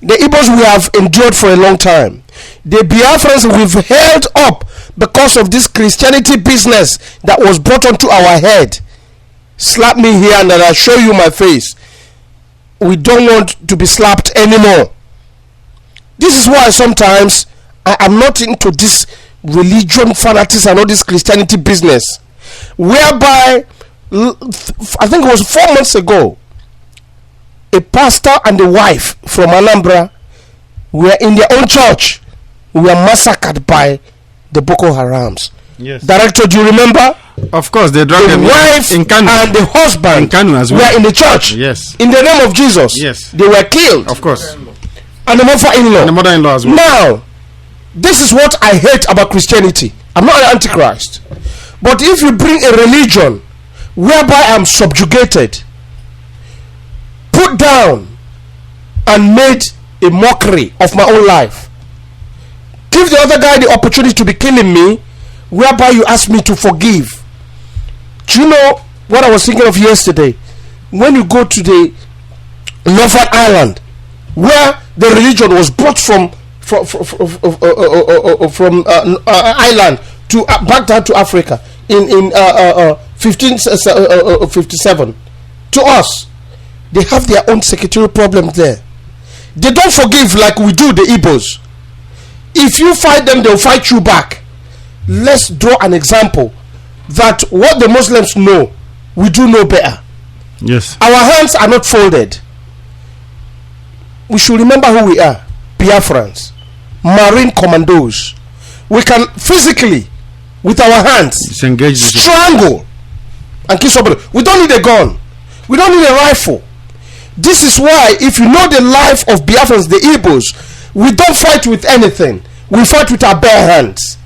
Speaker 7: The Igbos we have endured for a long time. The Biafrans we've held up because of this Christianity business that was brought onto our head. Slap me here and then I'll show you my face. We don't want to be slapped anymore. This is why sometimes I am not into this religion fanatics and all this Christianity business, whereby I think it was 4 months ago, a pastor and a wife from Anambra were in their own church, were massacred by the Boko Harams.
Speaker 3: Yes.
Speaker 7: Director, do you remember?
Speaker 3: Of course, they dragged them.
Speaker 7: The wife
Speaker 3: in Kanu.
Speaker 7: and the husband
Speaker 3: in Kanu as well.
Speaker 7: were in the church.
Speaker 3: Yes.
Speaker 7: In the name of Jesus.
Speaker 3: Yes.
Speaker 7: They were killed.
Speaker 3: Of course.
Speaker 7: And the mother-in-law.
Speaker 3: And the mother-in-law as well.
Speaker 7: Now, this is what I hate about Christianity. I'm not an antichrist. But if you bring a religion whereby I'm subjugated, put down, and made a mockery of my own life, give the other guy the opportunity to be killing me, whereby you ask me to forgive. Do you know what I was thinking of yesterday? When you go to the Northern Ireland, where the religion was brought from Ireland to back down to Africa in 1557, to us, they have their own security problems there. They don't forgive like we do the Igbos. If you fight them, they'll fight you back. Let's draw an example that what the Muslims know, we do know better.
Speaker 3: Yes.
Speaker 7: Our hands are not folded. We should remember who we are. Biafrans, Marine Commandos. We can physically, with our hands, strangle and kill somebody. We don't need a gun. We don't need a rifle. This is why, if you know the life of Biafrans, the Igbos, we don't fight with anything. We fight with our bare hands.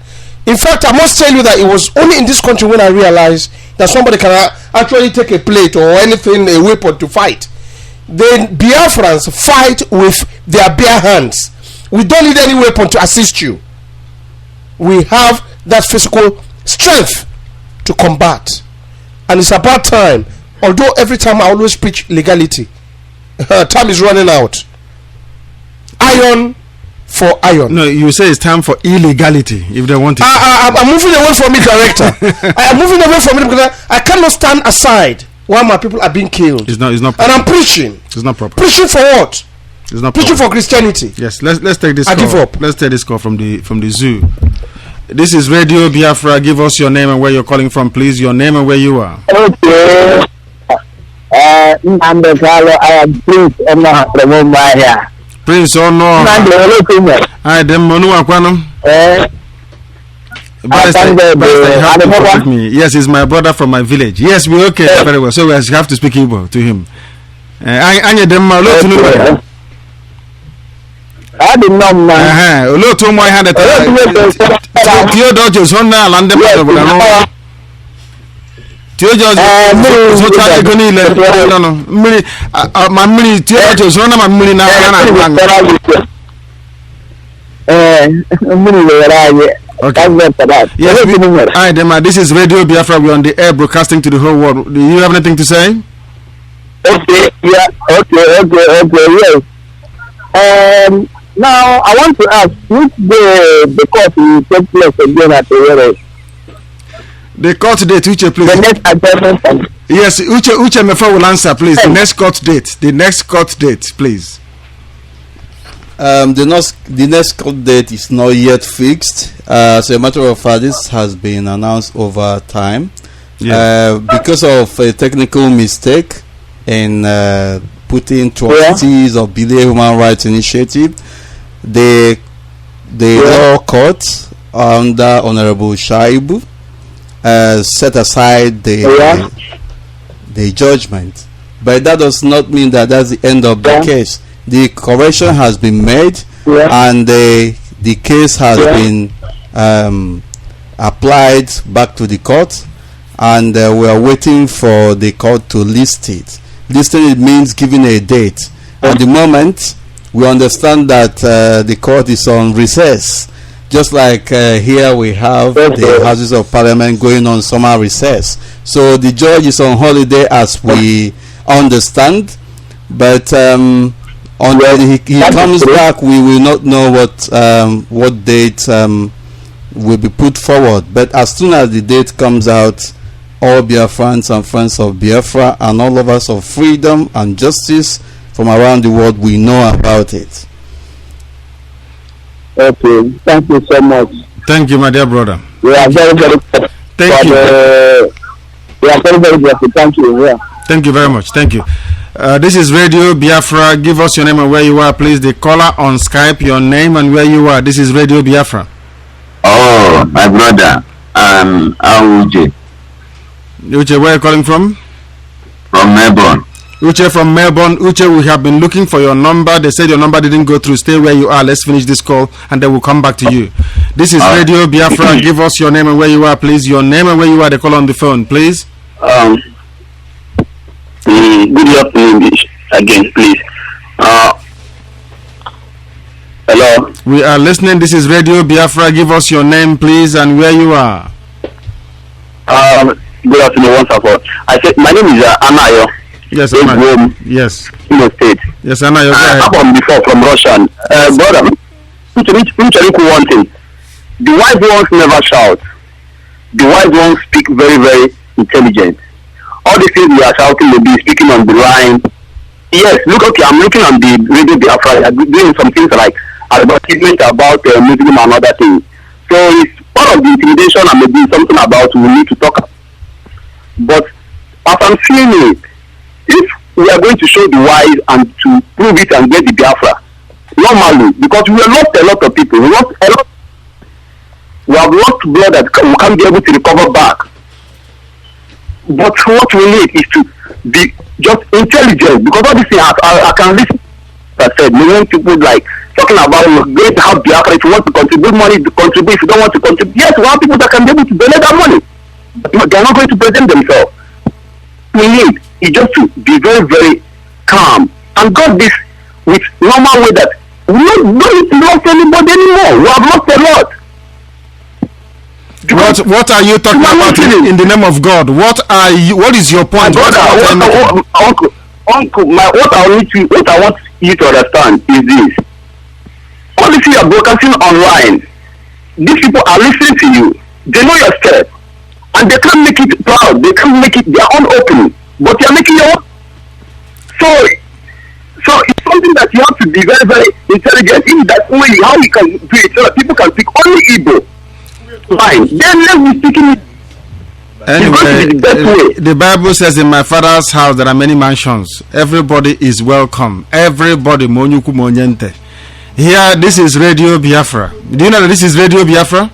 Speaker 7: In fact, I must tell you that it was only in this country when I realized that somebody can actually take a plate or anything, a weapon to fight. the Biafrans fight with their bare hands. We don't need any weapon to assist you. We have that physical strength to combat. And it's about time. Although every time I always preach legality, time is running out. Iron for iron.
Speaker 3: No, you say it's time for illegality if they want it.
Speaker 7: I'm moving away from it, director. I am moving away from it because I cannot stand aside while my people are being killed.
Speaker 3: It's not proper.
Speaker 7: And I'm preaching.
Speaker 3: It's not proper.
Speaker 7: Preaching for what?
Speaker 3: It's not
Speaker 7: preaching
Speaker 3: proper.
Speaker 7: for Christianity.
Speaker 3: Yes, let's take this
Speaker 7: I
Speaker 3: call.
Speaker 7: give up.
Speaker 3: Let's take this call from the zoo. This is Radio Biafra. Give us your name and where you're calling from, please. Your name and where you are.
Speaker 17: Okay. Nnamdi Kanu, I am Prince Honor from Mumbai.
Speaker 3: Prince Honor. I dem monu akwano. Yes, he's my brother from my village. Yes, we okay very well. So we have to speak Igbo to him. Anya dem ma lo tunu.
Speaker 17: I didn't know, man.
Speaker 3: Lo to mo hand Tio Dojo Sonna lande ma do no. Tio Dojo so ta ego ni ile no. Mmiri ma mmiri Tio Dojo Sonna ma mmiri na Okay. Yes, hi, Dema. This is Radio Biafra. We're on the air broadcasting to the whole world. Do you have anything to say?
Speaker 17: Okay, yeah, okay, yes. Now, I want to ask, which the court will take place again at the West?
Speaker 3: The court date, which please?
Speaker 17: The next adjournment.
Speaker 3: Yes, Uche Mefa will answer, please. The next court date. The next court date, please.
Speaker 5: The next court date is not yet fixed. So a matter of fact, this has been announced over time. Yeah. Because of a technical mistake in putting trustees of Belay Human Rights Initiative, the law court under Honorable Shaibu set aside the judgment. But that does not mean that that's the end of the case. The correction has been made, and the case has been applied back to the court, and we are waiting for the court to list it. Listing it means giving a date. At the moment, we understand that the court is on recess, just like here we have the Houses of Parliament going on summer recess. So the judge is on holiday, as we understand, but until he comes back, we will not know what date will be put forward. But as soon as the date comes out, all Biafrans and friends of Biafra and all of us of freedom and justice from around the world, we know about it.
Speaker 17: Okay, thank you so much.
Speaker 3: Thank you, my dear brother.
Speaker 17: We are very grateful.
Speaker 3: Thank you.
Speaker 17: We are very grateful. Thank you. Yeah.
Speaker 3: Thank you very much. Thank you. This is Radio Biafra. Give us your name and where you are, please. The caller on Skype, your name and where you are. This is Radio Biafra.
Speaker 18: Oh, my brother. Uche.
Speaker 3: Uche, where are you calling from?
Speaker 18: From Melbourne.
Speaker 3: Uche from Melbourne. Uche, we have been looking for your number. They said your number didn't go through. Stay where you are. Let's finish this call and then we'll come back to you. This is Radio Biafra. Give us your name and where you are, please. Your name and where you are. The call on the phone, please.
Speaker 11: Good afternoon again, please. Hello.
Speaker 3: We are listening. This is Radio Biafra. Give us your name, please, and where you are.
Speaker 11: Good afternoon, once again. I said my name is Anayo.
Speaker 3: Yes, Anayo. Yes.
Speaker 11: In the state.
Speaker 3: Yes, Anayo.
Speaker 11: I'm from before from Russian. Brother, one thing. The wise ones never shout. The wise ones speak very, very intelligent. All the things we are shouting may be speaking on the line. Yes, I'm looking on the Radio Biafra, doing some things like advertisement about Muslim and other things. So it's part of the intimidation and maybe something about we need to talk about. But as I'm seeing it, if we are going to show the wise and to prove it and get the Biafra, normally, because we have lost a lot of people, we have lost blood that we can't be able to recover back. But what we need is to be just intelligent, because all these things I can listen. I said, we want people like talking about going to have Biafra. If you want to contribute money, to contribute. If you don't want to contribute, yes, we want people that can be able to donate that money. But they are not going to present themselves. We need is just to be very, very calm and got this with normal way that we don't need to love anybody anymore. We have lost a lot.
Speaker 3: What are you talking about in the name of God? What is your point?
Speaker 11: Uncle, what I want you to understand is this. All this you are broadcasting online, these people are listening to you. They know your step, and they can't make it proud. They can't make it their own opening, but you are making your own. So it's something that you have to be very, very intelligent in. That way, how you can do it so that people can speak only Igbo. Fine. Then let's be speaking it.
Speaker 3: Anyway, the Bible says, in my father's house there are many mansions. Everybody is welcome. Everybody, monyuku monyente. Here, this is Radio Biafra. Do you know that this is Radio Biafra?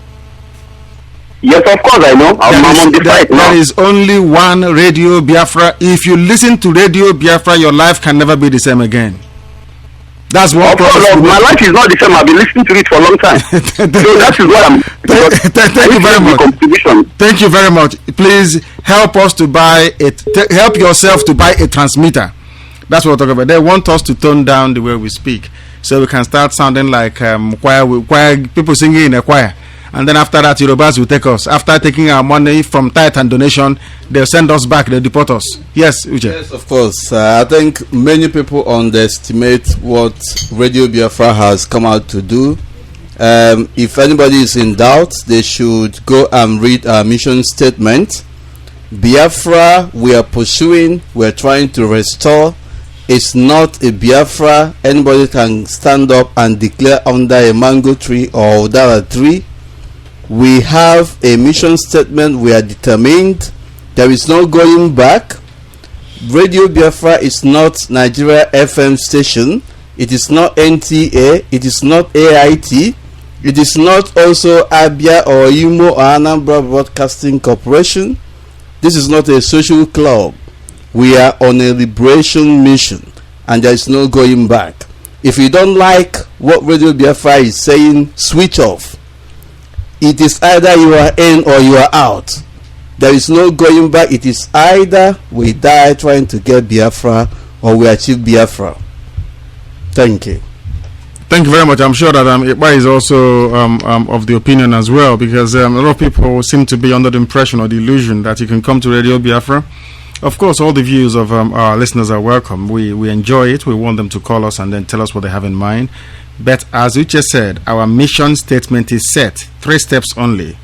Speaker 11: Yes, of course I know. I'm on the site now.
Speaker 3: There is only one Radio Biafra. If you listen to Radio Biafra, your life can never be the same again. That's what.
Speaker 11: My life is not the same. I've been listening to it for a long time. So that is what I'm.
Speaker 3: Thank you very much. Thank you very much. Please help us to buy it. Help yourself to buy a transmitter. That's what we're talking about. They want us to tone down the way we speak, so we can start sounding like choir people singing in a choir. And then after that, Yorubas will take us. After taking our money from tithe and donation, they'll send us back. They'll deport us. Yes, Uche.
Speaker 5: Yes, of course. I think many people underestimate what Radio Biafra has come out to do. If anybody is in doubt, they should go and read our mission statement. Biafra, we are pursuing, we are trying to restore. It's not a Biafra anybody can stand up and declare under a mango tree or udara tree. We have a mission statement. We are determined. There is no going back. Radio Biafra is not Nigeria FM station. It is not NTA. It is not AIT. It is not also Abia or Imo or Anambra Broadcasting Corporation. This is not a social club. We are on a liberation mission, and there is no going back. If you don't like what Radio Biafra is saying, switch off. It is either you are in or you are out. There is no going back. It is either we die trying to get Biafra or we achieve Biafra. Thank you.
Speaker 3: Thank you very much. I'm sure that Ipa is also of the opinion as well, because a lot of people seem to be under the impression or the illusion that you can come to Radio Biafra. Of course, all the views of our listeners are welcome. We enjoy it. We want them to call us and then tell us what they have in mind. But as Uche said, our mission statement is set. 3 steps only.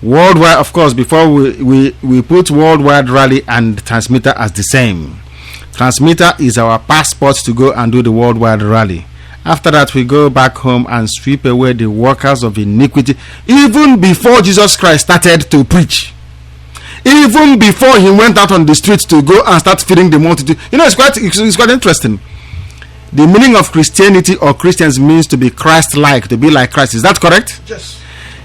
Speaker 3: Worldwide, of course, before we put worldwide rally and transmitter as the same. Transmitter is our passport to go and do the worldwide rally. After that, we go back home and sweep away the workers of iniquity. Even before Jesus Christ started to preach. Even before he went out on the streets to go and start feeding the multitude. You know, it's quite interesting. The meaning of Christianity or Christians means to be Christ-like, to be like Christ. Is that correct?
Speaker 7: Yes.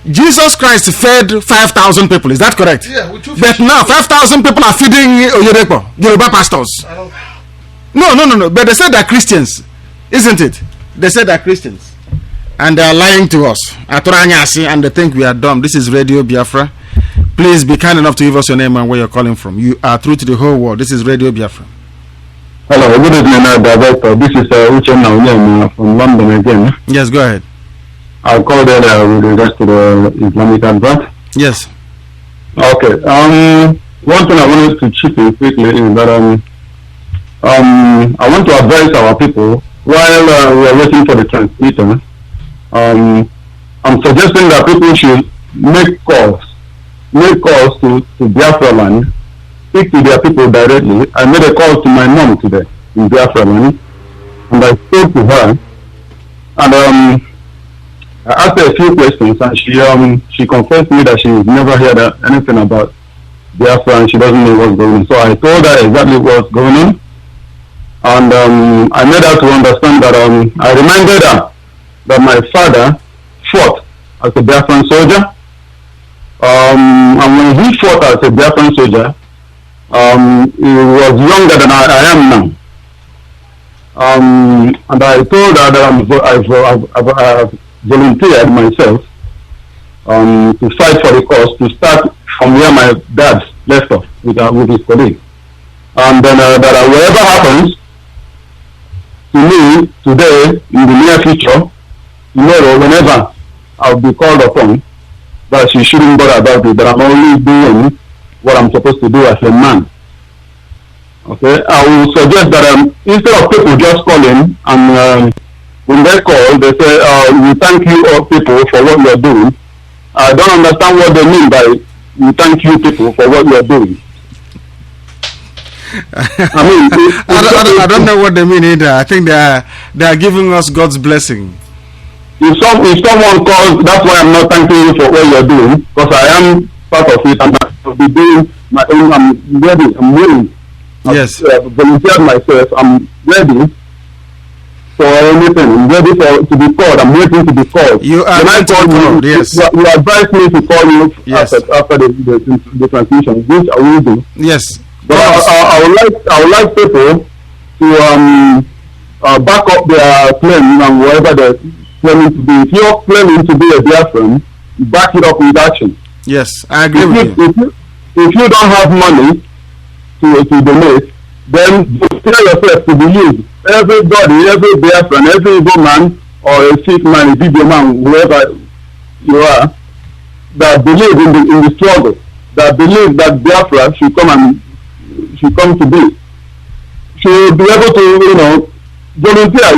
Speaker 3: Jesus Christ fed 5,000 people. Is that correct?
Speaker 7: Yeah.
Speaker 3: But now 5,000 people are feeding Yoruba pastors. No. But they said they're Christians, isn't it? They said they're Christians, and they are lying to us. And they think we are dumb. This is Radio Biafra. Please be kind enough to give us your name and where you're calling from. You are through to the whole world. This is Radio Biafra.
Speaker 13: Hello, good evening, Director. This is Uche from London again.
Speaker 3: Yes, go ahead.
Speaker 13: I called earlier with regards to the Islamic advert.
Speaker 3: Yes.
Speaker 13: Okay. One thing I wanted to chip in quickly is that I want to advise our people while we are waiting for the transmitter. I'm suggesting that people should make calls to Biafra land. Speak to their people directly. I made a call to my mom today in Biafra land, and I spoke to her, and I asked her a few questions, and she confessed to me that she never heard anything about Biafra and she doesn't know what's going on. So I told her exactly what's going on, and I made her to understand that I reminded her that my father fought as a Biafran soldier, and when he fought as a Biafran soldier, he was younger than I am now. And I told her that I've volunteered myself to fight for the cause, to start from where my dad left off with his colleagues. And then that whatever happens, to me today, in the near future, tomorrow, whenever I'll be called upon, that she shouldn't bother about it, that I'm only doing what I'm supposed to do as a man. Okay, I will suggest that instead of people just calling and when they call, they say, we thank you all people for what you're doing. I don't understand what they mean by we thank you people for what you're doing. I mean,
Speaker 3: I don't know what they mean either. I think they are giving us God's blessing.
Speaker 13: If someone calls, that's why I'm not thanking you for what you're doing, because I am part of it and I'll be doing my own. I'm ready. I'm willing.
Speaker 3: Yes.
Speaker 13: I've volunteered myself. I'm ready for anything. I'm ready to be called. I'm waiting to be called.
Speaker 3: You are
Speaker 13: when I call you,
Speaker 3: yes.
Speaker 13: You advised me to call you
Speaker 3: yes.
Speaker 13: after the transmission, which I will do.
Speaker 3: Yes.
Speaker 13: But I would like people to back up their claim and whatever they're claiming to be. If you're claiming to be a Biafran, back it up with action.
Speaker 3: Yes, I agree with you.
Speaker 13: If you don't have money to donate, then tell yourself to believe. Everybody, every Biafran, every Igbo man or a sick man, a Igbo man, whoever you are, that believe in the struggle, that believe that Biafra should come to be, should be able to, volunteer.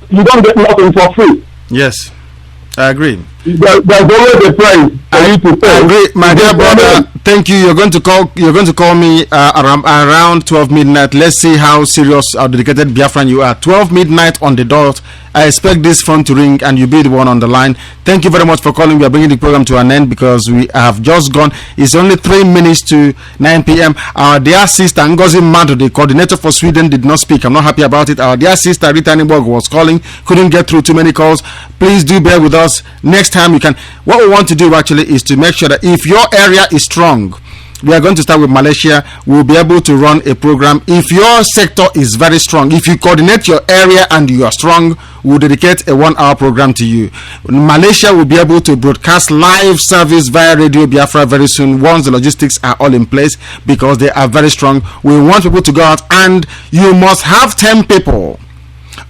Speaker 13: You don't get nothing for free.
Speaker 3: Yes, I agree.
Speaker 13: There's always a price for you to pay.
Speaker 3: I agree, my dear brother. Thank you. You're going to call me around 12 midnight. Let's see how serious or dedicated Biafran you are. 12 midnight on the dot. I expect this phone to ring and you be the one on the line. Thank you very much for calling. We are bringing the program to an end because we have just gone. It's only 3 minutes to 9 p.m. Our dear sister Ngozi Madu, the coordinator for Sweden, did not speak. I'm not happy about it. Our dear sister Rita Niborg was calling, couldn't get through too many calls. Please do bear with us. Next time you can. What we want to do actually is to make sure that if your area is strong, we are going to start with Malaysia. We'll be able to run a program. If your sector is very strong, if you coordinate your area and you are strong, we'll dedicate a 1-hour program to you. Malaysia will be able to broadcast live service via Radio Biafra very soon once the logistics are all in place because they are very strong. We want people to go out and you must have 10 people.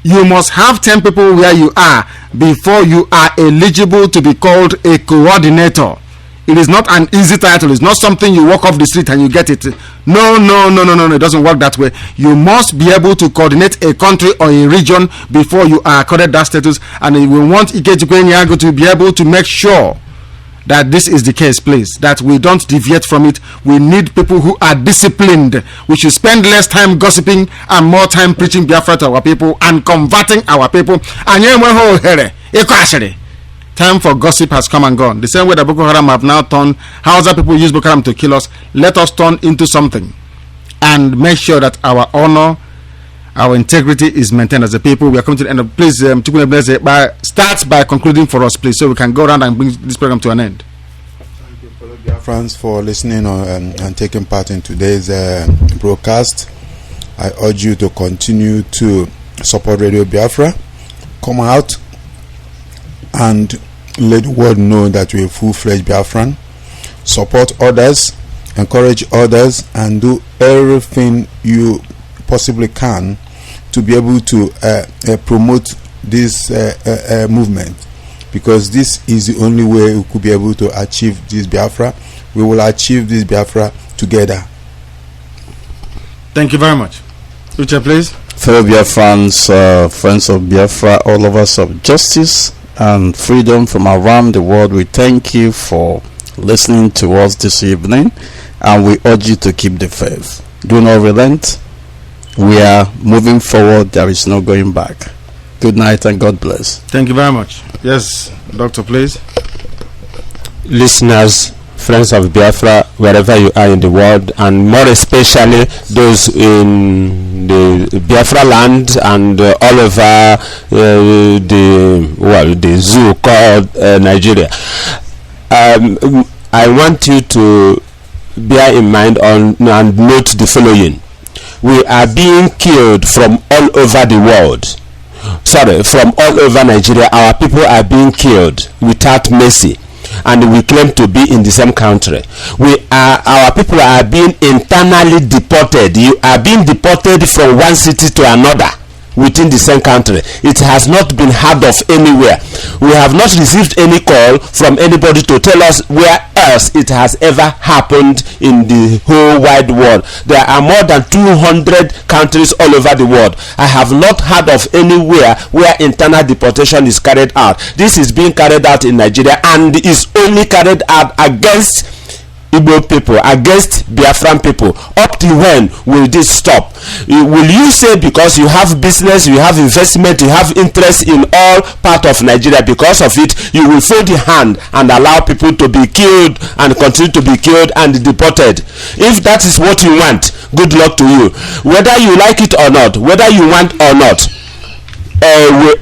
Speaker 3: You must have 10 people where you are before you are eligible to be called a coordinator. It is not an easy title. It's not something you walk off the street and you get it. No. It doesn't work that way. You must be able to coordinate a country or a region before you are accorded that status. And we want Ike to be able to make sure that this is the case, please. That we don't deviate from it. We need people who are disciplined. We should spend less time gossiping and more time preaching Biafra to our people and converting our people. Time for gossip has come and gone. The same way that Boko Haram have now turned, how other people use Boko Haram to kill us, let us turn into something and make sure that our honor, our integrity is maintained as a people. We are coming to the end of. Please, start by concluding for us, please, so we can go around and bring this program to an end.
Speaker 8: Thank you, fellow Biafrans, for listening and taking part in today's broadcast. I urge you to continue to support Radio Biafra. Come out and let the world know that you're a full-fledged Biafran. Support others, encourage others, and do everything you possibly can to be able to promote this movement, because this is the only way we could be able to achieve this Biafra. We will achieve this Biafra together.
Speaker 3: Thank you very much. Richard, please.
Speaker 5: Fellow Biafrans, friends of Biafra, all of us of justice and freedom from around the world, we thank you for listening to us this evening, and we urge you to keep the faith. Do not relent. We are moving forward. There is no going back. Good night and God bless.
Speaker 3: Thank you very much. Yes, Doctor, please.
Speaker 6: Listeners, friends of Biafra, wherever you are in the world, and more especially those in the Biafra land and all over the zoo called Nigeria. I want you to bear in mind and note the following. We are being killed from all over the world. From all over Nigeria. Our people are being killed without mercy. and we claim to be in the same country. Our people are being internally deported. You are being deported from one city to another within the same country. It has not been heard of anywhere. We have not received any call from anybody to tell us where else it has ever happened in the whole wide world. There are more than 200 countries all over the world. I have not heard of anywhere where internal deportation is carried out. This is being carried out in Nigeria, and is only carried out against Igbo people, against Biafran people. Up to when will this stop? Will you say because you have business, you have investment, you have interest in all part of Nigeria, because of it you will fold your hand and allow people to be killed and continue to be killed and deported? If that is what you want, good luck to you. Whether you like it or not, whether you want or not,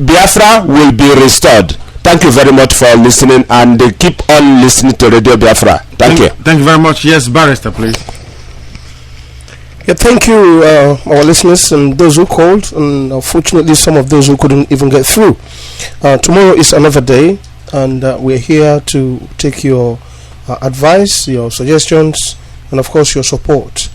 Speaker 6: Biafra will be restored. Thank you very much for listening, and keep on listening to Radio Biafra. Thank you.
Speaker 3: Thank you very much. Yes, Barrister, please.
Speaker 7: Yeah, thank you, our listeners and those who called, and unfortunately some of those who couldn't even get through. Tomorrow is another day, and we're here to take your advice, your suggestions, and of course your support.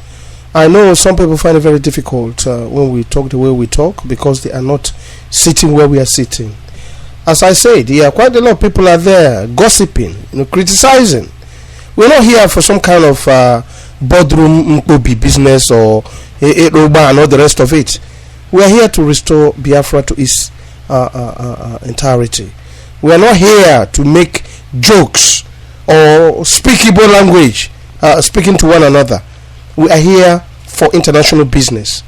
Speaker 7: I know some people find it very difficult when we talk the way we talk, because they are not sitting where we are sitting. As I said, quite a lot of people are there gossiping, criticizing. We're not here for some kind of boardroom business or and all the rest of it. We are here to restore Biafra to its entirety. We are not here to make jokes or speak Igbo language, speaking to one another. We are here for international business.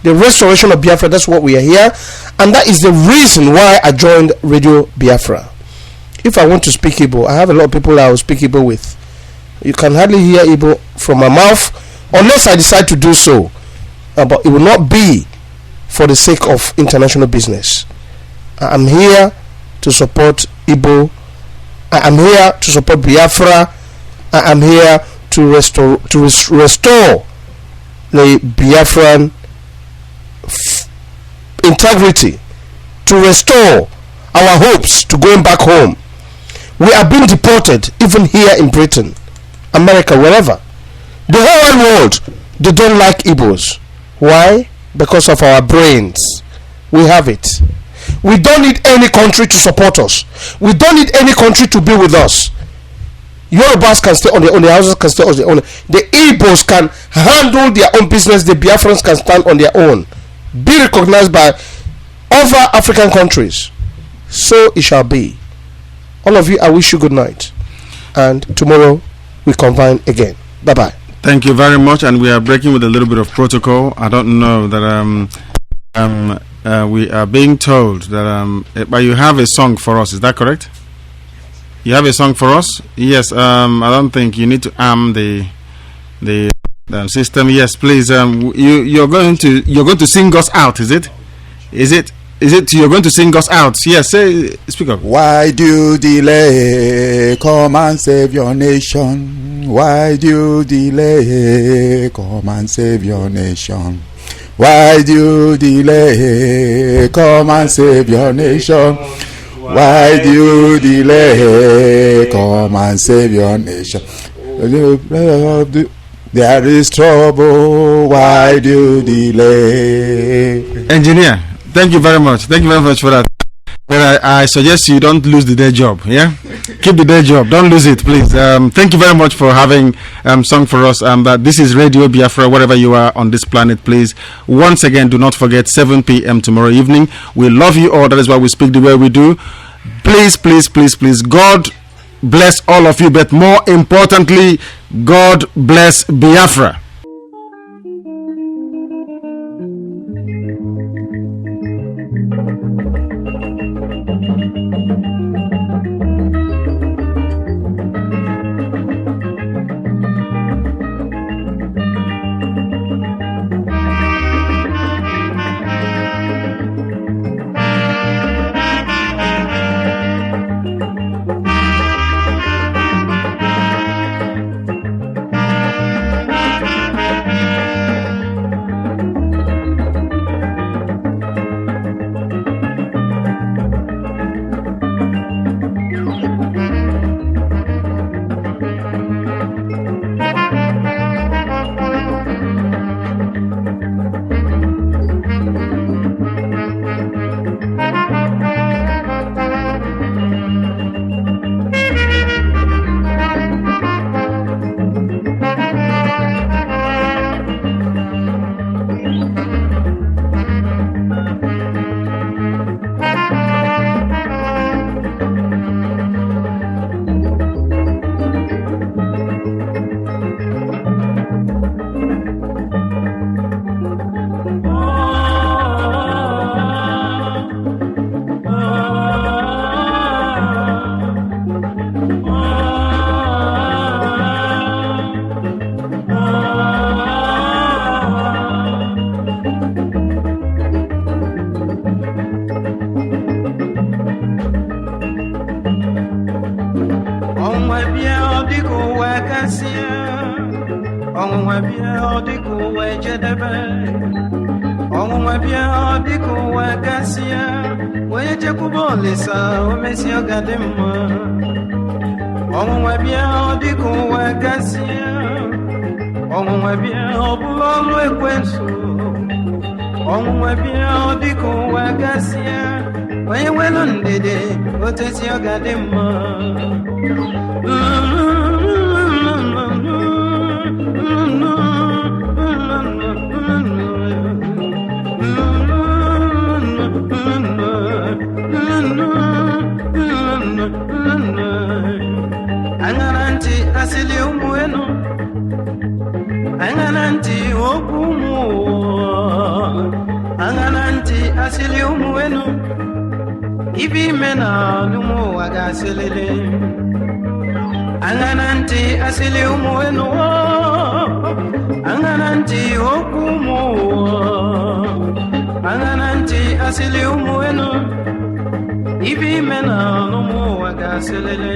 Speaker 7: The restoration of Biafra, that's what we are here, and that is the reason why I joined Radio Biafra. If I want to speak Igbo, I have a lot of people I will speak Igbo with. You can hardly hear Igbo from my mouth unless I decide to do so, but it will not be for the sake of international business. I am here to support Igbo. I am here to support Biafra. I am here to restore the Biafran integrity, to restore our hopes to going back home. We are being deported even here in Britain, America, wherever. The whole world, they don't like Igbos. Why? Because of our brains. We have it. We don't need any country to support us. We don't need any country to be with us. Yorubas can stay on their own, the Hausas can stay on their own. The Igbos can handle their own business. The Biafrans can stand on their own, be recognized by other African countries. So it shall be. All of you, I wish you good night, and tomorrow we convene again. Bye bye.
Speaker 3: Thank you very much, and we are breaking with a little bit of protocol. I don't know that we are being told that but you have a song for us. Is that correct? You have a song for us? Yes. I don't think you need to arm the system. Yes, please. You're going to sing us out. Is it? You're going to sing us out? Yes. Speak up.
Speaker 8: Why do you delay? Come and save your nation. Why do you delay? Come and save your nation. Why do you delay? Come and save your nation. Why do you delay? Come and save your nation. There is trouble. Why do you delay?
Speaker 3: Engineer, thank you very much. Thank you very much for that. But I suggest you don't lose the day job. Yeah, keep the day job. Don't lose it, please. Thank you very much for having sung for us. This is Radio Biafra, wherever you are on this planet. Please, once again, do not forget 7 p.m. tomorrow evening. We love you all. That is why we speak the way we do. Please, please, please, please. God bless all of you, but more importantly, God bless Biafra.
Speaker 19: ọnwụnwa bịa ọ dịka ụwa kasịa ọnwụnwa bịa ọ dịka ụwa ejedebe ọnwụnwa bịa ọ dịka ụwa kasịa onye chekwuba olisa o mesi ọ ga dị mma ọnwụnwa bịa ọ dịka ụwa kasịa ọnwụnwa bịa ọ bụla ọlụ ekwensu ọnwụnwa bịa ọ dịka ụwa kasịa onye nwelu ndede otesi ọ ga dị mma aṅara ntị asịlị ụmụ enu aṅara ntị okwu ụmụ aṅara ntị asịlị ụmụ enu ibe ime na n'ụmụ ụwa ga-asịlịlị aṅara ntị asịlị ụmụ enu aṅara ntị okwu ụmụ aṅara ntị asịlị ụmụ enu ibe ime na n'ụmụ ụwa ga-asịlịlị